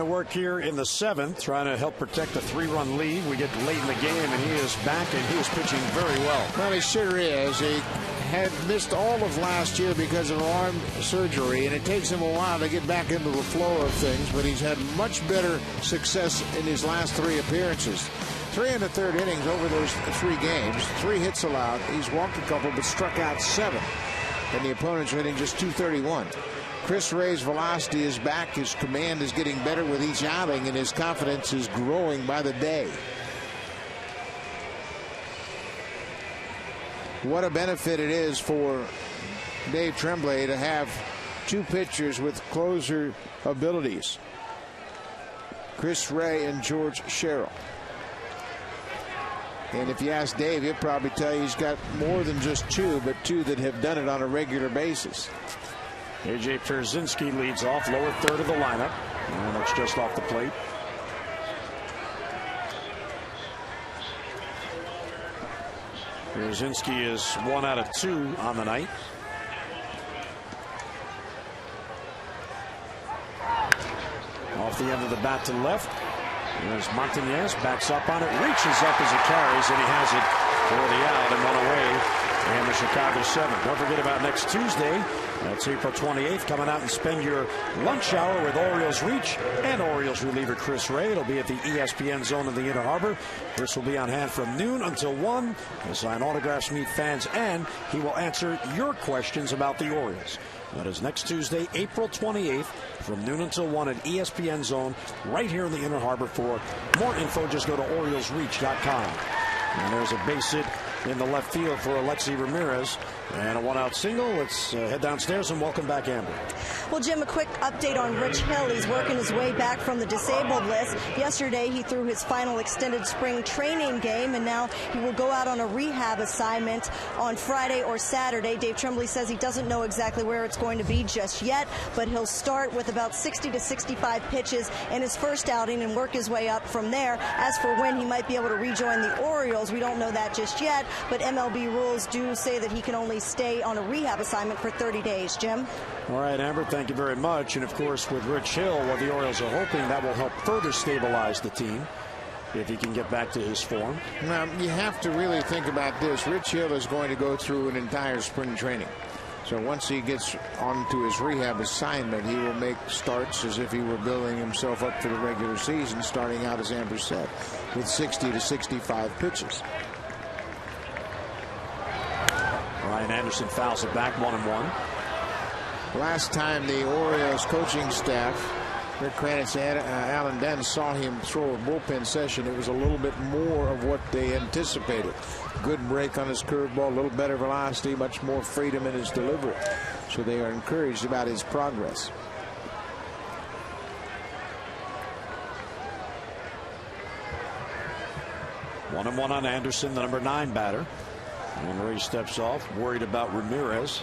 Work here in the 7th, trying to help protect the 3-run lead. We get late in the game, and he is back, and he is pitching very well. Well, he sure is. He had missed all of last year because of arm surgery, and it takes him a while to get back into the flow of things, but he's had much better success in his last 3 appearances. 3 and a third innings over those 3 games, 3 hits allowed. He's walked a couple, but struck out 7, and the opponents are hitting just .231. Chris Ray's velocity is back. His command is getting better with each outing, and his confidence is growing by the day. What a benefit it is for Dave Tremblay to have 2 pitchers with closer abilities. Chris Ray and George Sherrill. And if you ask Dave, he'll probably tell you he's got more than just 2, but 2 that have done it on a regular basis. A.J. Pierzynski leads off, lower third of the lineup. And it's just off the plate. Pierzynski is 1 out of 2 on the night. Off the end of the bat to left. There's Montañez, backs up on it, reaches up as it carries, and he has it for the out and 1 away. And the Chicago 7. Don't forget about next Tuesday. That's April 28th. Coming out and spend your lunch hour with Orioles Reach and Orioles reliever Chris Ray. It'll be at the ESPN zone in the Inner Harbor. Chris will be on hand from noon until 1. He'll sign autographs, meet fans, and he will answer your questions about the Orioles. That is next Tuesday, April 28th, from noon until 1 at ESPN zone right here in the Inner Harbor. For more info, just go to OriolesReach.com. And there's a base hit in the left field for Alexi Ramirez. And a 1-out single. Let's head downstairs and welcome back Amber. Well, Jim, a quick update on Rich Hill. He's working his way back from the disabled list. Yesterday, he threw his final extended spring training game, and now he will go out on a rehab assignment on Friday or Saturday. Dave Tremblay says he doesn't know exactly where it's going to be just yet, but he'll start with about 60 to 65 pitches in his first outing and work his way up from there. As for when he might be able to rejoin the Orioles, we don't know that just yet, but MLB rules do say that he can only stay on a rehab assignment for 30 days. Jim? All right, Amber, thank you very much. And, of course, with Rich Hill, what the Orioles are hoping, that will help further stabilize the team if he can get back to his form. Now, you have to really think about this. Rich Hill is going to go through an entire spring training. So once he gets onto his rehab assignment, he will make starts as if he were building himself up for the regular season, starting out, as Amber said, with 60 to 65 pitches. Ryan Anderson fouls it back, 1-1. Last time the Orioles coaching staff, Rick Kranitz and Alan Dunn, saw him throw a bullpen session, it was a little bit more of what they anticipated. Good break on his curveball, a little better velocity, much more freedom in his delivery. So they are encouraged about his progress. One and one on Anderson, the number 9 batter. And Ray steps off, worried about Ramirez.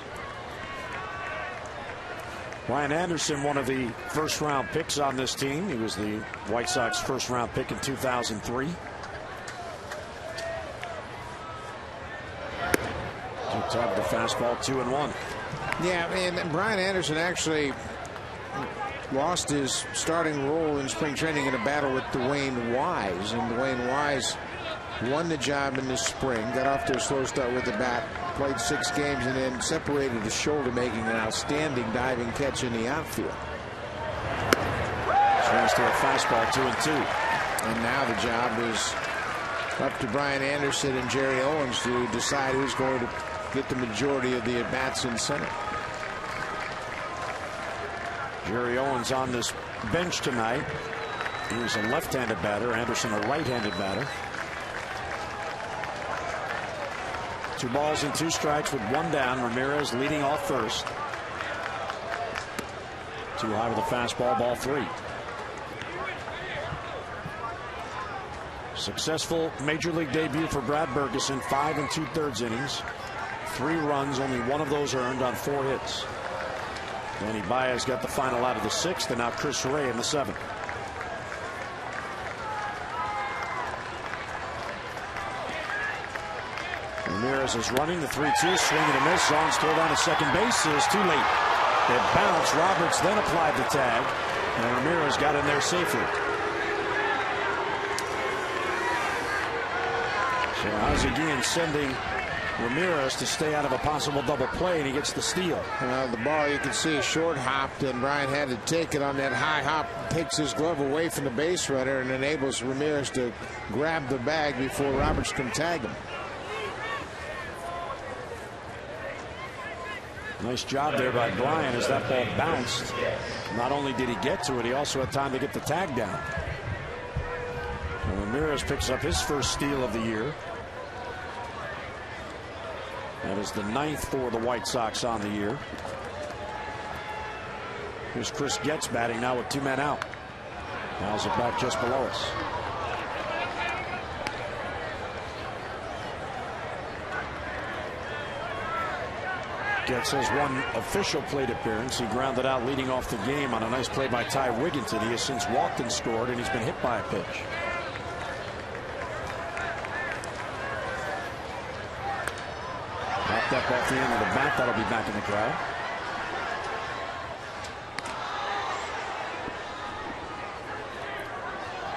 Ryan Anderson, one of the first-round picks on this team. He was the White Sox first-round pick in 2003. Top of the fastball, 2-1. Yeah, and Brian Anderson actually lost his starting role in spring training in a battle with Dwayne Wise, and Dwayne Wise won the job in the spring, got off to a slow start with the bat, played 6 games, and then separated his shoulder, making an outstanding diving catch in the outfield. Swings to a fastball, 2-2. And now the job is up to Brian Anderson and Jerry Owens to decide who's going to get the majority of the at-bats in center. Jerry Owens on this bench tonight. He's a left-handed batter. Anderson a right-handed batter. 2 balls and 2 strikes with 1 down. Ramirez leading off first. Too high with a fastball, ball 3. Successful major league debut for Brad Bergeson, 5 2/3 innings. 3 runs, only 1 of those earned on 4 hits. Danny Baez got the final out of the 6th, and now Chris Ray in the 7th. Ramirez is running the 3-2, swing and a miss. Zone's throw down to second base is too late. It bounced. Roberts then applied the tag. And Ramirez got in there safely. So Hazagian sending Ramirez to stay out of a possible double play, and he gets the steal. The ball, you can see, short hopped, and Bryant had to take it on that high hop. Takes his glove away from the base runner and enables Ramirez to grab the bag before Roberts can tag him. Nice job there by Bryant as that ball bounced. Not only did he get to it, he also had time to get the tag down. And Ramirez picks up his first steal of the year. That is the 9th for the White Sox on the year. Here's Chris Getz batting now with 2 men out. Fouls it back just below us. Getz has one official plate appearance. He grounded out leading off the game on a nice play by Ty Wigginton. He has since walked and scored, and he's been hit by a pitch. Popped up off the end of the bat. That'll be back in the crowd.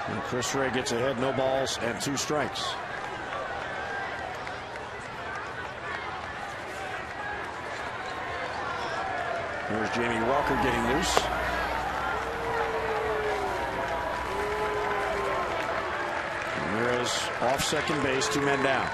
And Chris Ray gets ahead, no balls and 2 strikes. There's Jamie Welker getting loose. Ramirez off second base, 2 men down.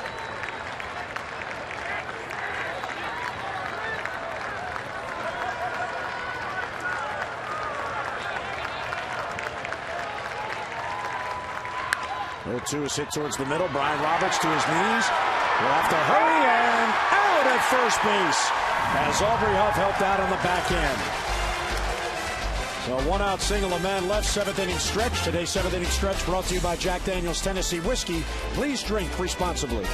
Two is hit towards the middle. Brian Roberts to his knees. Will have to hurry and out at first base as Aubrey Huff helped out on the back end. So 1 out single, a man left, 7th inning stretch. Today's 7th inning stretch brought to you by Jack Daniel's Tennessee Whiskey. Please drink responsibly.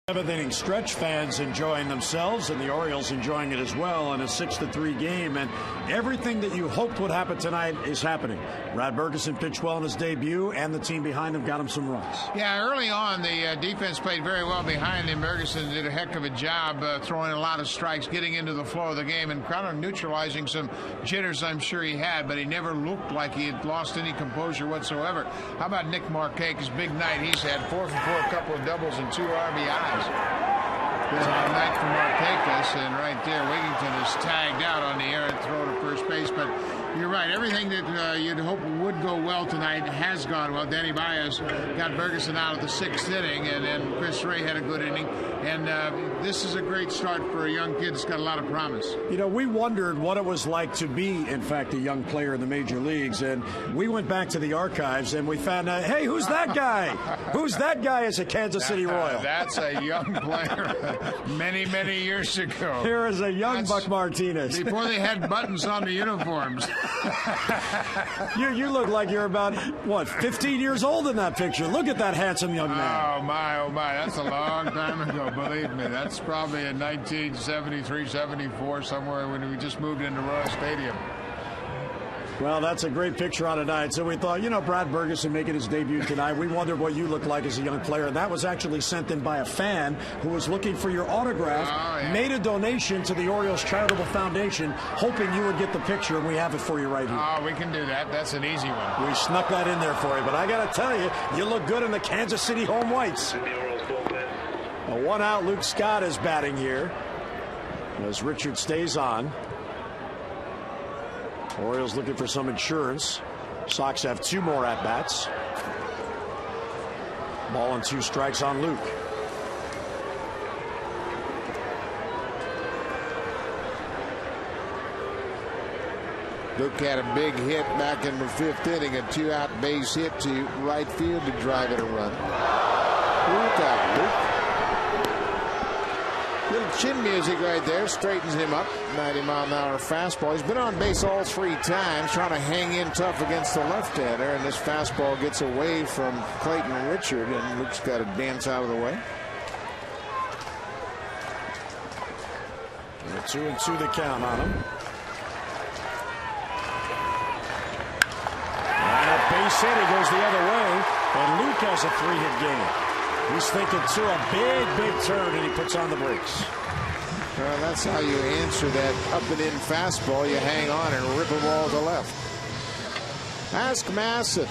Seventh inning stretch, fans enjoying themselves and the Orioles enjoying it as well in a 6-3 game, and everything that you hoped would happen tonight is happening. Brad Bergeson pitched well in his debut, and the team behind him got him some runs. Yeah, early on the defense played very well behind him. Bergeson did a heck of a job throwing a lot of strikes, getting into the flow of the game, and kind of neutralizing some jitters I'm sure he had, but he never looked like he had lost any composure whatsoever. How about Nick Markakis? His big night. He's had 4 for 4, a couple of doubles and 2 RBIs. Good night for Markakis, and right there Wigginton is tagged out on the errant throw to first base. But you're right, everything that you'd hope would go well tonight has gone well. Danny Baez got Bergeson out of the 6th inning, and then Chris Ray had a good inning, and this is a great start for a young kid that's got a lot of promise. You know, we wondered what it was like to be, in fact, a young player in the major leagues, and we went back to the archives and we found out, hey, who's that guy? Who's that guy as a Kansas City Royal? That's a young player many years ago. Here is a young Buck Martinez. Before they had buttons on the uniforms. You look like you're about, what, 15 years old in that picture. Look at that handsome young man. Oh, my. That's a long time ago, believe me. That's probably in 1973, 74, somewhere when we just moved into Royal Stadium. Well, that's a great picture on tonight. So we thought, Brad Bergeson making his debut tonight. We wondered what you looked like as a young player. And that was actually sent in by a fan who was looking for your autograph, made a donation to the Orioles Charitable Foundation, hoping you would get the picture, and we have it for you right here. Oh, we can do that. That's an easy one. We snuck that in there for you. But I got to tell you, you look good in the Kansas City home whites. A one-out Luke Scott is batting here as Richard stays on. Orioles looking for some insurance. Sox have 2 more at-bats. Ball and 2 strikes on Luke. Luke had a big hit back in the 5th inning, a 2-out base hit to right field to drive in a run. Luke out, Luke. Little chin music right there, straightens him up. 90-mile-an-hour fastball. He's been on base all 3 times, trying to hang in tough against the left-hander, and this fastball gets away from Clayton Richard, and Luke's got to dance out of the way. 2-2 the count on him. And a base hit, he goes the other way, and Luke has a 3-hit game. He's thinking to a big turn, and he puts on the brakes. Well, that's how you answer that up-and-in fastball. You hang on and rip a ball to left. Ask Masson.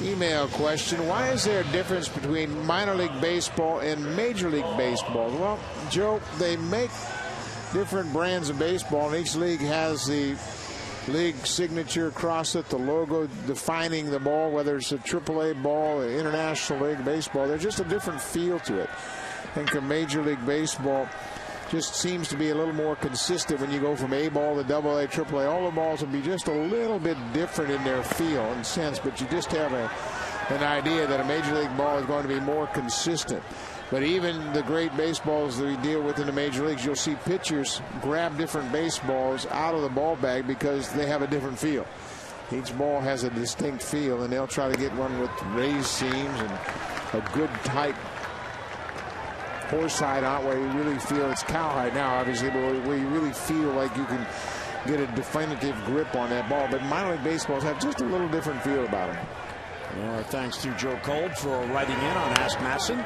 Email question: why is there a difference between minor league baseball and Major League Baseball? Well, Joe, they make different brands of baseball, and each league has the league signature across it, the logo defining the ball, whether it's a AAA ball, an International League Baseball. There's just a different feel to it. I think a Major League Baseball just seems to be a little more consistent when you go from A ball to AA, AAA. All the balls will be just a little bit different in their feel and sense, but you just have an idea that a Major League ball is going to be more consistent. But even the great baseballs that we deal with in the major leagues, you'll see pitchers grab different baseballs out of the ball bag because they have a different feel. Each ball has a distinct feel, and they'll try to get one with raised seams and a good tight horsehide out where you really feel it's cowhide now, obviously, but where you really feel like you can get a definitive grip on that ball. But minor league baseballs have just a little different feel about them. Well, our thanks to Joe Cold for writing in on Ask Masson.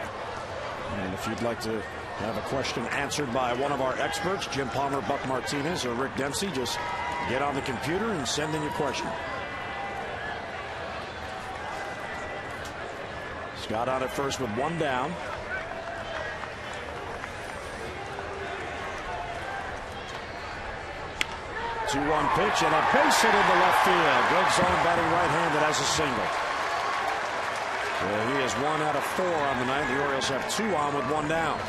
And if you'd like to have a question answered by one of our experts, Jim Palmer, Buck Martinez, or Rick Dempsey, just get on the computer and send in your question. Scott on at first with 1 down. Two-one pitch and a base hit into left field. Greg Zone batting right-handed as a single. Well, he is 1 out of 4 on the night. The Orioles have 2 on with 1 down.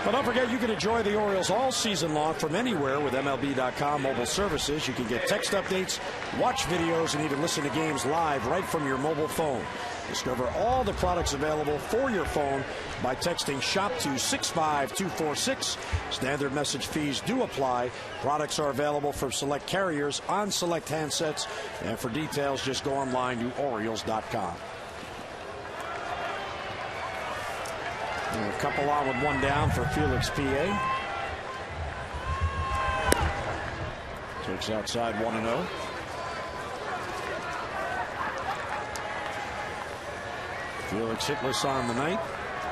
But don't forget, you can enjoy the Orioles all season long from anywhere with MLB.com mobile services. You can get text updates, watch videos, and even listen to games live right from your mobile phone. Discover all the products available for your phone by texting SHOP to 65246. Standard message fees do apply. Products are available from select carriers on select handsets. And for details, just go online to Orioles.com. A couple on with 1 down for Felix PA. Takes outside 1-0. Felix hitless on the night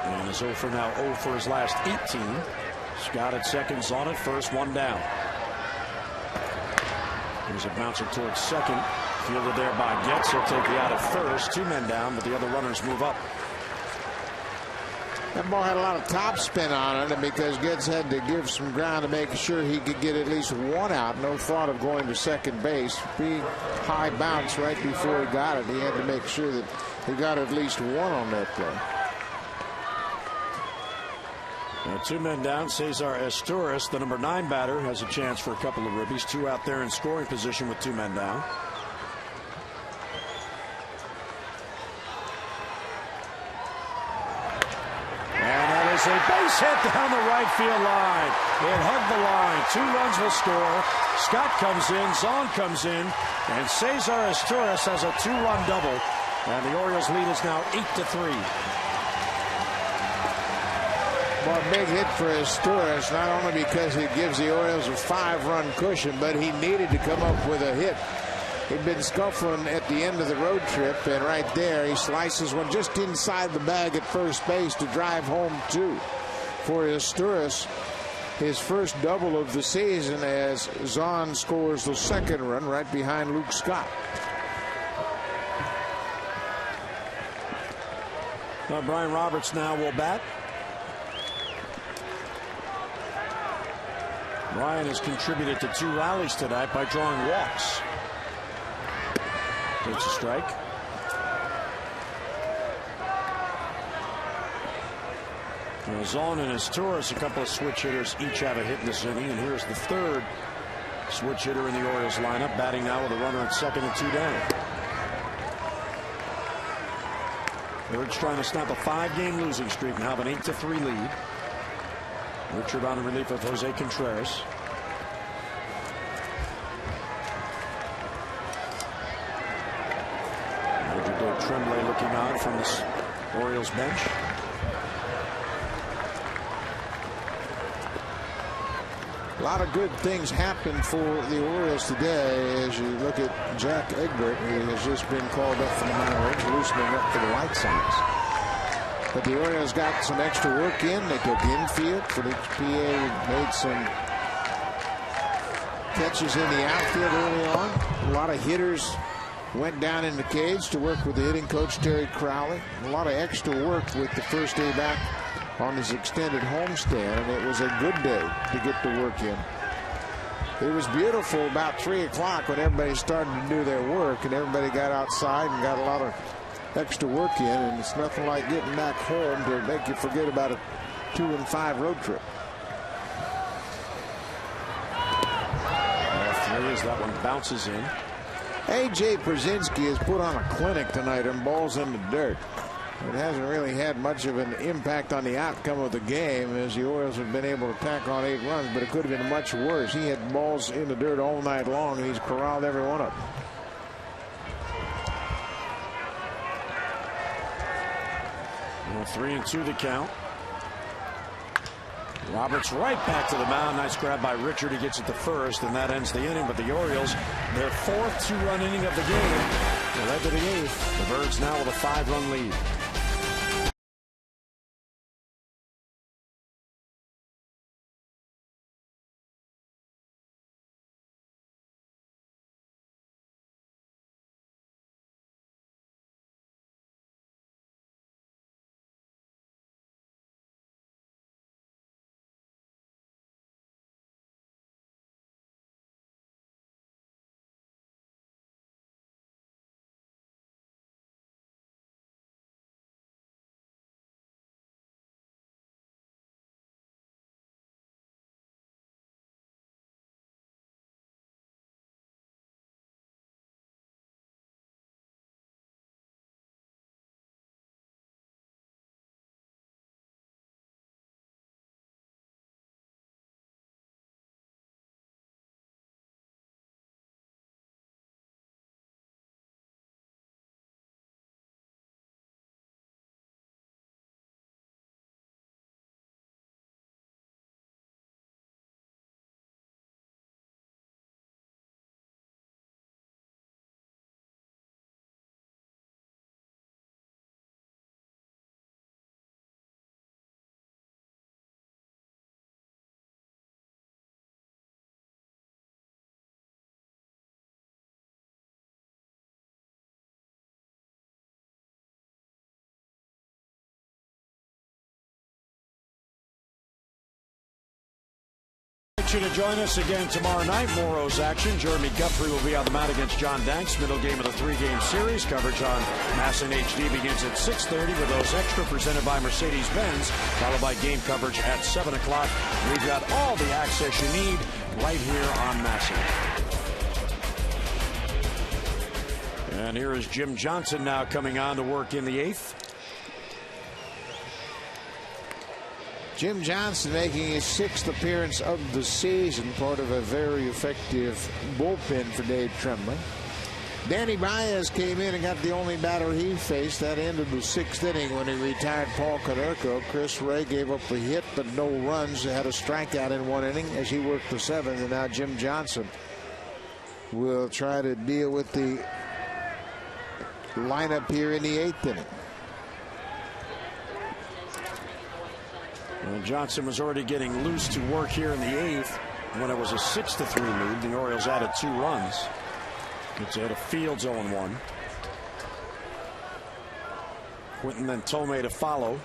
and is 0 for now 0 for his last 18. Scott at second, on at first, 1 down. Here's a bouncer towards second. Fielded there by Getz. He'll take the out at first. 2 men down, but the other runners move up. That ball had a lot of top spin on it, and because Getz had to give some ground to make sure he could get at least 1 out, no thought of going to second base. Big high bounce right before he got it. He had to make sure that he got at least 1 on that play. Now 2 men down. Cesar Estouris, the number 9 batter, has a chance for a couple of ribbies. 2 out there in scoring position with 2 men down. is a base hit down the right field line. It hugged the line. 2 runs will score. Scott comes in, Zahn comes in, and Cesar Astúriz has a 2-run double. And the Orioles lead is now 8-3. Well, a big hit for Astúriz, not only because he gives the Orioles a 5-run cushion, but he needed to come up with a hit. He'd been scuffling at the end of the road trip, and right there he slices one just inside the bag at first base to drive home 2 for Astúriz. His first double of the season as Zahn scores the 2nd run right behind Luke Scott. Brian Roberts now will bat. Brian has contributed to 2 rallies tonight by drawing walks. Takes a strike. Zahn and Astúriz, a couple of switch hitters, each have a hit in this inning. And here's the 3rd switch hitter in the Orioles lineup, batting now with a runner at 2nd and 2 down. Bird's trying to snap a 5-game losing streak, now have an 8-3 lead. Richard on relief of Jose Contreras. Tremblay looking on from this Orioles bench. A lot of good things happened for the Orioles today as you look at Jack Egbert, who has just been called up from the minor leagues, loosening up for the White Sox. But the Orioles got some extra work in. They took infield. Felix PA made some catches in the outfield early on. A lot of hitters went down in the cage to work with the hitting coach Terry Crowley. A lot of extra work with the first day back on his extended homestand, and it was a good day to get the work in. It was beautiful about 3 o'clock when everybody started to do their work, and everybody got outside and got a lot of extra work in, and it's nothing like getting back home to make you forget about a 2-5 road trip. Three as that one bounces in. A.J. Przinsky has put on a clinic tonight on balls in the dirt. It hasn't really had much of an impact on the outcome of the game as the Orioles have been able to tack on 8 runs, but it could have been much worse. He had balls in the dirt all night long, and he's corralled every one of them. Well, 3-2 the count. Roberts right back to the mound. Nice grab by Richard. He gets it to first, and that ends the inning. But the Orioles, their 4th 2-run inning of the game, they led to the 8th. The Birds now with a 5-run lead. To join us again tomorrow night. Moros action. Jeremy Guthrie will be on the mound against John Danks. Middle game of the 3-game series. Coverage on MASN HD begins at 6:30 with those extra presented by Mercedes-Benz, followed by game coverage at 7 o'clock. We've got all the access you need right here on MASN. And here is Jim Johnson now coming on to work in the 8th. Jim Johnson making his 6th appearance of the season, part of a very effective bullpen for Dave Tremblay. Danny Baez came in and got the only batter he faced. That ended the 6th inning when he retired Paul Konerko. Chris Ray gave up a hit but no runs. They had a strikeout in 1 inning as he worked the 7th. And now Jim Johnson will try to deal with the lineup here in the 8th inning. And Johnson was already getting loose to work here in the 8th when it was a 6-3 lead. The Orioles added 2 runs. Gets ahead of Fields 0-1. Quinton then Tomei to follow.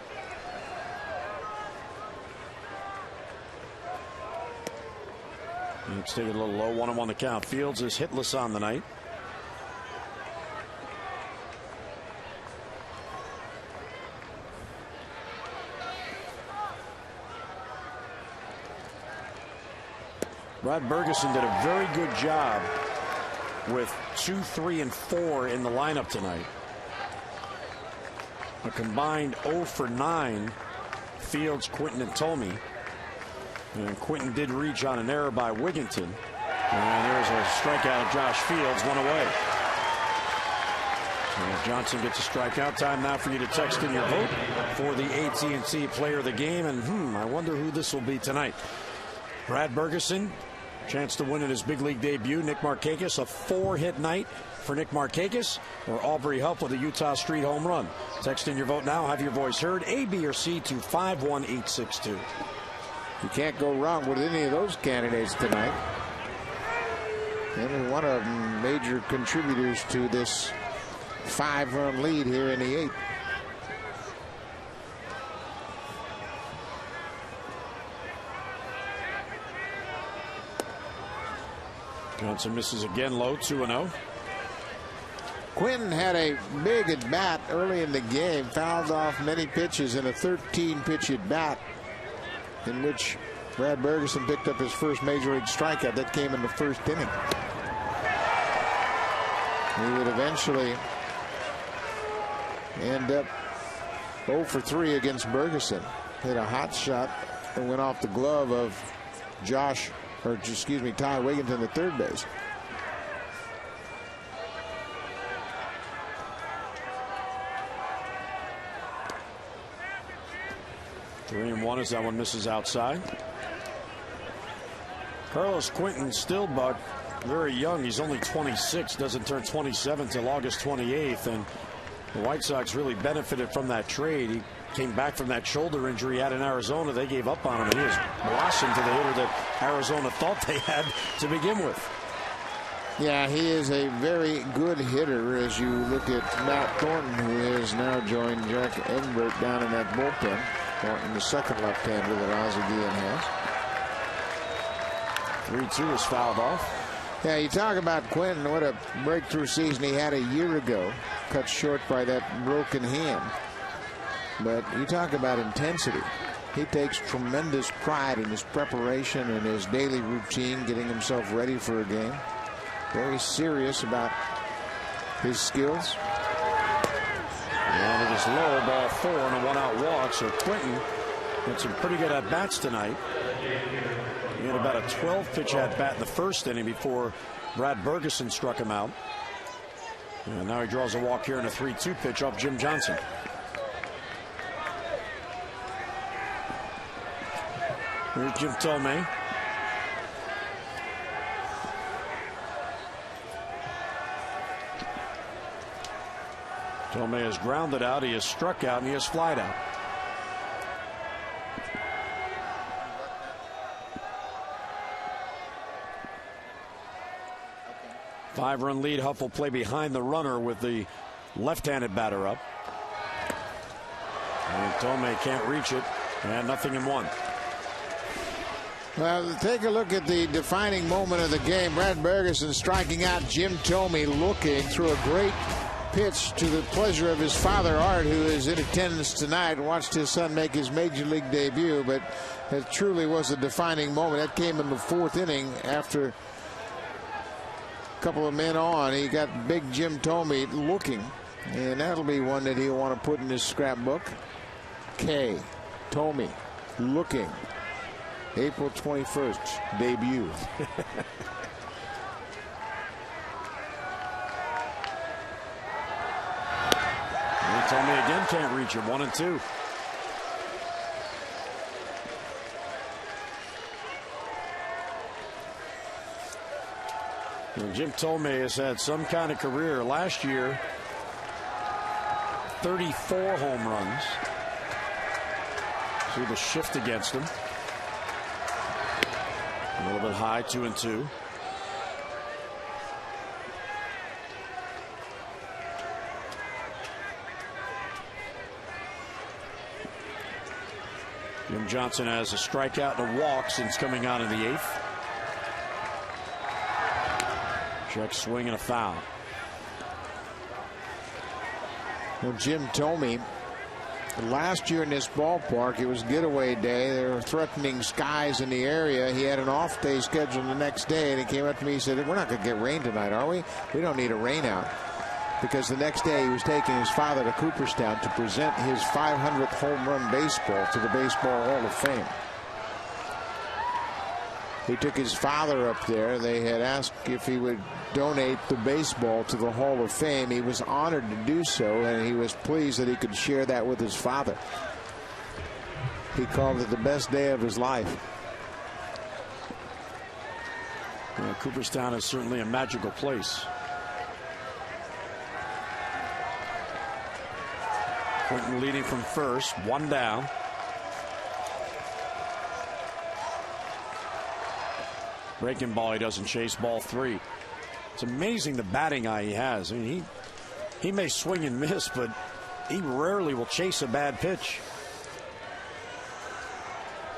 It's taking a little low. 1-1 the count. Fields is hitless on the night. Brad Bergeson did a very good job with 2, 3, and 4 in the lineup tonight. A combined 0 for 9. Fields, Quinton, and Tomei. And Quinton did reach on an error by Wigginton. And there's a strikeout of Josh Fields, 1 away. So Johnson gets a strikeout. Time now for you to text in your vote for the AT&T Player of the Game. And I wonder who this will be tonight. Brad Bergeson, chance to win in his big league debut. Nick Markakis, a 4-hit night for Nick Markakis, or Aubrey Hupp with a Utah Street home run. Text in your vote now. Have your voice heard. A, B, or C to 51862. You can't go wrong with any of those candidates tonight. And one of them major contributors to this 5-run lead here in the 8th. Johnson misses again low, 2-0. Quinton had a big at bat early in the game, fouled off many pitches in a 13-pitch at bat, in which Brad Bergeson picked up his first major league strikeout. That came in the 1st inning. He would eventually end up 0 for 3 against Bergeson. Hit a hot shot and went off the glove of Ty Wigginton at third base. Three and 1 as that one misses outside. Carlos Quinton still, Buck, very young. He's only 26, doesn't turn 27 till August 28th, and the White Sox really benefited from that trade. He came back from that shoulder injury he had in Arizona. They gave up on him, and he has blossomed to the hitter that Arizona thought they had to begin with. Yeah, he is a very good hitter as you look at Matt Thornton, who has now joined Jack Edinburgh down in that bullpen. Thornton, the second left-hander that Ozzie Guillen has. 3-2 is fouled off. Yeah, you talk about Quinton, what a breakthrough season he had a year ago, cut short by that broken hand. But you talk about intensity. He takes tremendous pride in his preparation and his daily routine, getting himself ready for a game. Very serious about his skills. And it is low, ball 4 and a 1-out walk. So Quinton had some pretty good at-bats tonight. He had about a 12-pitch at-bat in the 1st inning before Brad Bergeson struck him out. And now he draws a walk here in a 3-2 pitch off Jim Johnson. Here's Jim Tomei. Tomei has grounded out, he has struck out, and he has flied out. Five-run lead. Huff will play behind the runner with the left-handed batter up. And Tomei can't reach it, and 0-1. Well, take a look at the defining moment of the game. Brad Bergeson striking out Jim Tomei, looking through a great pitch to the pleasure of his father, Art, who is in attendance tonight and watched his son make his major league debut. But it truly was a defining moment. That came in the 4th inning after a couple of men on. He got big Jim Tomei looking, and that'll be one that he'll want to put in his scrapbook. K. Tomei. looking. April 21st, debut. Tommy again can't reach it. 1-2. Jim Tomei has had some kind of career. Last year, 34 home runs. See the shift against him. A little bit high, 2-2. Jim Johnson has a strikeout and a walk since coming out in the 8th. Check swing and a foul. Well, Jim Tomei, last year in this ballpark, it was getaway day. There were threatening skies in the area. He had an off day scheduled the next day, and he came up to me and said, "We're not going to get rain tonight, are we? We don't need a rain out." Because the next day he was taking his father to Cooperstown to present his 500th home run baseball to the Baseball Hall of Fame. He took his father up there. They had asked if he would donate the baseball to the Hall of Fame. He was honored to do so, and he was pleased that he could share that with his father. He called it the best day of his life. Well, Cooperstown is certainly a magical place. Quinton leading from first, 1 down. Breaking ball, he doesn't chase, ball 3. It's amazing the batting eye he has. I mean, he may swing and miss, but he rarely will chase a bad pitch.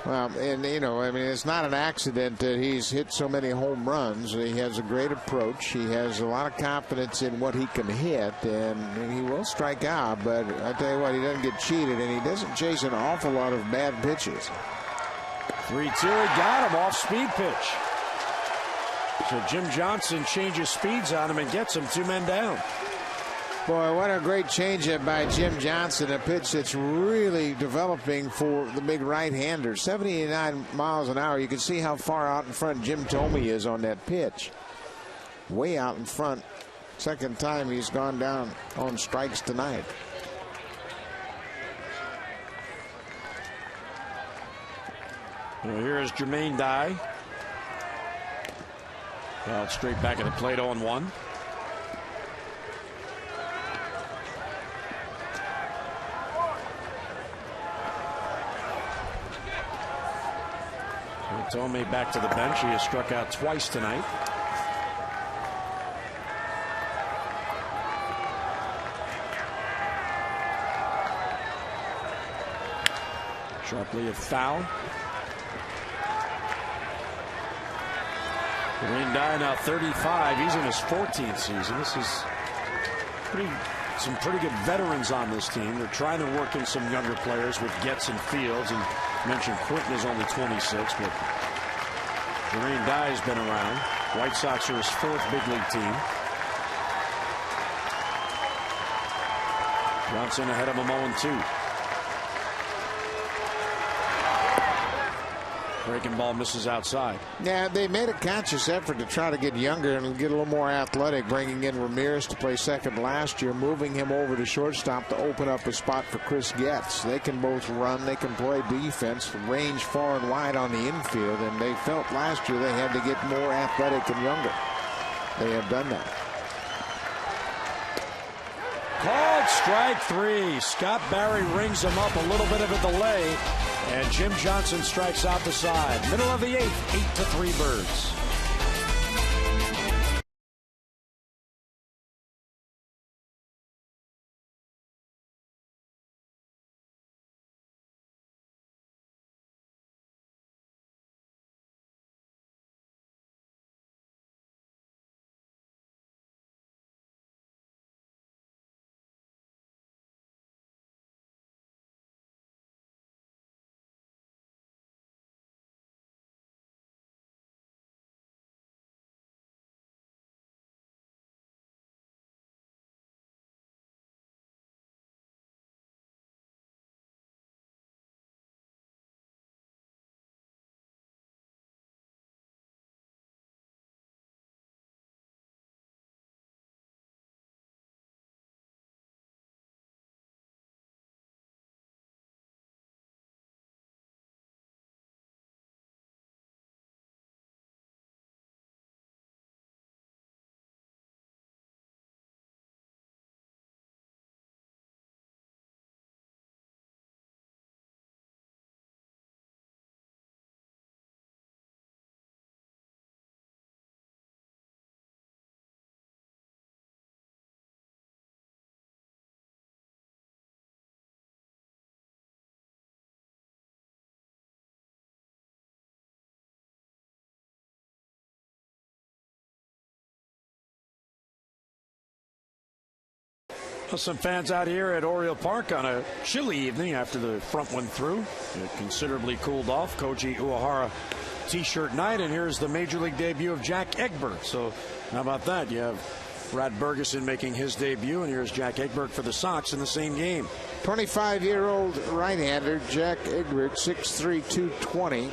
Well, and you know, I mean, it's not an accident that he's hit so many home runs. He has a great approach. He has a lot of confidence in what he can hit, and he will strike out. But I tell you what, he doesn't get cheated, and he doesn't chase an awful lot of bad pitches. 3-2, he got him off speed pitch. So Jim Johnson changes speeds on him and gets him 2 men down. Boy, what a great changeup by Jim Johnson. A pitch that's really developing for the big right-hander. 79 miles an hour. You can see how far out in front Jim Tomei is on that pitch. Way out in front. Second time he's gone down on strikes tonight. Well, here is Jermaine Dye. Out straight back at the plate, 0-1. Tomei back to the bench. He has struck out twice tonight. Sharply a foul. Jermaine Dye now 35. He's in his 14th season. This is some pretty good veterans on this team. They're trying to work in some younger players with Getz and Fields. And mentioned Quinton is only 26, but Jermaine Dye has been around. White Sox are his 4th big league team. Johnson ahead of him 0-2. Breaking ball misses outside. Yeah, they made a conscious effort to try to get younger and get a little more athletic, bringing in Ramirez to play second last year, moving him over to shortstop to open up a spot for Chris Getz. They can both run, they can play defense, range far and wide on the infield, and they felt last year they had to get more athletic and younger. They have done that. Called strike 3. Scott Barry rings him up, a little bit of a delay, and Jim Johnson strikes out the side. Middle of the 8th, 8-3 Birds. Well, some fans out here at Oriole Park on a chilly evening after the front went through. It considerably cooled off. Koji Uehara T-shirt night, and here's the Major League debut of Jack Egbert. So how about that? You have Brad Bergeson making his debut, and here's Jack Egbert for the Sox in the same game. 25-year-old right-hander Jack Egbert, 6'3", 220.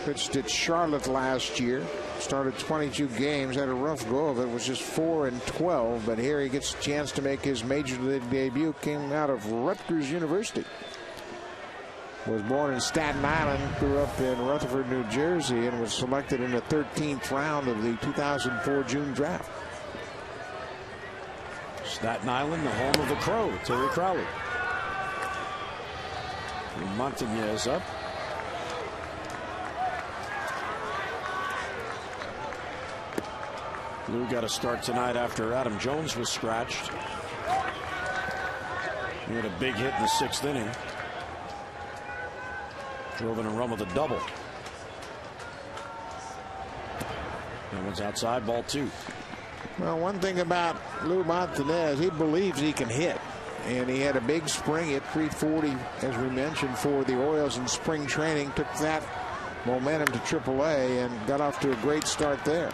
Pitched at Charlotte last year. Started 22 games, had a rough go of it, was just 4-12, but here he gets a chance to make his Major League debut. Came out of Rutgers University. Was born in Staten Island, grew up in Rutherford, New Jersey, and was selected in the 13th round of the 2004 June draft. Staten Island, the home of the Crow, Terry Crowley. Montañez up. Lou got a start tonight after Adam Jones was scratched. He had a big hit in the 6th inning. Drove in a run with a double. That one's outside, ball 2. Well, one thing about Lou Montañez, he believes he can hit. And he had a big spring at 340, as we mentioned, for the Orioles in spring training. Took that momentum to AAA and got off to a great start there.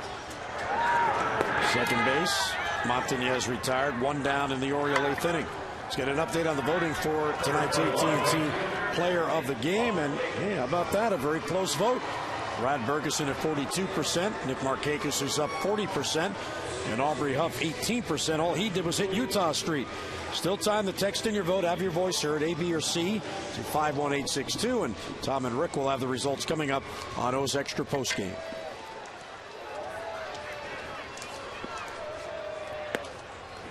Second base, Montañez retired, 1 down in the Oriole 8th inning. Let's get an update on the voting for tonight's AT&T Player of the Game, and hey, how about that? A very close vote. Brad Bergeson at 42%, Nick Markakis is up 40%, and Aubrey Huff 18%. All he did was hit Utah Street. Still time to text in your vote, have your voice heard, A, B, or C, to 51862, and Tom and Rick will have the results coming up on O's Extra postgame.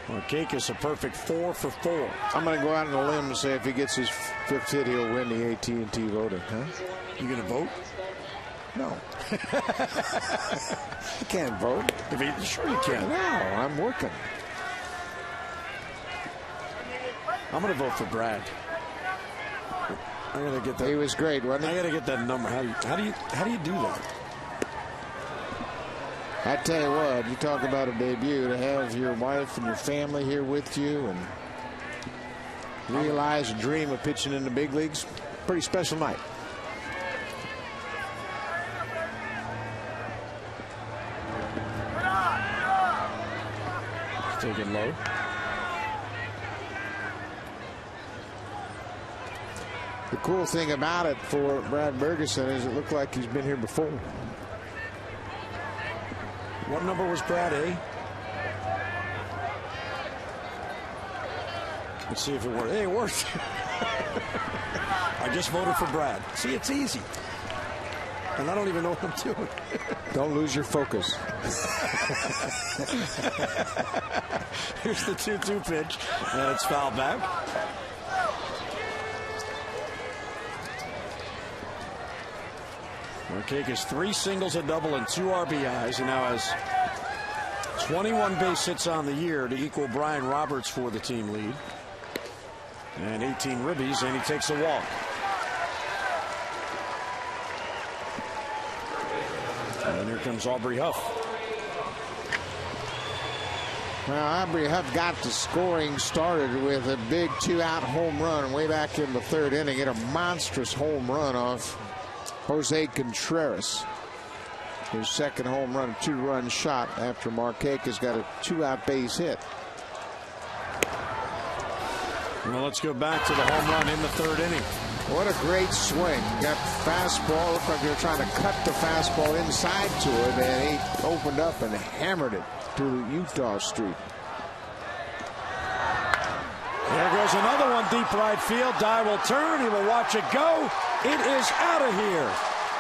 Markakis a perfect 4 for 4. I'm going to go out on a limb and say if he gets his 5th hit, he'll win the AT&T voting. Huh? You going to vote? No. You can't vote. Sure you can. No, I'm working. I'm going to vote for Brad. I got to get that. He was great, wasn't he? I got to get that number. How do you do that? I tell you what, you talk about a debut, to have your wife and your family here with you and realize and dream of pitching in the big leagues. Pretty special night. Taking low. The cool thing about it for Brad Bergeson is it looked like he's been here before. What number was Brad, eh? Let's see if it worked. Hey, it worked. I just voted for Brad. See, it's easy. And I don't even know what I'm doing. Don't lose your focus. Here's the 2-2 pitch. And it's fouled back. Markakis 3 singles, a double, and 2 RBIs, and now has 21 base hits on the year to equal Brian Roberts for the team lead. And 18 ribbies, and he takes a walk. And here comes Aubrey Huff. Well, Aubrey Huff got the scoring started with a big 2-out home run way back in the 3rd inning. Hit a monstrous home run off Jose Contreras. His second home run, a 2-run shot after Markakis got a 2-out base hit. Well, let's go back to the home run in the 3rd inning. What a great swing. Got fastball. Looked like they were trying to cut the fastball inside to it, and he opened up and hammered it to Utah Street. There goes another one deep right field. Dye will turn. He will watch it go. It is out of here.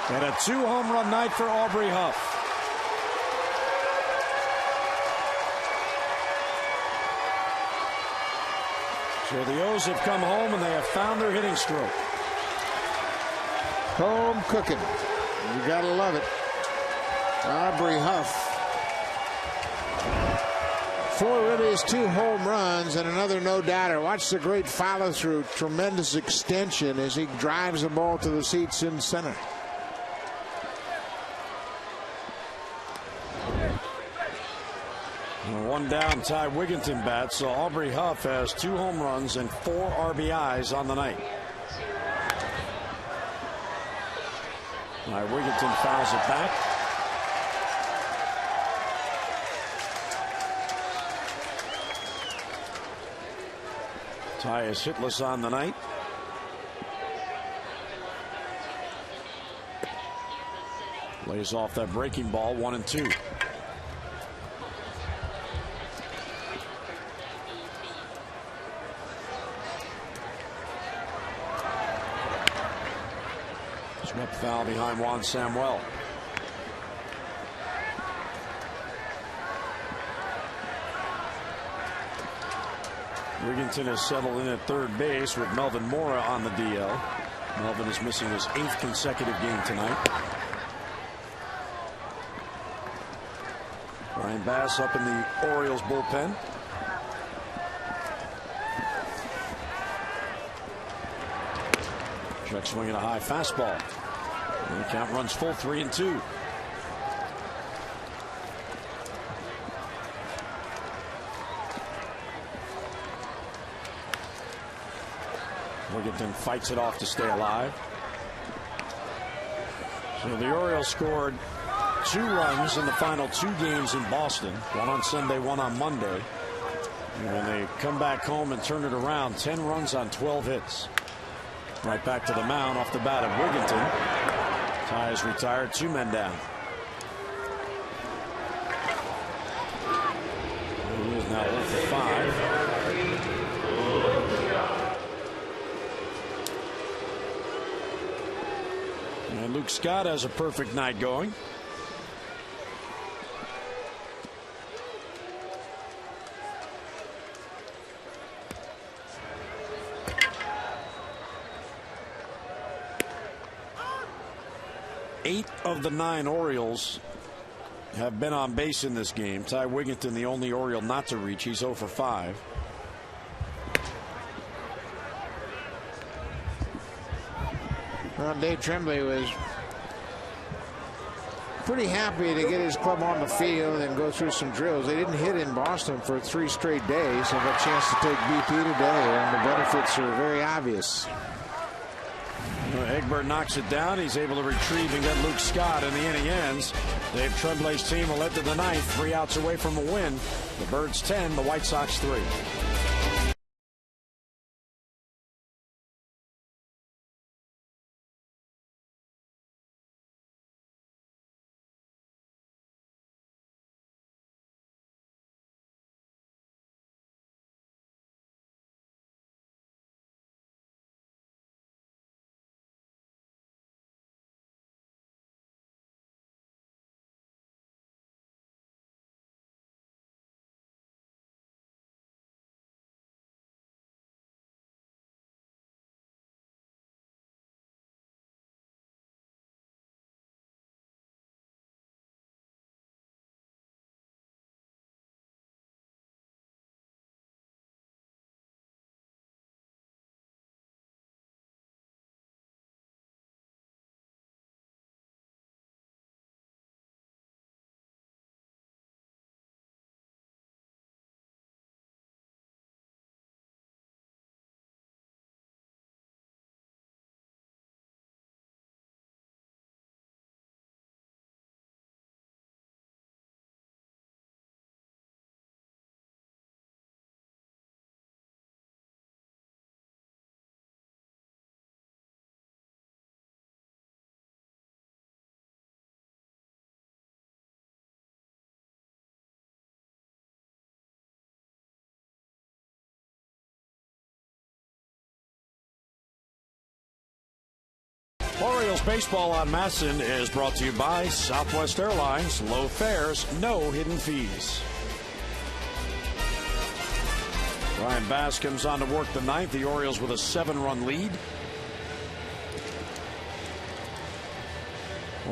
And a 2-home run night for Aubrey Huff. So the O's have come home and they have found their hitting stroke. Home cooking. You gotta love it. Aubrey Huff. 4 ribbies, 2 home runs, and another no-doubter. Watch the great follow-through. Tremendous extension as he drives the ball to the seats in center. one down, Ty Wigginton bats. So Aubrey Huff has 2 home runs and 4 RBIs on the night. Ty Wigginton fouls it back. Ty is hitless on the night. Lays off that breaking ball, 1-2. Swept foul behind Juan Samuel. Wigginton has settled in at third base with Melvin Mora on the DL. Melvin is missing his 8th consecutive game tonight. Brian Bass up in the Orioles bullpen. Check swinging a high fastball. And the count runs full, 3-2. Wigginton fights it off to stay alive. So the Orioles scored 2 runs in the final 2 games in Boston. One on Sunday, one on Monday. And when they come back home and turn it around, 10 runs on 12 hits. Right back to the mound off the bat of Wigginton. Ty is retired, 2 men down. He is now 0 for 5. And Luke Scott has a perfect night going. Eight of the 9 Orioles have been on base in this game. Ty Wigginton, the only Oriole not to reach. He's 0 for 5. Well, Dave Tremblay was pretty happy to get his club on the field and go through some drills. They didn't hit in Boston for 3 straight days. They got a chance to take BP today, and the benefits are very obvious. Egbert knocks it down. He's able to retrieve and get Luke Scott, and the inning ends. Dave Tremblay's team will head to the 9th, 3 outs away from a win. The Birds 10, the White Sox 3. Orioles baseball on Masson is brought to you by Southwest Airlines. Low fares, no hidden fees. Brian Bass comes on to work the 9th. The Orioles with a 7-run lead.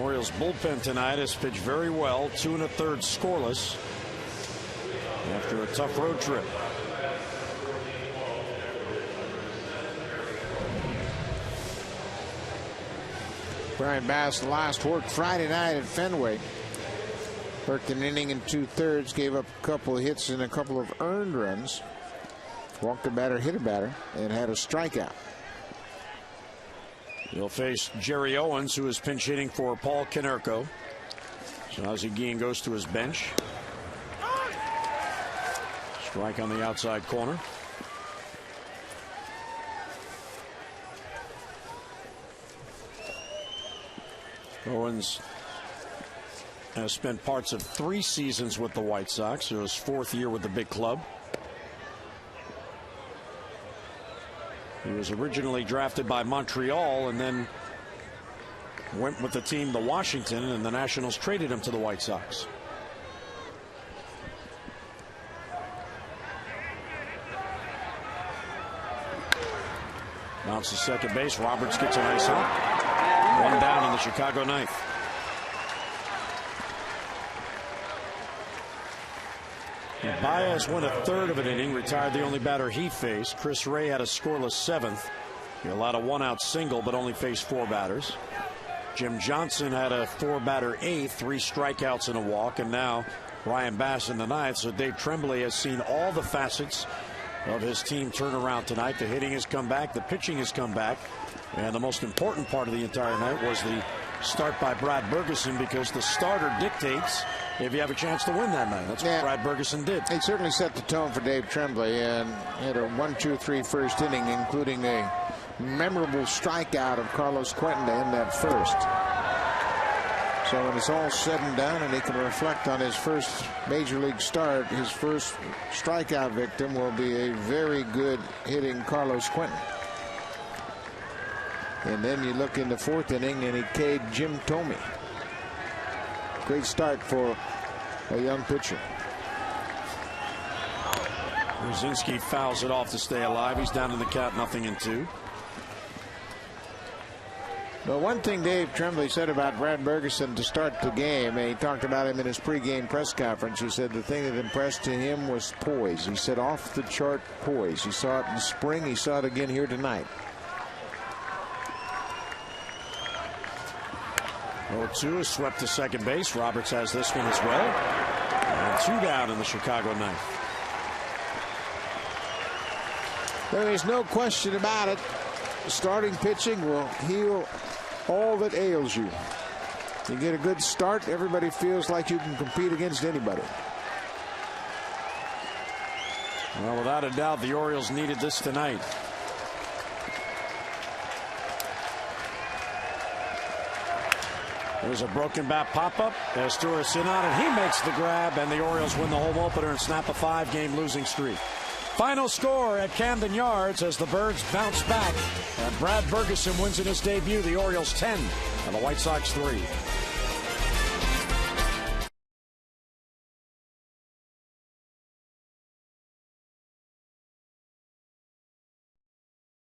Orioles bullpen tonight has pitched very well. 2 1/3 scoreless after a tough road trip. Brian Bass last worked Friday night at Fenway. Worked an inning and 2/3, gave up a couple of hits and a couple of earned runs. Walked a batter, hit a batter, and had a strikeout. He'll face Jerry Owens, who is pinch hitting for Paul Konerko. So Ozzie Guillen goes to his bench. Strike on the outside corner. Owens has spent parts of 3 seasons with the White Sox. It was 4th year with the big club. He was originally drafted by Montreal and then went with the team to Washington, and the Nationals traded him to the White Sox. Bounce to second base. Roberts gets a nice hop. 1 down in the Chicago 9th. Baez went a 1/3 of an inning, retired the only batter he faced. Chris Ray had a scoreless 7th. He allowed a 1-out single, but only faced 4 batters. Jim Johnson had a 4-batter 8th, 3 strikeouts and a walk, and now Ryan Bass in the 9th. So Dave Tremblay has seen all the facets of his team turn around tonight. The hitting has come back, the pitching has come back, and the most important part of the entire night was the start by Brad Bergeson, because the starter dictates if you have a chance to win that night. That's what Brad Bergeson did. He certainly set the tone for Dave Tremblay and had a 1-2-3 first inning, including a memorable strikeout of Carlos Quentin to end that first. So when it's all said and done and he can reflect on his first major league start, his first strikeout victim will be a very good hitting Carlos Quentin. And then you look in the 4th inning and he K'd Jim Thome. Great start for a young pitcher. Brzezinski fouls it off to stay alive. He's down in the count, 0-2. Well, one thing Dave Tremblay said about Brad Bergeson to start the game, and he talked about him in his pregame press conference. He said the thing that impressed him was poise. He said off the chart poise. He saw it in spring. He saw it again here tonight. 0-2 is swept to second base. Roberts has this one as well. And 2 down in the Chicago 9th. There is no question about it. Starting pitching will heal all that ails you. You get a good start, everybody feels like you can compete against anybody. Well, without a doubt, the Orioles needed this tonight. There's a broken bat pop-up. Asturias in on it. He makes the grab, and the Orioles win the home opener and snap a 5-game losing streak. Final score at Camden Yards as the Birds bounce back. And Brad Bergeson wins in his debut. The Orioles 10 and the White Sox 3.